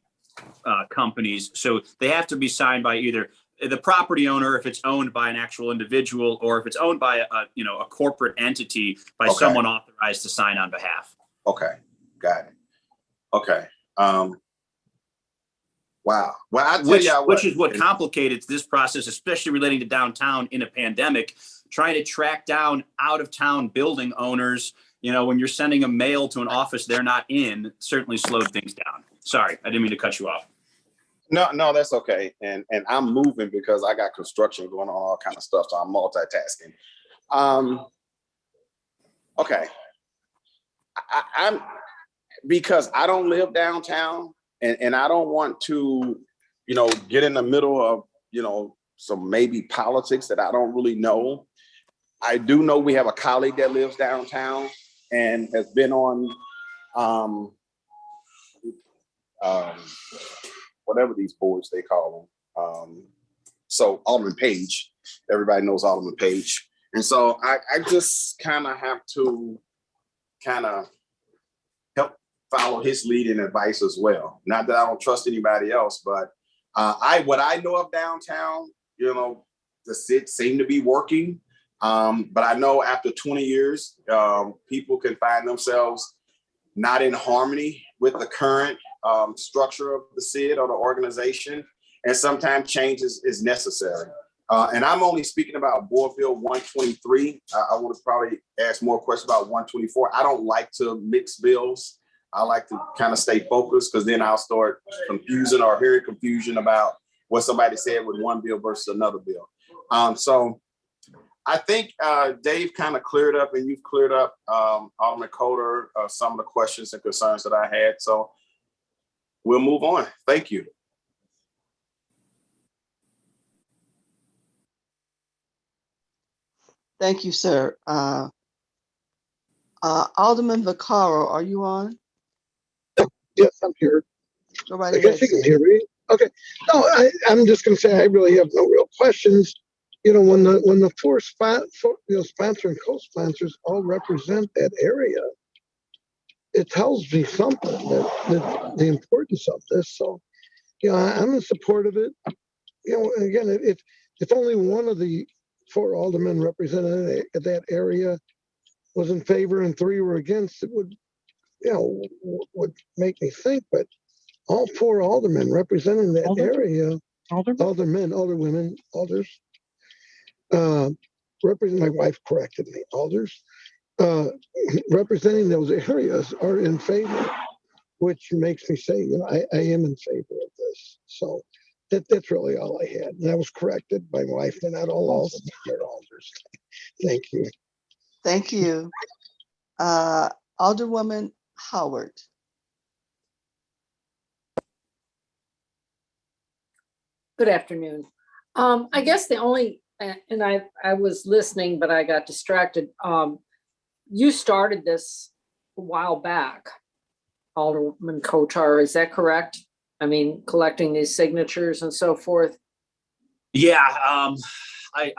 companies. So they have to be signed by either the property owner, if it's owned by an actual individual, or if it's owned by a corporate entity, by someone authorized to sign on behalf. Okay, got it. Okay. Wow. Well, I tell you Which is what complicated this process, especially relating to downtown in a pandemic, trying to track down out of town building owners. You know, when you're sending a mail to an office they're not in, certainly slowed things down. Sorry, I didn't mean to cut you off. No, that's okay. And I'm moving because I got construction going on, all kind of stuff. So I'm multitasking. Okay. I'm because I don't live downtown and I don't want to, you know, get in the middle of, you know, some maybe politics that I don't really know. I do know we have a colleague that lives downtown and has been on whatever these boards they call them. So Alderman Page, everybody knows Alderman Page. And so I just kind of have to kind of help follow his lead and advice as well. Not that I don't trust anybody else, but what I know of downtown, you know, the SID seem to be working. But I know after 20 years, people can find themselves not in harmony with the current structure of the SID or the organization. And sometimes change is necessary. And I'm only speaking about Board Bill 123. I want to probably ask more questions about 124. I don't like to mix bills. I like to kind of stay focused because then I'll start confusing or hearing confusion about what somebody said with one bill versus another bill. So I think Dave kind of cleared up and you've cleared up, Alderman Coder, some of the questions and concerns that I had. So we'll move on. Thank you. Thank you, sir. Alderman Vaccaro, are you on? Yes, I'm here. Go right I ahead, guess you can sir. hear me. Okay. No, I'm just going to say I really have no real questions. You know, when the four sponsor and co-sponsors all represent that area, it tells me something that the importance of this. So, you know, I'm in support of it. You know, again, if only one of the four aldermen represented that area was in favor and three were against, it would, you know, would make me think. But all four aldermen representing that area, aldermen, alderwomen, alders, my wife corrected me, alders, representing those areas are in favor, which makes me say, you know, I am in favor of this. So that's really all I had. And I was corrected by my wife. They're not all alders, they're alders. Thank you. Thank you. Alderwoman Howard. Good afternoon. I guess the only, and I was listening, but I got distracted. You started this a while back, Alderman Kotar, is that correct? I mean, collecting these signatures and so forth. Yeah,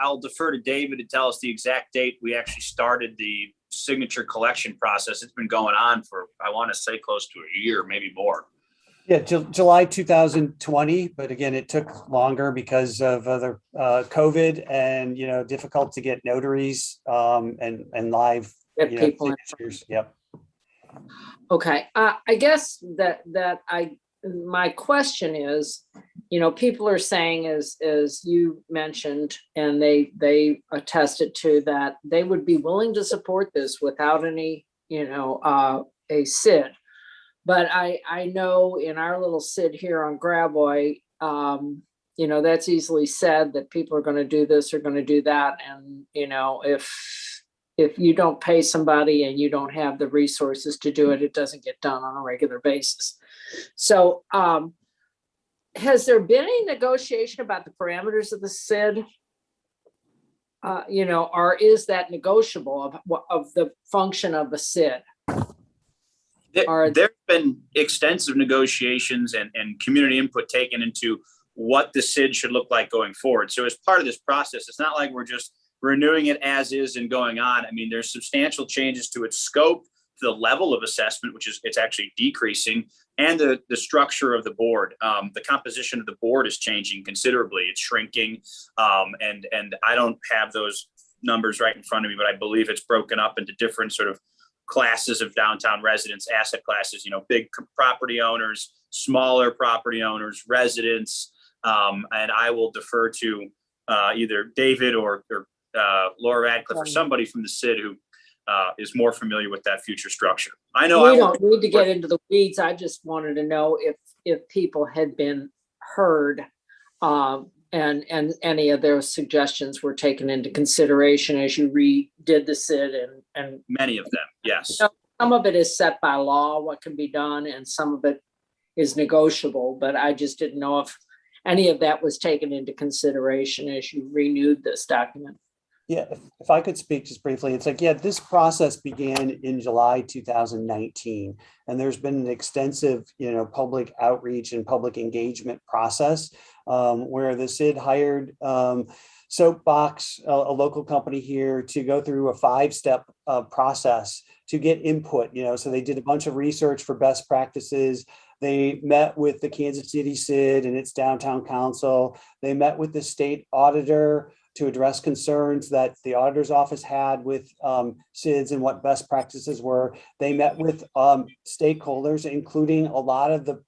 I'll defer to David to tell us the exact date we actually started the signature collection process. It's been going on for, I want to say, close to a year, maybe more. Yeah, July 2020, but again, it took longer because of other COVID and, you know, difficult to get notaries and live people signatures. Yep. Okay, I guess that my question is, you know, people are saying, as you mentioned, and they attested to that, they would be willing to support this without any, you know, a SID. But I know in our little SID here on Gravois, you know, that's easily said that people are going to do this or going to do that. And, you know, if you don't pay somebody and you don't have the resources to do it, it doesn't get done on a regular basis. So has there been any negotiation about the parameters of the SID? You know, or is that negotiable of the function of a SID? There's been extensive negotiations and community input taken into what the SID should look like going forward. So as part of this process, it's not like we're just renewing it as is and going on. I mean, there's substantial changes to its scope, to the level of assessment, which is it's actually decreasing, and the structure of the board. The composition of the board is changing considerably. It's shrinking. And I don't have those numbers right in front of me, but I believe it's broken up into different sort of classes of downtown residents, asset classes, you know, big property owners, smaller property owners, residents. And I will defer to either David or Laura Radcliffe or somebody from the SID who is more familiar with that future structure. I know we don't need to get into the weeds. I just wanted to know if people had been heard and any of their suggestions were taken into consideration as you redid the SID and many of them, yes. Some of it is set by law, what can be done, and some of it is negotiable, but I just didn't know if any of that was taken into consideration as you renewed this document. Yeah, if I could speak just briefly, it's like, yeah, this process began in July 2019, and there's been an extensive, you know, public outreach and public engagement process where the SID hired Soapbox, a local company here, to go through a 5-step process to get input, you know, so they did a bunch of research for best practices. They met with the Kansas City SID and its downtown council. They met with the state auditor to address concerns that the auditor's office had with SIDs and what best practices were. They met with stakeholders, including a lot of the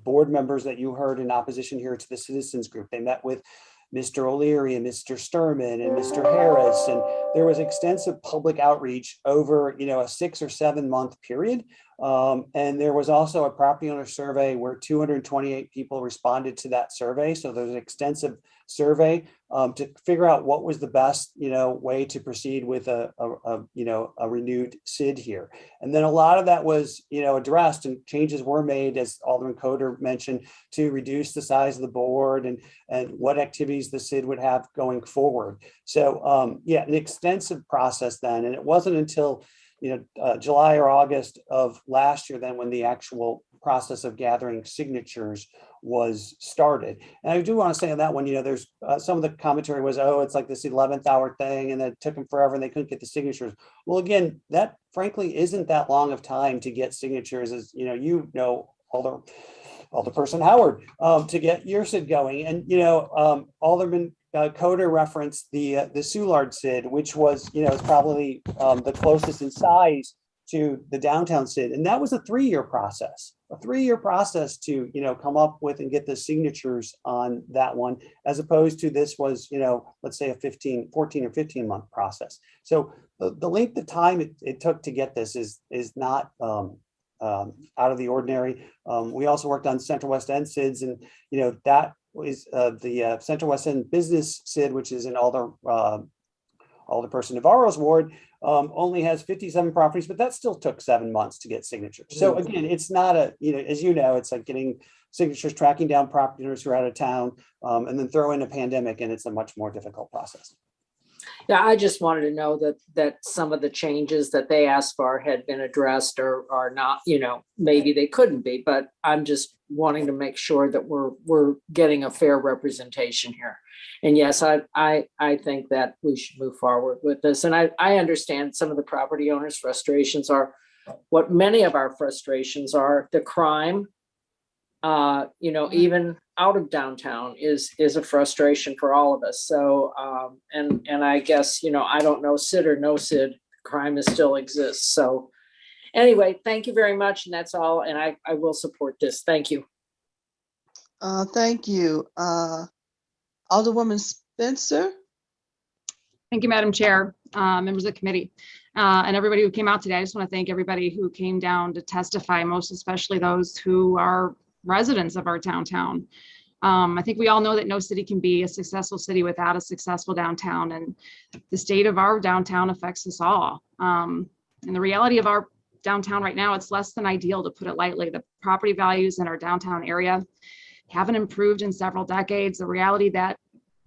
board members that you heard in opposition here to the citizens group. They met with Mr. O'Leary and Mr. Sturman and Mr. Harris, and there was extensive public outreach over, you know, a 6 or 7 month period. And there was also a property owner survey where 228 people responded to that survey. So there's an extensive survey to figure out what was the best, you know, way to proceed with a renewed SID here. And then a lot of that was, you know, addressed, and changes were made, as Alderman Coder mentioned, to reduce the size of the board and what activities the SID would have going forward. So yeah, an extensive process then, and it wasn't until July or August of last year then when the actual process of gathering signatures was started. And I do want to say on that one, you know, there's some of the commentary was, oh, it's like this 11th hour thing, and it took them forever and they couldn't get the signatures. Well, again, that frankly isn't that long of time to get signatures, as Alderperson Howard, to get your SID going. And, you know, Alderman Coder referenced the Soulard SID, which was, you know, is probably the closest in size to the downtown SID. And that was a 3-year process, to, you know, come up with and get the signatures on that one, as opposed to this was, you know, let's say a 14 or 15 month process. So the length of time it took to get this is not out of the ordinary. We also worked on Central West End SIDs, and, you know, that is the Central West End Business SID, which is in Alderperson Navarro's ward, only has 57 properties, but that still took 7 months to get signatures. So again, it's not a, you know, as you know, it's like getting signatures, tracking down property owners who are out of town, and then throw in a pandemic, and it's a much more difficult process. Yeah, I just wanted to know that some of the changes that they asked for had been addressed or are not, you know, maybe they couldn't be, but I'm just wanting to make sure that we're getting a fair representation here. And yes, I think that we should move forward with this. And I understand some of the property owners' frustrations are what many of our frustrations are. The crime, you know, even out of downtown is a frustration for all of us. So, and I guess, you know, I don't know, SID or no SID, crime still exists. So anyway, thank you very much. And that's all. And I will support this. Thank you. Thank you. Alderwoman Spencer? Thank you, Madam Chair, members of the committee, and everybody who came out today. I just want to thank everybody who came down to testify, most especially those who are residents of our downtown. I think we all know that no city can be a successful city without a successful downtown, and the state of our downtown affects us all. And the reality of our downtown right now, it's less than ideal, to put it lightly. The property values in our downtown area haven't improved in several decades. The reality that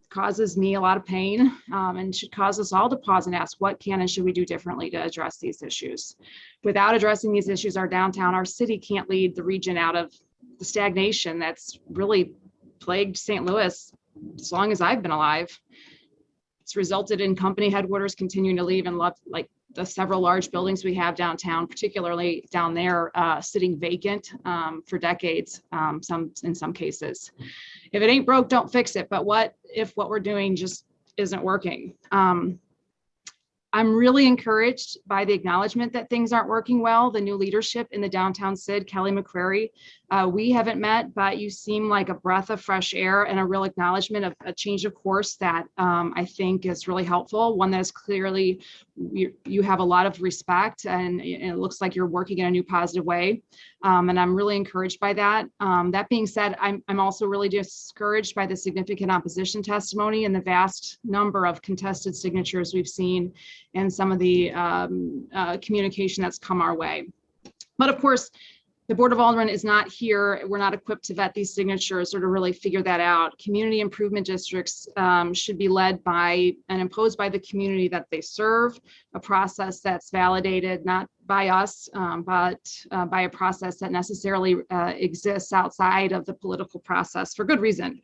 causes me a lot of pain, and should cause us all to pause and ask, what can and should we do differently to address these issues? Without addressing these issues, our downtown, our city can't lead the region out of the stagnation that's really plagued St. Louis as long as I've been alive. It's resulted in company headquarters continuing to leave, and like the several large buildings we have downtown, particularly down there, sitting vacant for decades, in some cases. If it ain't broke, don't fix it. But what if what we're doing just isn't working? I'm really encouraged by the acknowledgement that things aren't working well. The new leadership in the downtown CID, Kelly McCrary, we haven't met, but you seem like a breath of fresh air and a real acknowledgement of a change of course that I think is really helpful. One that is clearly, you have a lot of respect, and it looks like you're working in a new positive way. And I'm really encouraged by that. That being said, I'm also really discouraged by the significant opposition testimony and the vast number of contested signatures we've seen and some of the communication that's come our way. But of course, the Board of Aldermen is not here. We're not equipped to vet these signatures or to really figure that out. Community improvement districts should be led by and imposed by the community that they serve, a process that's validated not by us, but by a process that necessarily exists outside of the political process for good reason.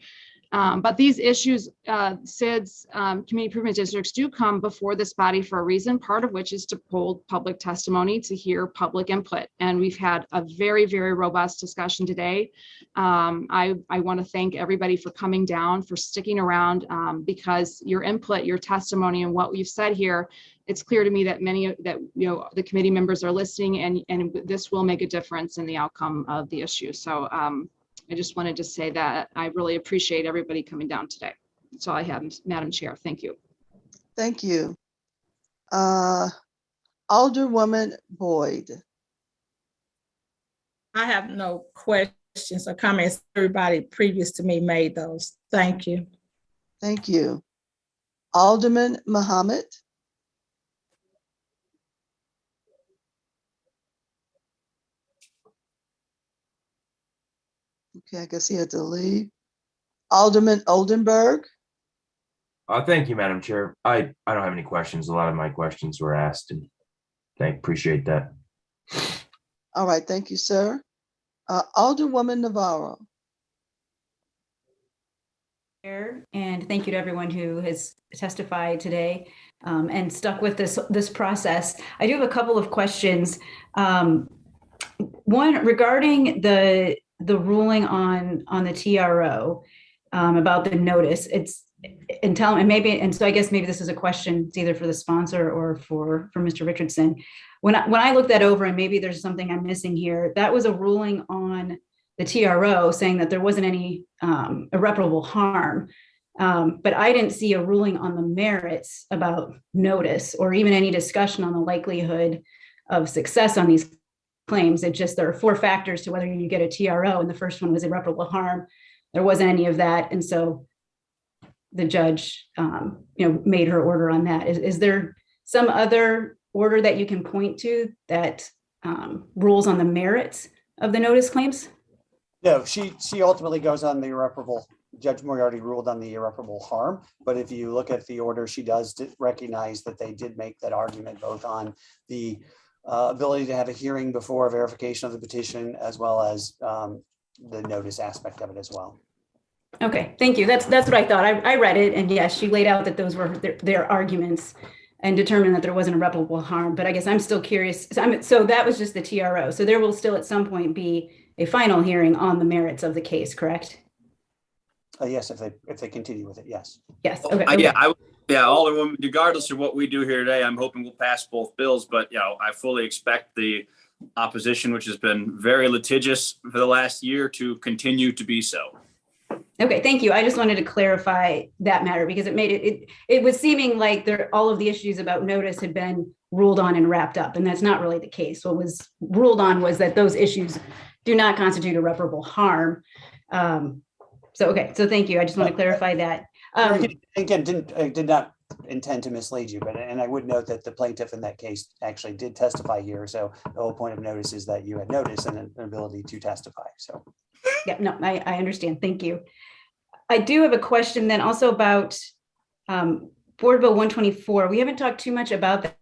But these issues, CIDs, community improvement districts, do come before this body for a reason, part of which is to hold public testimony, to hear public input. And we've had a very, very robust discussion today. I want to thank everybody for coming down, for sticking around, because your input, your testimony, and what we've said here, it's clear to me that the committee members are listening, and this will make a difference in the outcome of the issue. So I just wanted to say that I really appreciate everybody coming down today. That's all I have, Madam Chair. Thank you. Thank you. Alderwoman Boyd. I have no questions or comments. Everybody previous to me made those. Thank you. Thank you. Alderman Muhammad. Okay, I guess he had to leave. Alderman Oldenburg. Thank you, Madam Chair. I don't have any questions. A lot of my questions were asked, and appreciate that. All right, thank you, sir. Alderwoman Navarro. And thank you to everyone who has testified today and stuck with this process. I do have a couple of questions. One regarding the ruling on the TRO about the notice. So I guess maybe this is a question, it's either for the sponsor or for Mr. Richardson. When I looked that over, and maybe there's something I'm missing here, that was a ruling on the TRO saying that there wasn't any irreparable harm. But I didn't see a ruling on the merits about notice, or even any discussion on the likelihood of success on these claims. It just, there are 4 factors to whether you get a TRO, and the first one was irreparable harm. There wasn't any of that, and so the judge, made her order on that. Is there some other order that you can point to that rules on the merits of the notice claims? No, she ultimately goes on the irreparable. Judge Moriarty ruled on the irreparable harm, but if you look at the order, she does recognize that they did make that argument both on the ability to have a hearing before verification of the petition, as well as the notice aspect of it as well. Okay, thank you. That's what I thought. I read it, and yes, she laid out that those were their arguments and determined that there wasn't irreparable harm. But I guess I'm still curious. So that was just the TRO. So there will still at some point be a final hearing on the merits of the case, correct? Yes, if they continue with it, yes. Yes. Okay. Alderwoman, regardless of what we do here today, I'm hoping we'll pass both bills. But I fully expect the opposition, which has been very litigious for the last year, to continue to be so. Okay, thank you. I just wanted to clarify that matter because it made it was seeming like all of the issues about notice had been ruled on and wrapped up, and that's not really the case. What was ruled on was that those issues do not constitute irreparable harm. So thank you. I just want to clarify that. Again, did not intend to mislead you, but, and I would note that the plaintiff in that case actually did testify here. So the whole point of notice is that you had notice and an ability to testify. So. Yeah, no, I understand. Thank you. I do have a question then also about Board Bill 124. We haven't talked too much about that,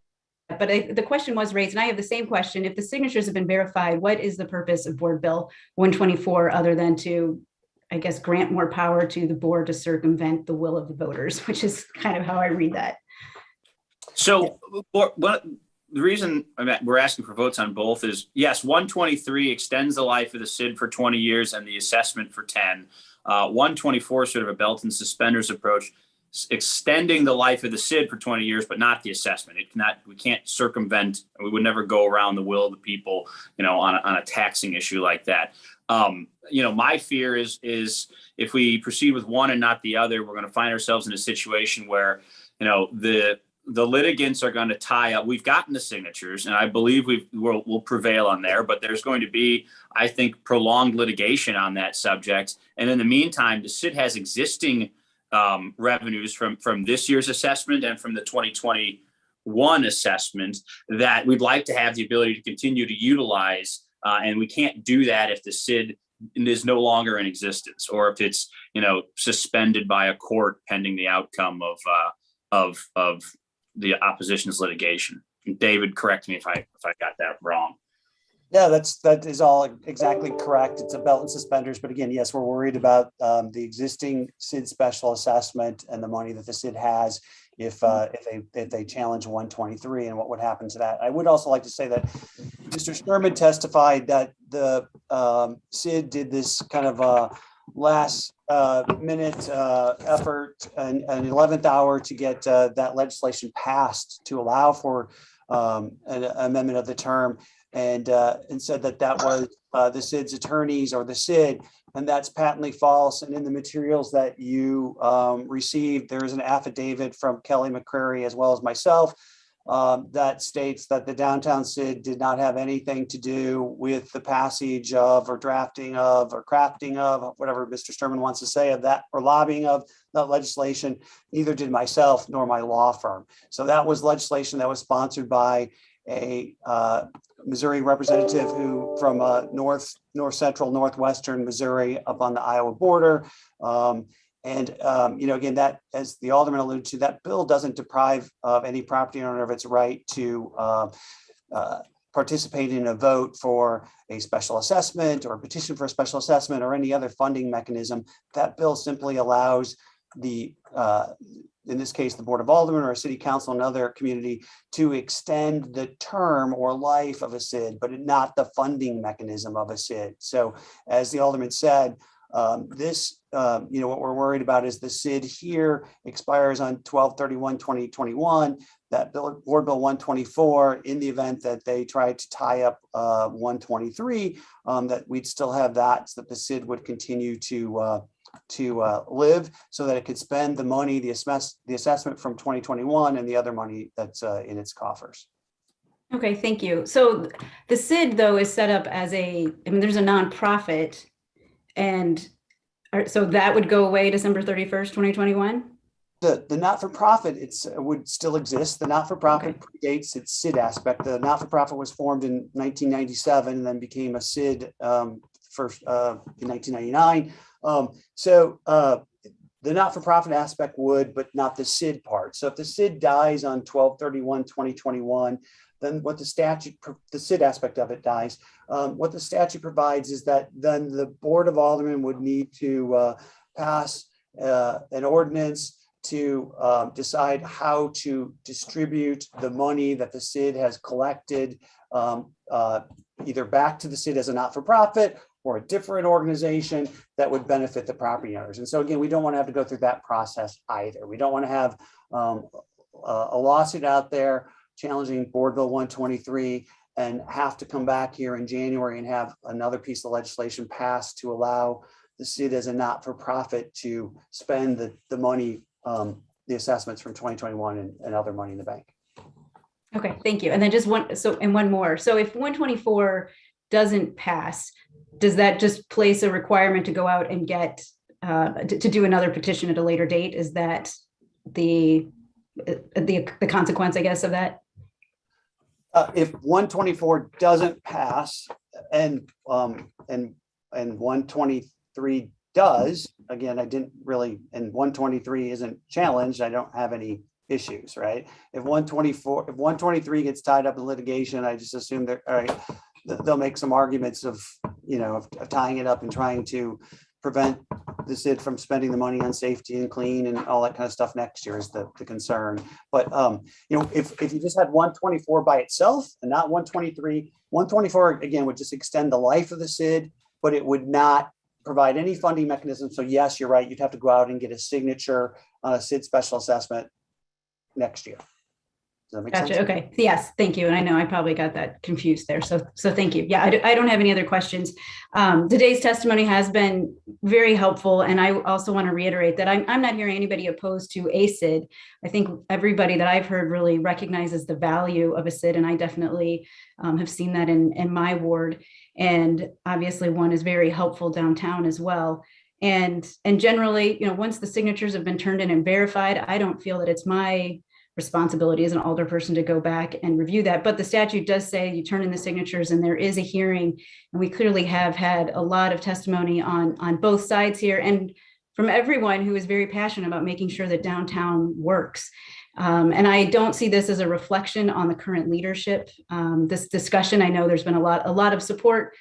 but the question was raised, and I have the same question. If the signatures have been verified, what is the purpose of Board Bill 124 other than to, I guess, grant more power to the board to circumvent the will of the voters, which is kind of how I read that. So the reason we're asking for votes on both is, yes, 123 extends the life of the SID for 20 years and the assessment for 10. 124 is sort of a belt and suspenders approach, extending the life of the SID for 20 years, but not the assessment. We can't circumvent, we would never go around the will of the people, on a taxing issue like that. My fear is if we proceed with one and not the other, we're going to find ourselves in a situation where, the litigants are going to tie up. We've gotten the signatures, and I believe we'll prevail on there. But there's going to be, I think, prolonged litigation on that subject. And in the meantime, the SID has existing revenues from this year's assessment and from the 2021 assessment that we'd like to have the ability to continue to utilize. And we can't do that if the SID is no longer in existence, or if it's suspended by a court pending the outcome of the opposition's litigation. David, correct me if I got that wrong. Yeah, that is all exactly correct. It's a belt and suspenders, but again, yes, we're worried about the existing SID special assessment and the money that the SID has if they challenge 123 and what would happen to that. I would also like to say that Mr. Sturman testified that the SID did this kind of last minute effort and an 11th hour to get that legislation passed to allow for an amendment of the term, and said that was the SID's attorneys or the SID, and that's patently false. And in the materials that you received, there is an affidavit from Kelly McCrary as well as myself that states that the downtown SID did not have anything to do with the passage of or drafting of or crafting of whatever Mr. Sturman wants to say of that, or lobbying of that legislation. Neither did myself nor my law firm. So that was legislation that was sponsored by a Missouri representative who from north central northwestern Missouri up on the Iowa border. Again, that, as the alderman alluded to, that bill doesn't deprive of any property owner of its right to participate in a vote for a special assessment or a petition for a special assessment or any other funding mechanism. That bill simply allows the, in this case, the Board of Aldermen or a city council, another community, to extend the term or life of a SID, but not the funding mechanism of a SID. So as the alderman said, what we're worried about is the SID here expires on 12/31/2021. That Board Bill 124, in the event that they try to tie up 123, that we'd still have that, so that the SID would continue to live, so that it could spend the money, the assessment from 2021, and the other money that's in its coffers. Okay, thank you. So the SID though is set up as there's a nonprofit. And so that would go away December 31st, 2021? The not-for-profit would still exist. The not-for-profit predates its SID aspect. The not-for-profit was formed in 1997 and then became a SID first in 1999. The not-for-profit aspect would, but not the SID part. So if the SID dies on 12/31/2021, then what the SID aspect of it dies. What the statute provides is that then the Board of Aldermen would need to pass an ordinance to decide how to distribute the money that the SID has collected, either back to the SID as a not-for-profit or a different organization that would benefit the property owners. And so again, we don't want to have to go through that process either. We don't want to have a lawsuit out there challenging Board Bill 123 and have to come back here in January and have another piece of legislation passed to allow the SID as a not-for-profit to spend the money, the assessments from 2021 and other money in the bank. Okay, thank you. And then just one more. So if 124 doesn't pass, does that just place a requirement to go out and get, to do another petition at a later date? Is that the consequence, I guess, of that? If 124 doesn't pass and 123 does, again, I didn't really, and 123 isn't challenged, I don't have any issues, right? If 123 gets tied up in litigation, I just assume that, all right, they'll make some arguments of, of tying it up and trying to prevent the SID from spending the money on safety and clean and all that kind of stuff next year is the concern. But, if you just had 124 by itself and not 123, 124, again, would just extend the life of the SID, but it would not provide any funding mechanism. So yes, you're right. You'd have to go out and get a signature on a SID special assessment next year. Does that make sense? Gotcha. Okay. Yes. Thank you. And I know I probably got that confused there. So thank you. Yeah, I don't have any other questions. Today's testimony has been very helpful. And I also want to reiterate that I'm not hearing anybody opposed to a SID. I think everybody that I've heard really recognizes the value of a SID. And I definitely have seen that in my ward. And obviously one is very helpful downtown as well. And generally, once the signatures have been turned in and verified, I don't feel that it's my responsibility as an alderperson to go back and review that. But the statute does say you turn in the signatures and there is a hearing. And we clearly have had a lot of testimony on both sides here and from everyone who is very passionate about making sure that downtown works. And I don't see this as a reflection on the current leadership. This discussion, I know there's been a lot of support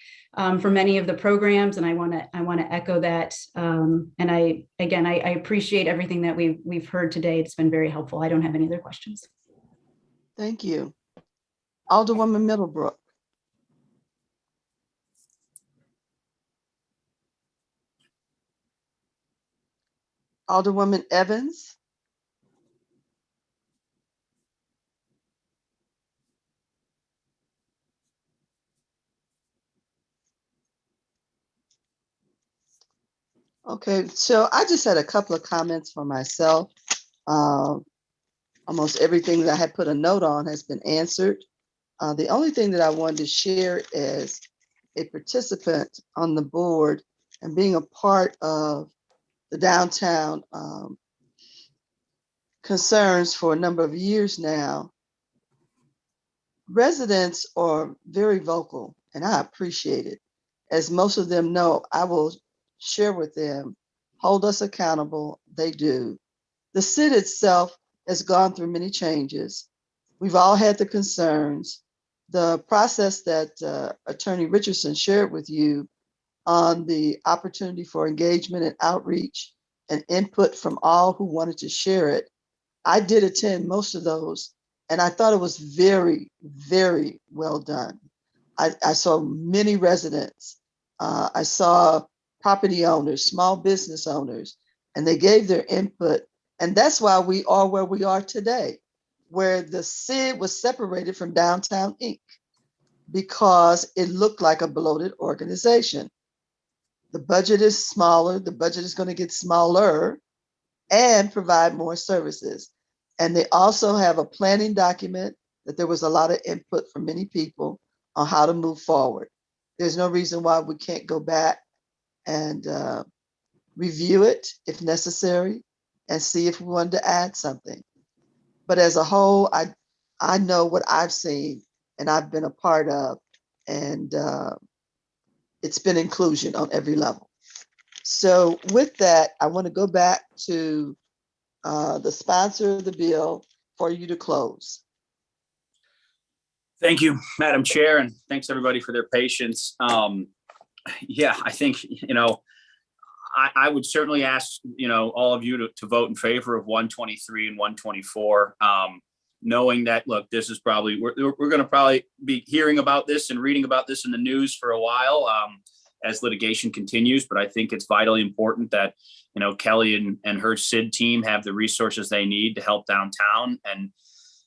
for many of the programs, and I want to echo that. And I appreciate everything that we've heard today. It's been very helpful. I don't have any other questions. Thank you. Alderwoman Middlebrook. Alderwoman Evans. Okay, so I just had a couple of comments for myself. Almost everything that I had put a note on has been answered. The only thing that I wanted to share as a participant on the board and being a part of the downtown concerns for a number of years now, residents are very vocal, and I appreciate it. As most of them know, I will share with them, hold us accountable. They do. The SID itself has gone through many changes. We've all had the concerns. The process that Attorney Richardson shared with you on the opportunity for engagement and outreach and input from all who wanted to share it, I did attend most of those, and I thought it was very, very well done. I saw many residents. I saw property owners, small business owners, and they gave their input. And that's why we are where we are today, where the SID was separated from Downtown Inc. because it looked like a bloated organization. The budget is smaller, the budget is going to get smaller and provide more services. And they also have a planning document that there was a lot of input from many people on how to move forward. There's no reason why we can't go back and review it if necessary and see if we wanted to add something. But as a whole, I know what I've seen and I've been a part of, and it's been inclusion on every level. So with that, I want to go back to the sponsor of the bill for you to close. Thank you, Madam Chair, and thanks everybody for their patience. Yeah, I think, I would certainly ask, all of you to vote in favor of 123 and 124, knowing that, look, this is probably, we're going to probably be hearing about this and reading about this in the news for a while as litigation continues. But I think it's vitally important that, Kelly and her SID team have the resources they need to help downtown. And,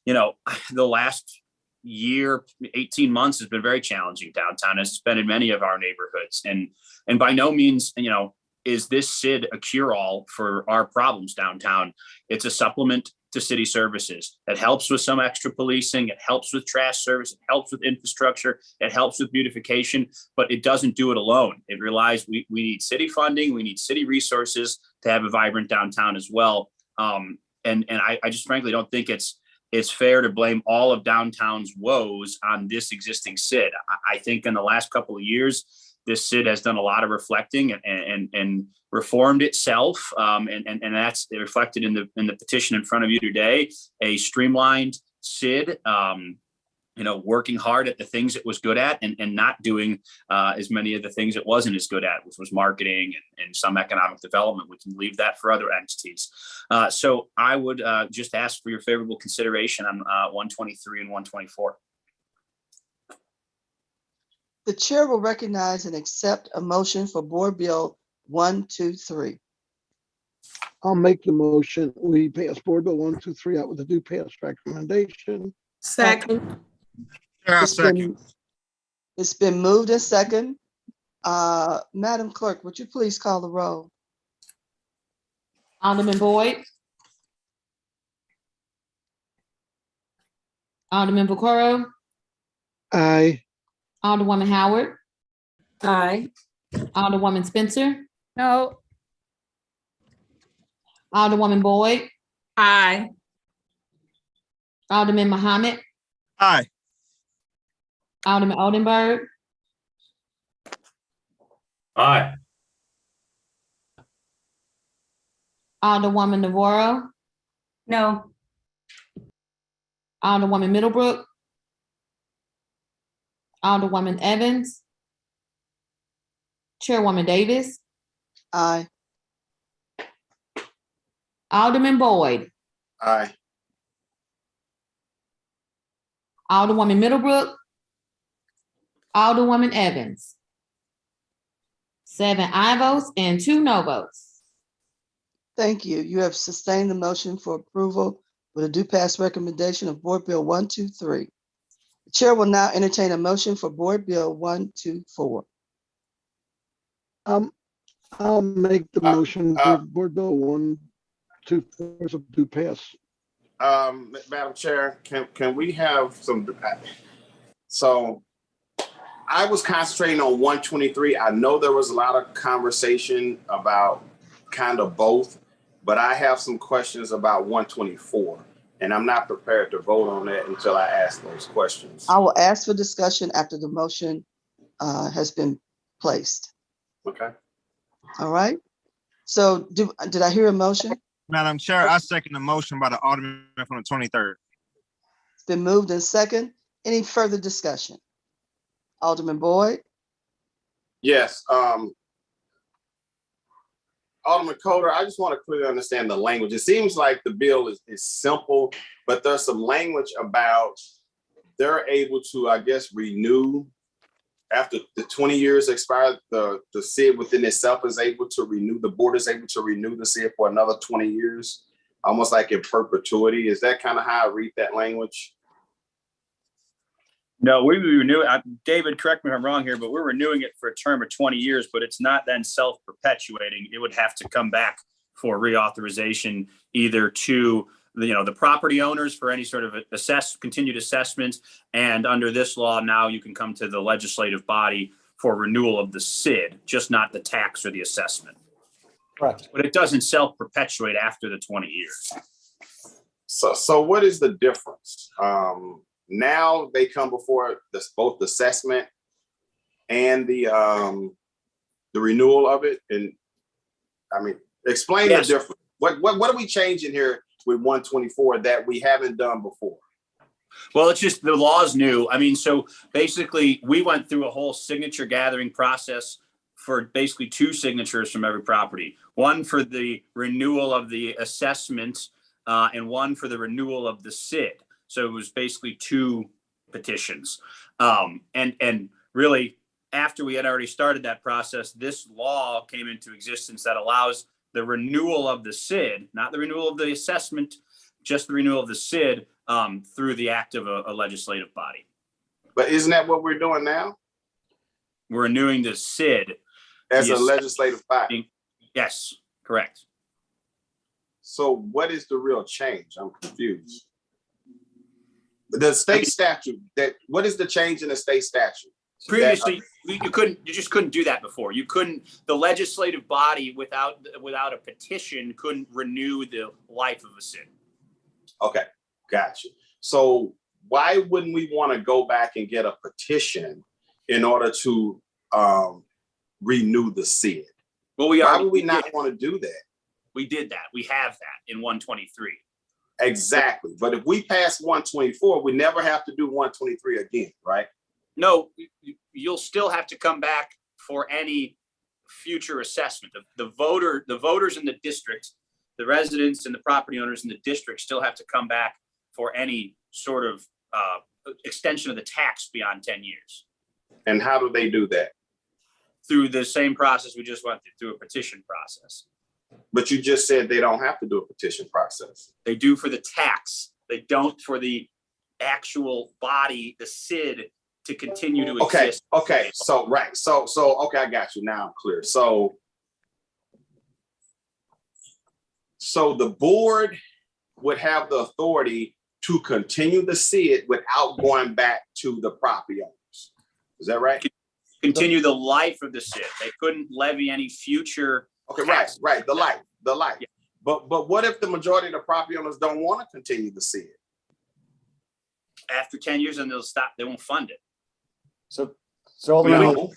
the last year, 18 months has been very challenging downtown, as it's been in many of our neighborhoods. And by no means, is this SID a cure-all for our problems downtown? It's a supplement to city services. It helps with some extra policing. It helps with trash service. It helps with infrastructure. It helps with beautification, but it doesn't do it alone. It relies, we need city funding. We need city resources to have a vibrant downtown as well. And I just frankly don't think it's fair to blame all of downtown's woes on this existing SID. I think in the last couple of years, this SID has done a lot of reflecting and reformed itself. And that's reflected in the petition in front of you today, a streamlined SID, working hard at the things it was good at and not doing as many of the things it wasn't as good at, which was marketing and some economic development. We can leave that for other entities. So I would just ask for your favorable consideration on 123 and 124. The chair will recognize and accept a motion for Board Bill 123. I'll make the motion. We pass Board Bill 123 out with a due pass recommendation. Second. It's been moved and second. Madam Clerk, would you please call the roll? Alderman Boyd. Alderman Vaccaro. Aye. Alderwoman Howard. Aye. Alderwoman Spencer. No. Alderwoman Boyd. Aye. Alderman Muhammad. Aye. Alderman Oldenburg. Aye. Alderwoman Navarro. No. Alderwoman Middlebrook. Alderwoman Evans. Chairwoman Davis. Aye. Alderman Boyd. Aye. Alderwoman Middlebrook. Alderwoman Evans. 7 aye votes and 2 no votes. Thank you. You have sustained the motion for approval with a due pass recommendation of Board Bill 123. The chair will now entertain a motion for Board Bill 124. I'll make the motion for Board Bill 124 as a due pass. Madam Chair, can we have some, so I was concentrating on 123. I know there was a lot of conversation about kind of both, but I have some questions about 124, and I'm not prepared to vote on that until I ask those questions. I will ask for discussion after the motion has been placed. Okay. All right. So did I hear a motion? Madam Chair, I second the motion by the Alderman from the 23rd. It's been moved and second. Any further discussion? Alderman Boyd? Yes. Alderman Coder, I just want to clearly understand the language. It seems like the bill is simple, but there's some language about they're able to, I guess, renew after the 20 years expired, the SID within itself is able to renew, the board is able to renew the SID for another 20 years, almost like in perpetuity. Is that kind of how I read that language? No, we renew it. David, correct me if I'm wrong here, but we're renewing it for a term of 20 years, but it's not then self-perpetuating. It would have to come back for reauthorization either to the property owners for any sort of continued assessment. And under this law, now you can come to the legislative body for renewal of the SID, just not the tax or the assessment. Correct. But it doesn't self-perpetuate after the 20 years. So what is the difference? Now they come before both the assessment and the renewal of it. And I mean, explain the difference. What are we changing here with 124 that we haven't done before? Well, it's just the law is new. I mean, so basically we went through a whole signature gathering process for basically 2 signatures from every property. One for the renewal of the assessment and one for the renewal of the SID. So it was basically 2 petitions. And really, after we had already started that process, this law came into existence that allows the renewal of the SID, not the renewal of the assessment, just the renewal of the SID through the act of a legislative body. But isn't that what we're doing now? We're renewing the SID. As a legislative body. Yes, correct. So what is the real change? I'm confused. The state statute, what is the change in the state statute? Previously, you just couldn't do that before. You couldn't, the legislative body without a petition couldn't renew the life of a SID. Okay, gotcha. So why wouldn't we want to go back and get a petition in order to renew the SID? Well, why would we not want to do that? We did that. We have that in 123. Exactly. But if we pass 124, we never have to do 123 again, right? No, you'll still have to come back for any future assessment. The voters in the district, the residents and the property owners in the district still have to come back for any sort of extension of the tax beyond 10 years. And how do they do that? Through the same process we just went through a petition process. But you just said they don't have to do a petition process. They do for the tax. They don't for the actual body, the SID, to continue to exist. Okay. So, right. So, okay, I got you. Now I'm clear. So the board would have the authority to continue the SID without going back to the property owners. Is that right? Continue the life of the SID. They couldn't levy any future. Okay, right. The life. Yeah. But what if the majority of the property owners don't want to continue the SID? After 10 years, then they'll stop. They won't fund it. So Alderman,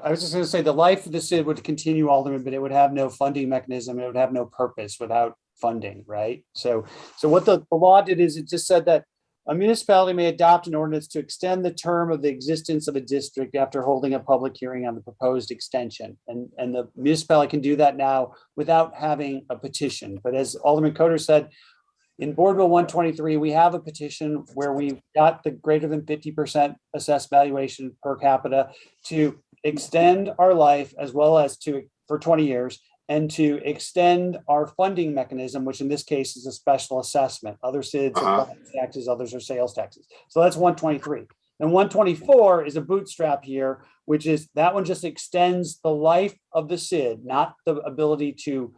I was just going to say the life of the SID would continue, Alderman, but it would have no funding mechanism. It would have no purpose without funding, right? So what the law did is it just said that a municipality may adopt an ordinance to extend the term of the existence of a district after holding a public hearing on the proposed extension. And the municipality can do that now without having a petition. But as Alderman Coder said, in Board Bill 123, we have a petition where we got the greater than 50% assessed valuation per capita to extend our life as well as for 20 years and to extend our funding mechanism, which in this case is a special assessment. Other SIDs are property taxes, others are sales taxes. So that's 123. And 124 is a bootstrap here, which is that one just extends the life of the SID, not the ability to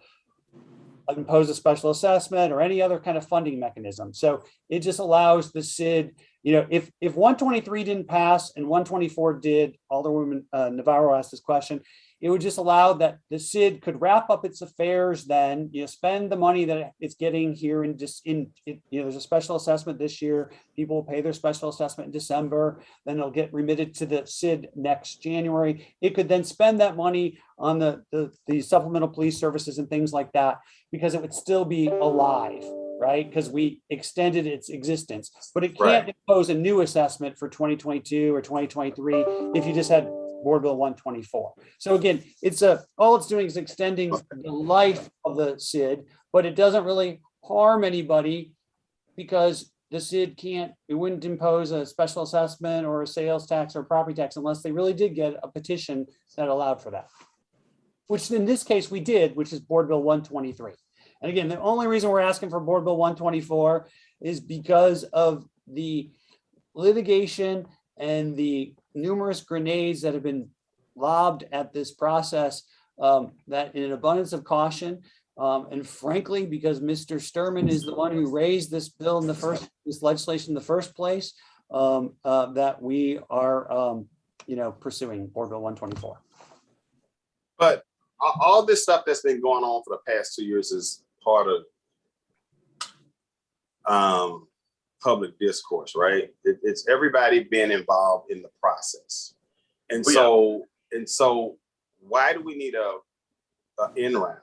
impose a special assessment or any other kind of funding mechanism. So it just allows the SID, if 123 didn't pass and 124 did, Alderwoman Navarro asked this question, it would just allow that the SID could wrap up its affairs then, spend the money that it's getting here there's a special assessment this year. People will pay their special assessment in December, then it'll get remitted to the SID next January. It could then spend that money on the supplemental police services and things like that, because it would still be alive, right? Because we extended its existence, but it can't impose a new assessment for 2022 or 2023 if you just had Board Bill 124. So again, all it's doing is extending the life of the SID, but it doesn't really harm anybody because the SID it wouldn't impose a special assessment or a sales tax or property tax unless they really did get a petition that allowed for that, which in this case we did, which is Board Bill 123. And again, the only reason we're asking for Board Bill 124 is because of the litigation and the numerous grenades that have been lobbed at this process, that in an abundance of caution, and frankly, because Mr. Sturman is the one who raised this bill this legislation in the first place, that we are, pursuing Board Bill 124. But all this stuff that's been going on for the past 2 years is part of public discourse, right? It's everybody being involved in the process. And so why do we need a end round?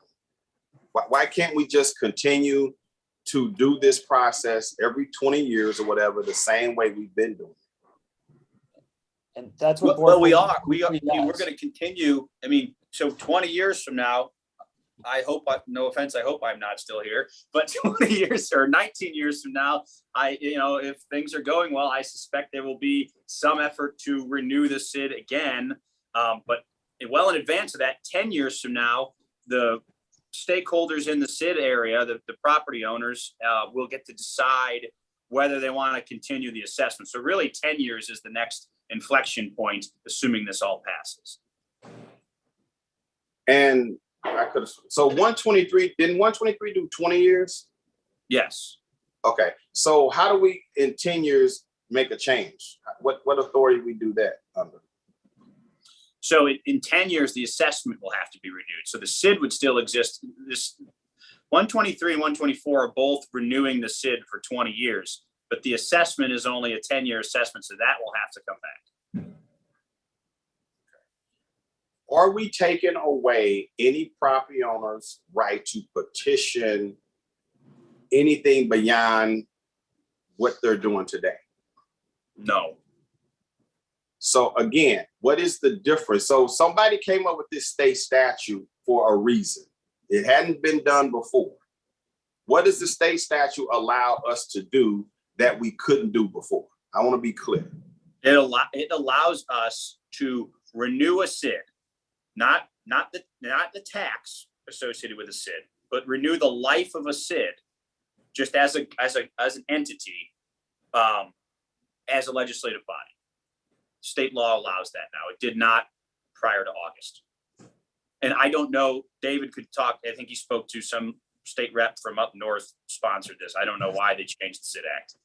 Why can't we just continue to do this process every 20 years or whatever, the same way we've been doing it? And that's what we are. We're going to continue. So 20 years from now, I hope, no offense, I hope I'm not still here, but 20 years or 19 years from now, if things are going well, I suspect there will be some effort to renew the SID again. But well in advance of that, 10 years from now, the stakeholders in the SID area, the property owners, will get to decide whether they want to continue the assessment. So really 10 years is the next inflection point, assuming this all passes. And I could have, so 123, didn't 123 do 20 years? Yes. Okay, so how do we in 10 years make a change? What authority we do that under? So in 10 years, the assessment will have to be renewed. So the SID would still exist. This 123 and 124 are both renewing the SID for 20 years, but the assessment is only a 10-year assessment, so that will have to come back. Are we taking away any property owner's right to petition anything beyond what they're doing today? No. So again, what is the difference? So somebody came up with this state statute for a reason. It hadn't been done before. What does the state statute allow us to do that we couldn't do before? I want to be clear. It allows us to renew a SID, not the tax associated with a SID, but renew the life of a SID just as an entity, as a legislative body. State law allows that now. It did not prior to August. And I don't know, David could talk, I think he spoke to some state rep from up north sponsored this. I don't know why they changed the SID Act.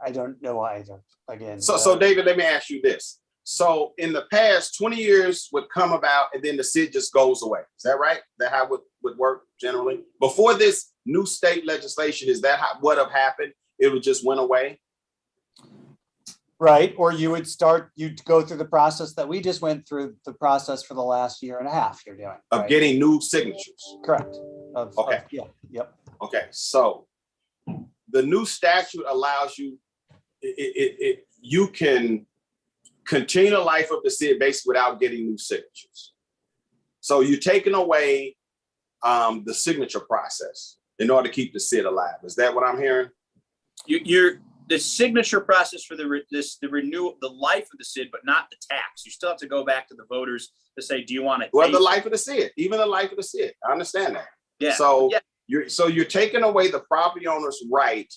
I don't know either, again. So David, let me ask you this. So in the past, 20 years would come about and then the SID just goes away. Is that right? Is that how it would work generally? Before this new state legislation, is that how what have happened? It would just went away? Right, or you'd go through the process that we just went through, the process for the last year and a half you're doing. Of right? getting new signatures? Correct. Okay. Yeah, yep. Okay, so the new statute allows you, you can continue the life of the SID basically without getting new signatures. So you're taking away the signature process in order to keep the SID alive. Is that what I'm hearing? The signature process for the renewal, the life of the SID, but not the tax. You still have to go back to the voters to say, do you want to? Well, the life of the SID, even the life of the SID. I understand that. Yeah. So you're taking away the property owner's right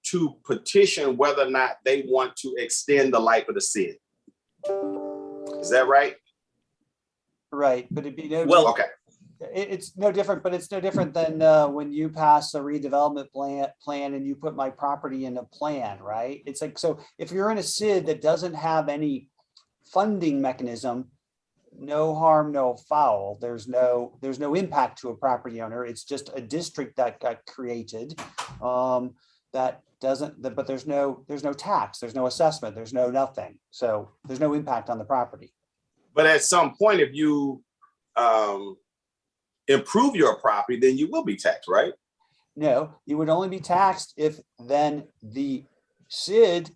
to petition whether or not they want to extend the life of the SID. Is that right? Right, but it'd be no. Well, okay. It's no different, but it's no different than when you pass a redevelopment plan and you put my property in a plan, right? It's like, so if you're in a SID that doesn't have any funding mechanism, no harm, no foul. There's no impact to a property owner. It's just a district that got created that doesn't, but there's no tax, there's no assessment, there's no nothing. So there's no impact on the property. But at some point, if you improve your property, then you will be taxed, right? No, you would only be taxed if then the SID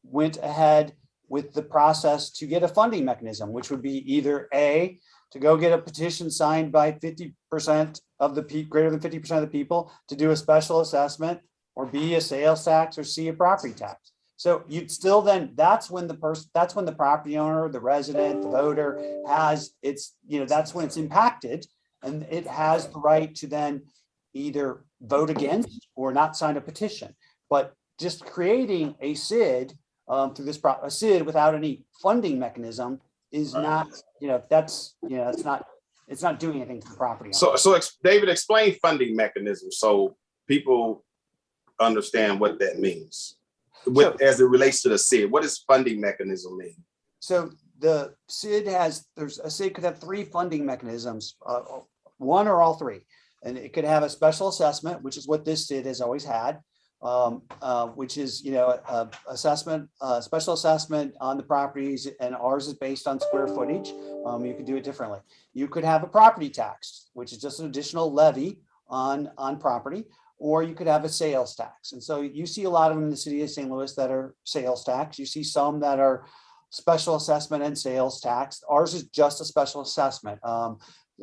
went ahead with the process to get a funding mechanism, which would be either A, to go get a petition signed by 50% of the greater than 50% of the people to do a special assessment, or B, a sales tax, or C, a property tax. So you'd still then, that's when the property owner, the resident, the voter has that's when it's impacted. And it has the right to then either vote against or not sign a petition. But just creating a SID through this a SID without any funding mechanism is not, it's not doing anything to the property owner. So David, explain funding mechanisms so people understand what that means. As it relates to the SID, what does funding mechanism mean? So the SID a SID could have three funding mechanisms. One or all three, and it could have a special assessment, which is what this SID has always had, which is special assessment on the properties, and ours is based on square footage. You could do it differently. You could have a property tax, which is just an additional levy on property, or you could have a sales tax. And so you see a lot of them in the city of St. Louis that are sales tax. You see some that are special assessment and sales tax. Ours is just a special assessment.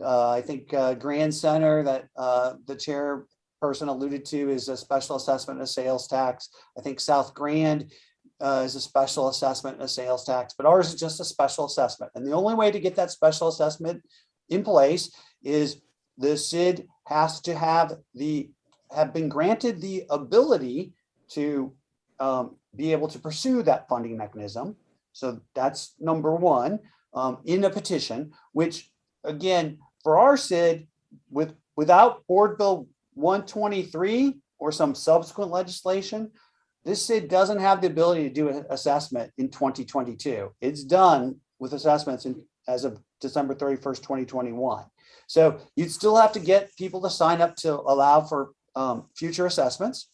I think Grand Center that the chairperson alluded to is a special assessment and a sales tax. I think South Grand is a special assessment and a sales tax, but ours is just a special assessment. And the only way to get that special assessment in place is the SID has to have been granted the ability to be able to pursue that funding mechanism. So that's number one in a petition, which again, for our SID, without Board Bill 123 or some subsequent legislation, this SID doesn't have the ability to do an assessment in 2022. It's done with assessments as of December 31st, 2021. So you'd still have to get people to sign up to allow for future assessments.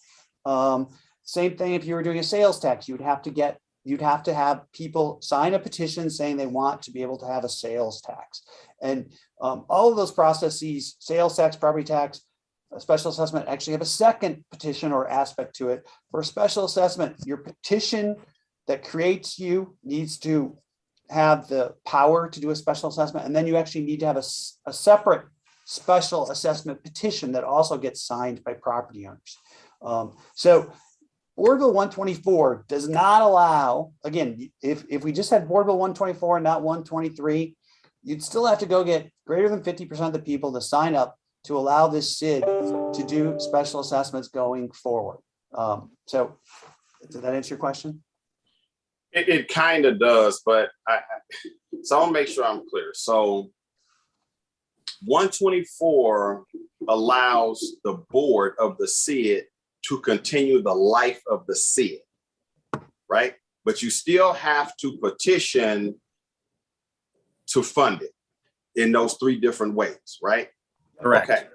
Same thing if you were doing a sales tax, you'd have to have people sign a petition saying they want to be able to have a sales tax. And all of those processes, sales tax, property tax, a special assessment, actually have a second petition or aspect to it. For a special assessment, your petition that creates you needs to have the power to do a special assessment. And then you actually need to have a separate special assessment petition that also gets signed by property owners. So Board Bill 124 does not allow, again, if we just had Board Bill 124 and not 123, you'd still have to go get greater than 50% of the people to sign up to allow this SID to do special assessments going forward. So did that answer your question? It kind of does, but so I want to make sure I'm clear. So 124 allows the board of the SID to continue the life of the SID, right? But you still have to petition to fund it in those three different ways, right? Correct. Okay.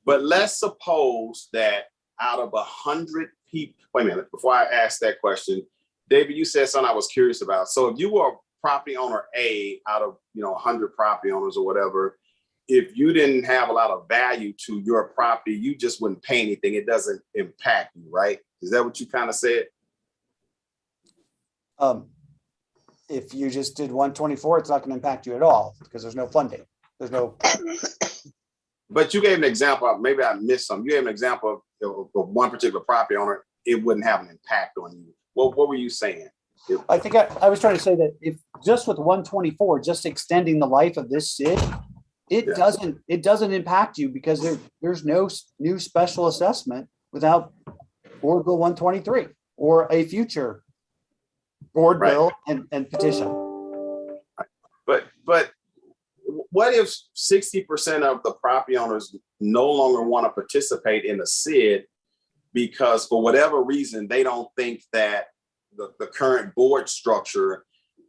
But let's suppose that out of 100 people, wait a minute, before I ask that question, David, you said something I was curious about. So if you were property owner A out of 100 property owners or whatever, if you didn't have a lot of value to your property, you just wouldn't pay anything. It doesn't impact you, right? Is that what you kind of said? If you just did 124, it's not going to impact you at all because there's no funding. There's no. But you gave an example. Maybe I missed some. You gave an example of one particular property owner. It wouldn't have an impact on you. What were you saying? I think I was trying to say that if just with 124, just extending the life of this SID, it doesn't impact you because there's no new special assessment without Board Bill 123 or a future board bill and petition. But what if 60% of the property owners no longer want to participate in the SID because for whatever reason, they don't think that the current board structure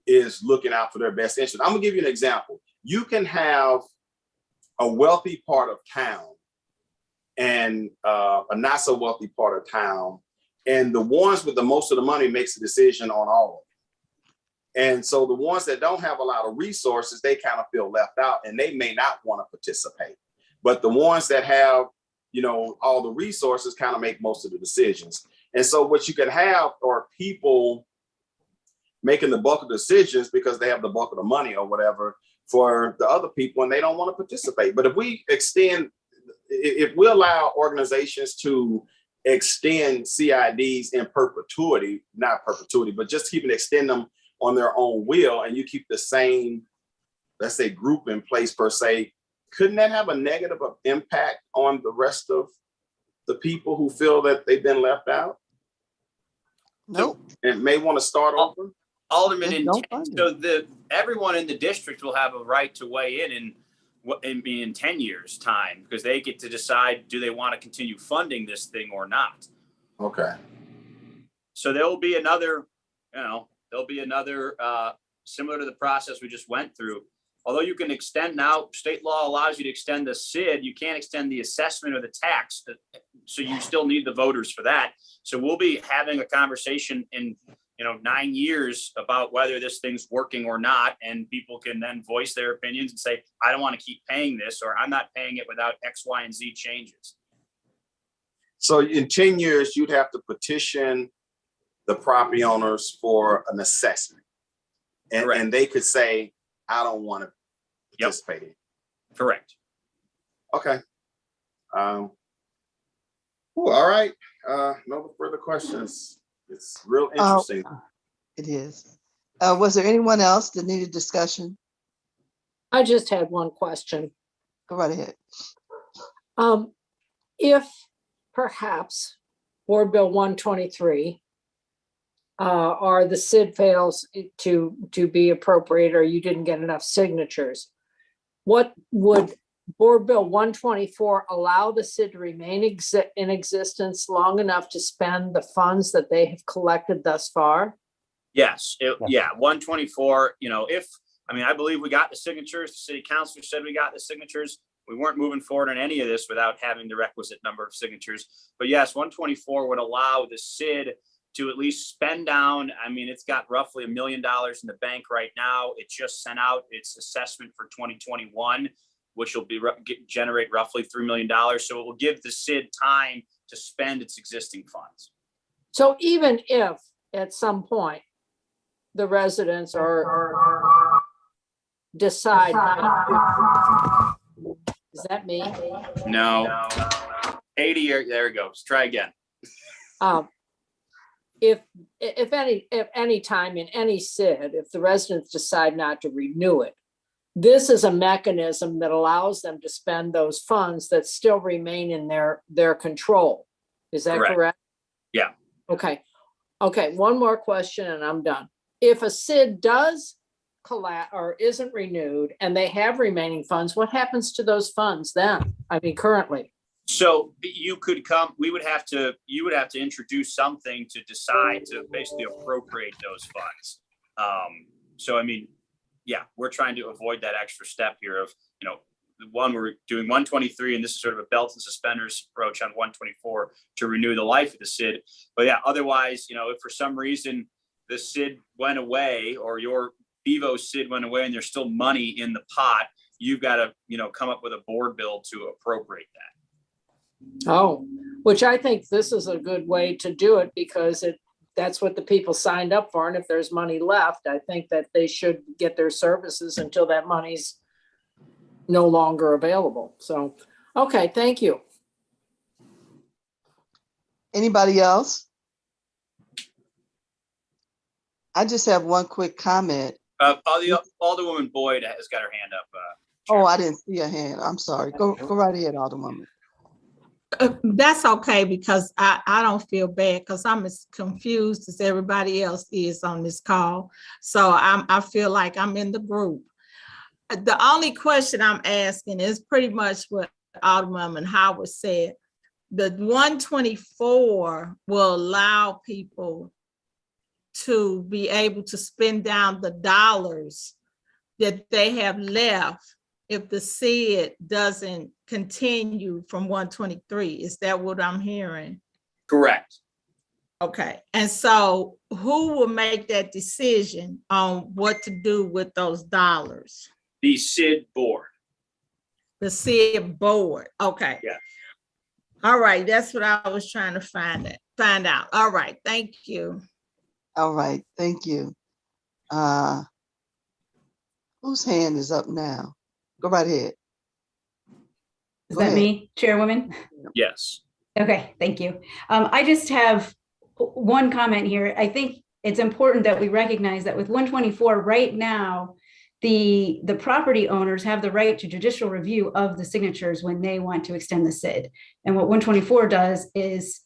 is looking out for their best interest? I'm gonna give you an example. You can have a wealthy part of town and a not so wealthy part of town, and the ones with the most of the money makes a decision on all of it. And so the ones that don't have a lot of resources, they kind of feel left out and they may not want to participate. But the ones that have, all the resources kind of make most of the decisions. And so what you can have are people making the bulk of the decisions because they have the bulk of the money or whatever for the other people and they don't want to participate. But if we allow organizations to extend CIDs in perpetuity, not perpetuity, but just extend them on their own will, and you keep the same, let's say, group in place per se, couldn't that have a negative impact on the rest of the people who feel that they've been left out? Nope. And may want to start over? Alderman, so everyone in the district will have a right to weigh in 10 years' time because they get to decide, do they want to continue funding this thing or not? Okay. So there will be another, similar to the process we just went through. Although you can extend now, state law allows you to extend the SID, you can't extend the assessment or the tax. So you still need the voters for that. So we'll be having a conversation in 9 years about whether this thing's working or not. And people can then voice their opinions and say, I don't want to keep paying this, or I'm not paying it without X, Y, and Z changes. So in 10 years, you'd have to petition the property owners for an assessment. And they could say, I don't want to participate in. Correct. Okay. All right. No further questions. It's real interesting. It is. Was there anyone else that needed discussion? I just had one question. Go right ahead. If perhaps Board Bill 123 or the SID fails to be appropriate, or you didn't get enough signatures, what would Board Bill 124 allow the SID to remain in existence long enough to spend the funds that they have collected thus far? Yes, yeah, 124, I believe we got the signatures. The city councilor said we got the signatures. We weren't moving forward on any of this without having the requisite number of signatures. But yes, 124 would allow the SID to at least spend down. It's got roughly $1 million in the bank right now. It just sent out its assessment for 2021, which will generate roughly $3 million. So it will give the SID time to spend its existing funds. So even if at some point the residents decide not to, is that me? No. 80, there it goes. Try again. If any time in any SID, if the residents decide not to renew it, this is a mechanism that allows them to spend those funds that still remain in their control. Is that correct? Yeah. Okay. One more question and I'm done. If a SID does collapse or isn't renewed and they have remaining funds, what happens to those funds then? Currently. So you would have to introduce something to decide to basically appropriate those funds. We're trying to avoid that extra step here of, one, we're doing 123, and this is sort of a belt and suspenders approach on 124 to renew the life of the SID. But yeah, otherwise, if for some reason the SID went away or your Bevo SID went away and there's still money in the pot, you've got to, come up with a board bill to appropriate that. Oh, which I think this is a good way to do it because that's what the people signed up for. And if there's money left, I think that they should get their services until that money's no longer available. So, okay, thank you. Anybody else? I just have one quick comment. Alderwoman Boyd has got her hand up. Oh, I didn't see a hand. I'm sorry. Go right ahead, Alderwoman. That's okay, because I don't feel bad because I'm as confused as everybody else is on this call. So I feel like I'm in the group. The only question I'm asking is pretty much what Alderwoman Howard said. The 124 will allow people to be able to spend down the dollars that they have left if the SID doesn't continue from 123. Is that what I'm hearing? Correct. Okay. And so who will make that decision on what to do with those dollars? The SID board. The SID board. Okay. Yeah. All right. That's what I was trying to find out. All right. Thank you. All right. Thank you. Whose hand is up now? Go right ahead. Is that me, Chairwoman? Yes. Okay, thank you. I just have one comment here. I think it's important that we recognize that with 124 right now, the property owners have the right to judicial review of the signatures when they want to extend the SID. And what 124 does is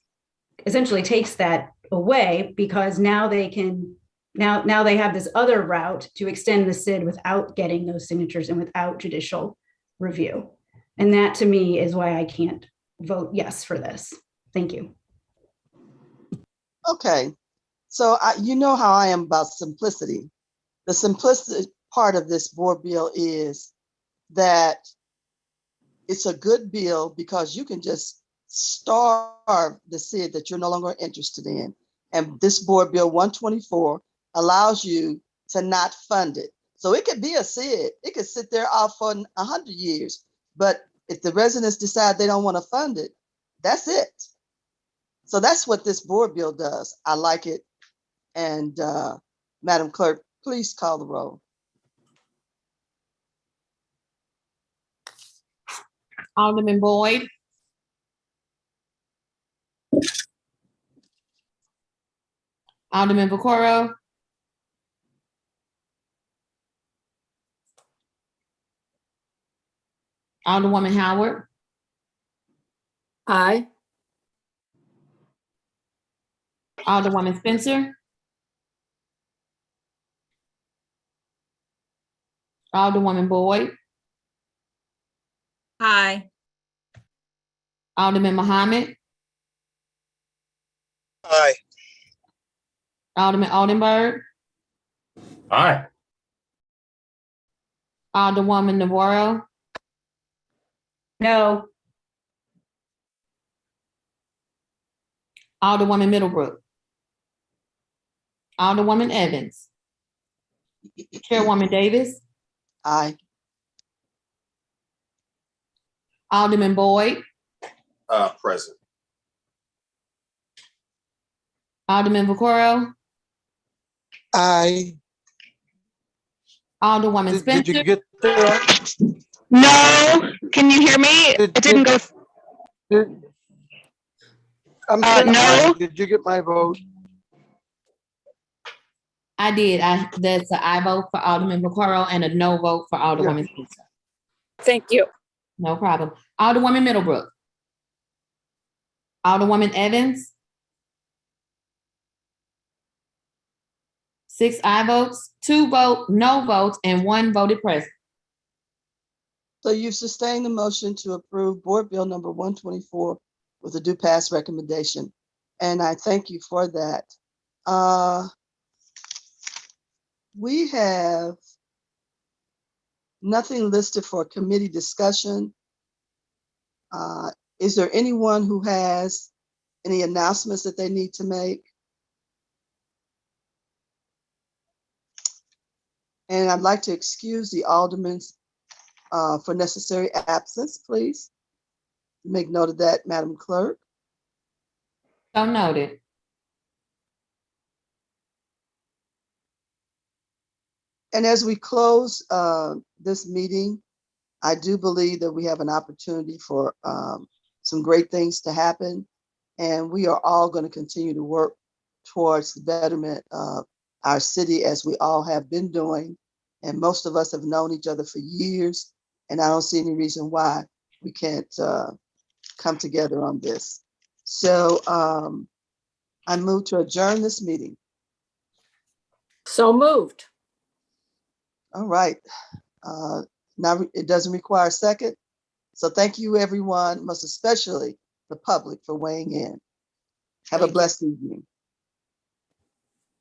essentially takes that away, because now they can now they have this other route to extend the SID without getting those signatures and without judicial review. And that to me is why I can't vote yes for this. Thank you. Okay. So you know how I am about simplicity. The simplicity part of this board bill is that it's a good bill because you can just starve the SID that you're no longer interested in. And this board bill 124 allows you to not fund it. So it could be a SID. It could sit there off for 100 years. But if the residents decide they don't want to fund it, that's it. So that's what this board bill does. I like it. And Madam Clerk, please call the roll. Alderman Boyd. Alderman Vaccaro. Alderwoman Howard. Aye. Alderwoman Spencer. Alderwoman Boyd. Aye. Alderman Muhammad, Aye. Alderman Oldenburg, Aye. Alderwoman Navarro, No. Alderwoman Middlebrook, Alderwoman Evans, Chairwoman Davis, Aye. Alderman Boyd, Present. Alderman Vaccaro, Aye. Alderwoman Did you Spencer, get there? No, can you hear me? It didn't go. I'm no. Did you get my vote? I did. That's an aye vote for Alderman Vaccaro and a no vote for Alderwoman Spencer. Thank you. No problem. Alderwoman Middlebrook, Alderwoman Evans, 6 aye votes, 2 no votes, and 1 voted present. So you've sustained the motion to approve Board Bill number 124 with a due pass recommendation, and I thank you for that. We have nothing listed for committee discussion. Is there anyone who has any announcements that they need to make? And I'd like to excuse the aldermen for necessary absence, please. Make note of that, Madam Clerk. So noted. And as we close this meeting, I do believe that we have an opportunity for some great things to happen. And we are all going to continue to work towards the betterment of our city as we all have been doing. And most of us have known each other for years. And I don't see any reason why we can't come together on this. So I move to adjourn this meeting. So moved. All right. Now it doesn't require a second. So thank you, everyone, most especially the public, for weighing in. Have a blessed evening.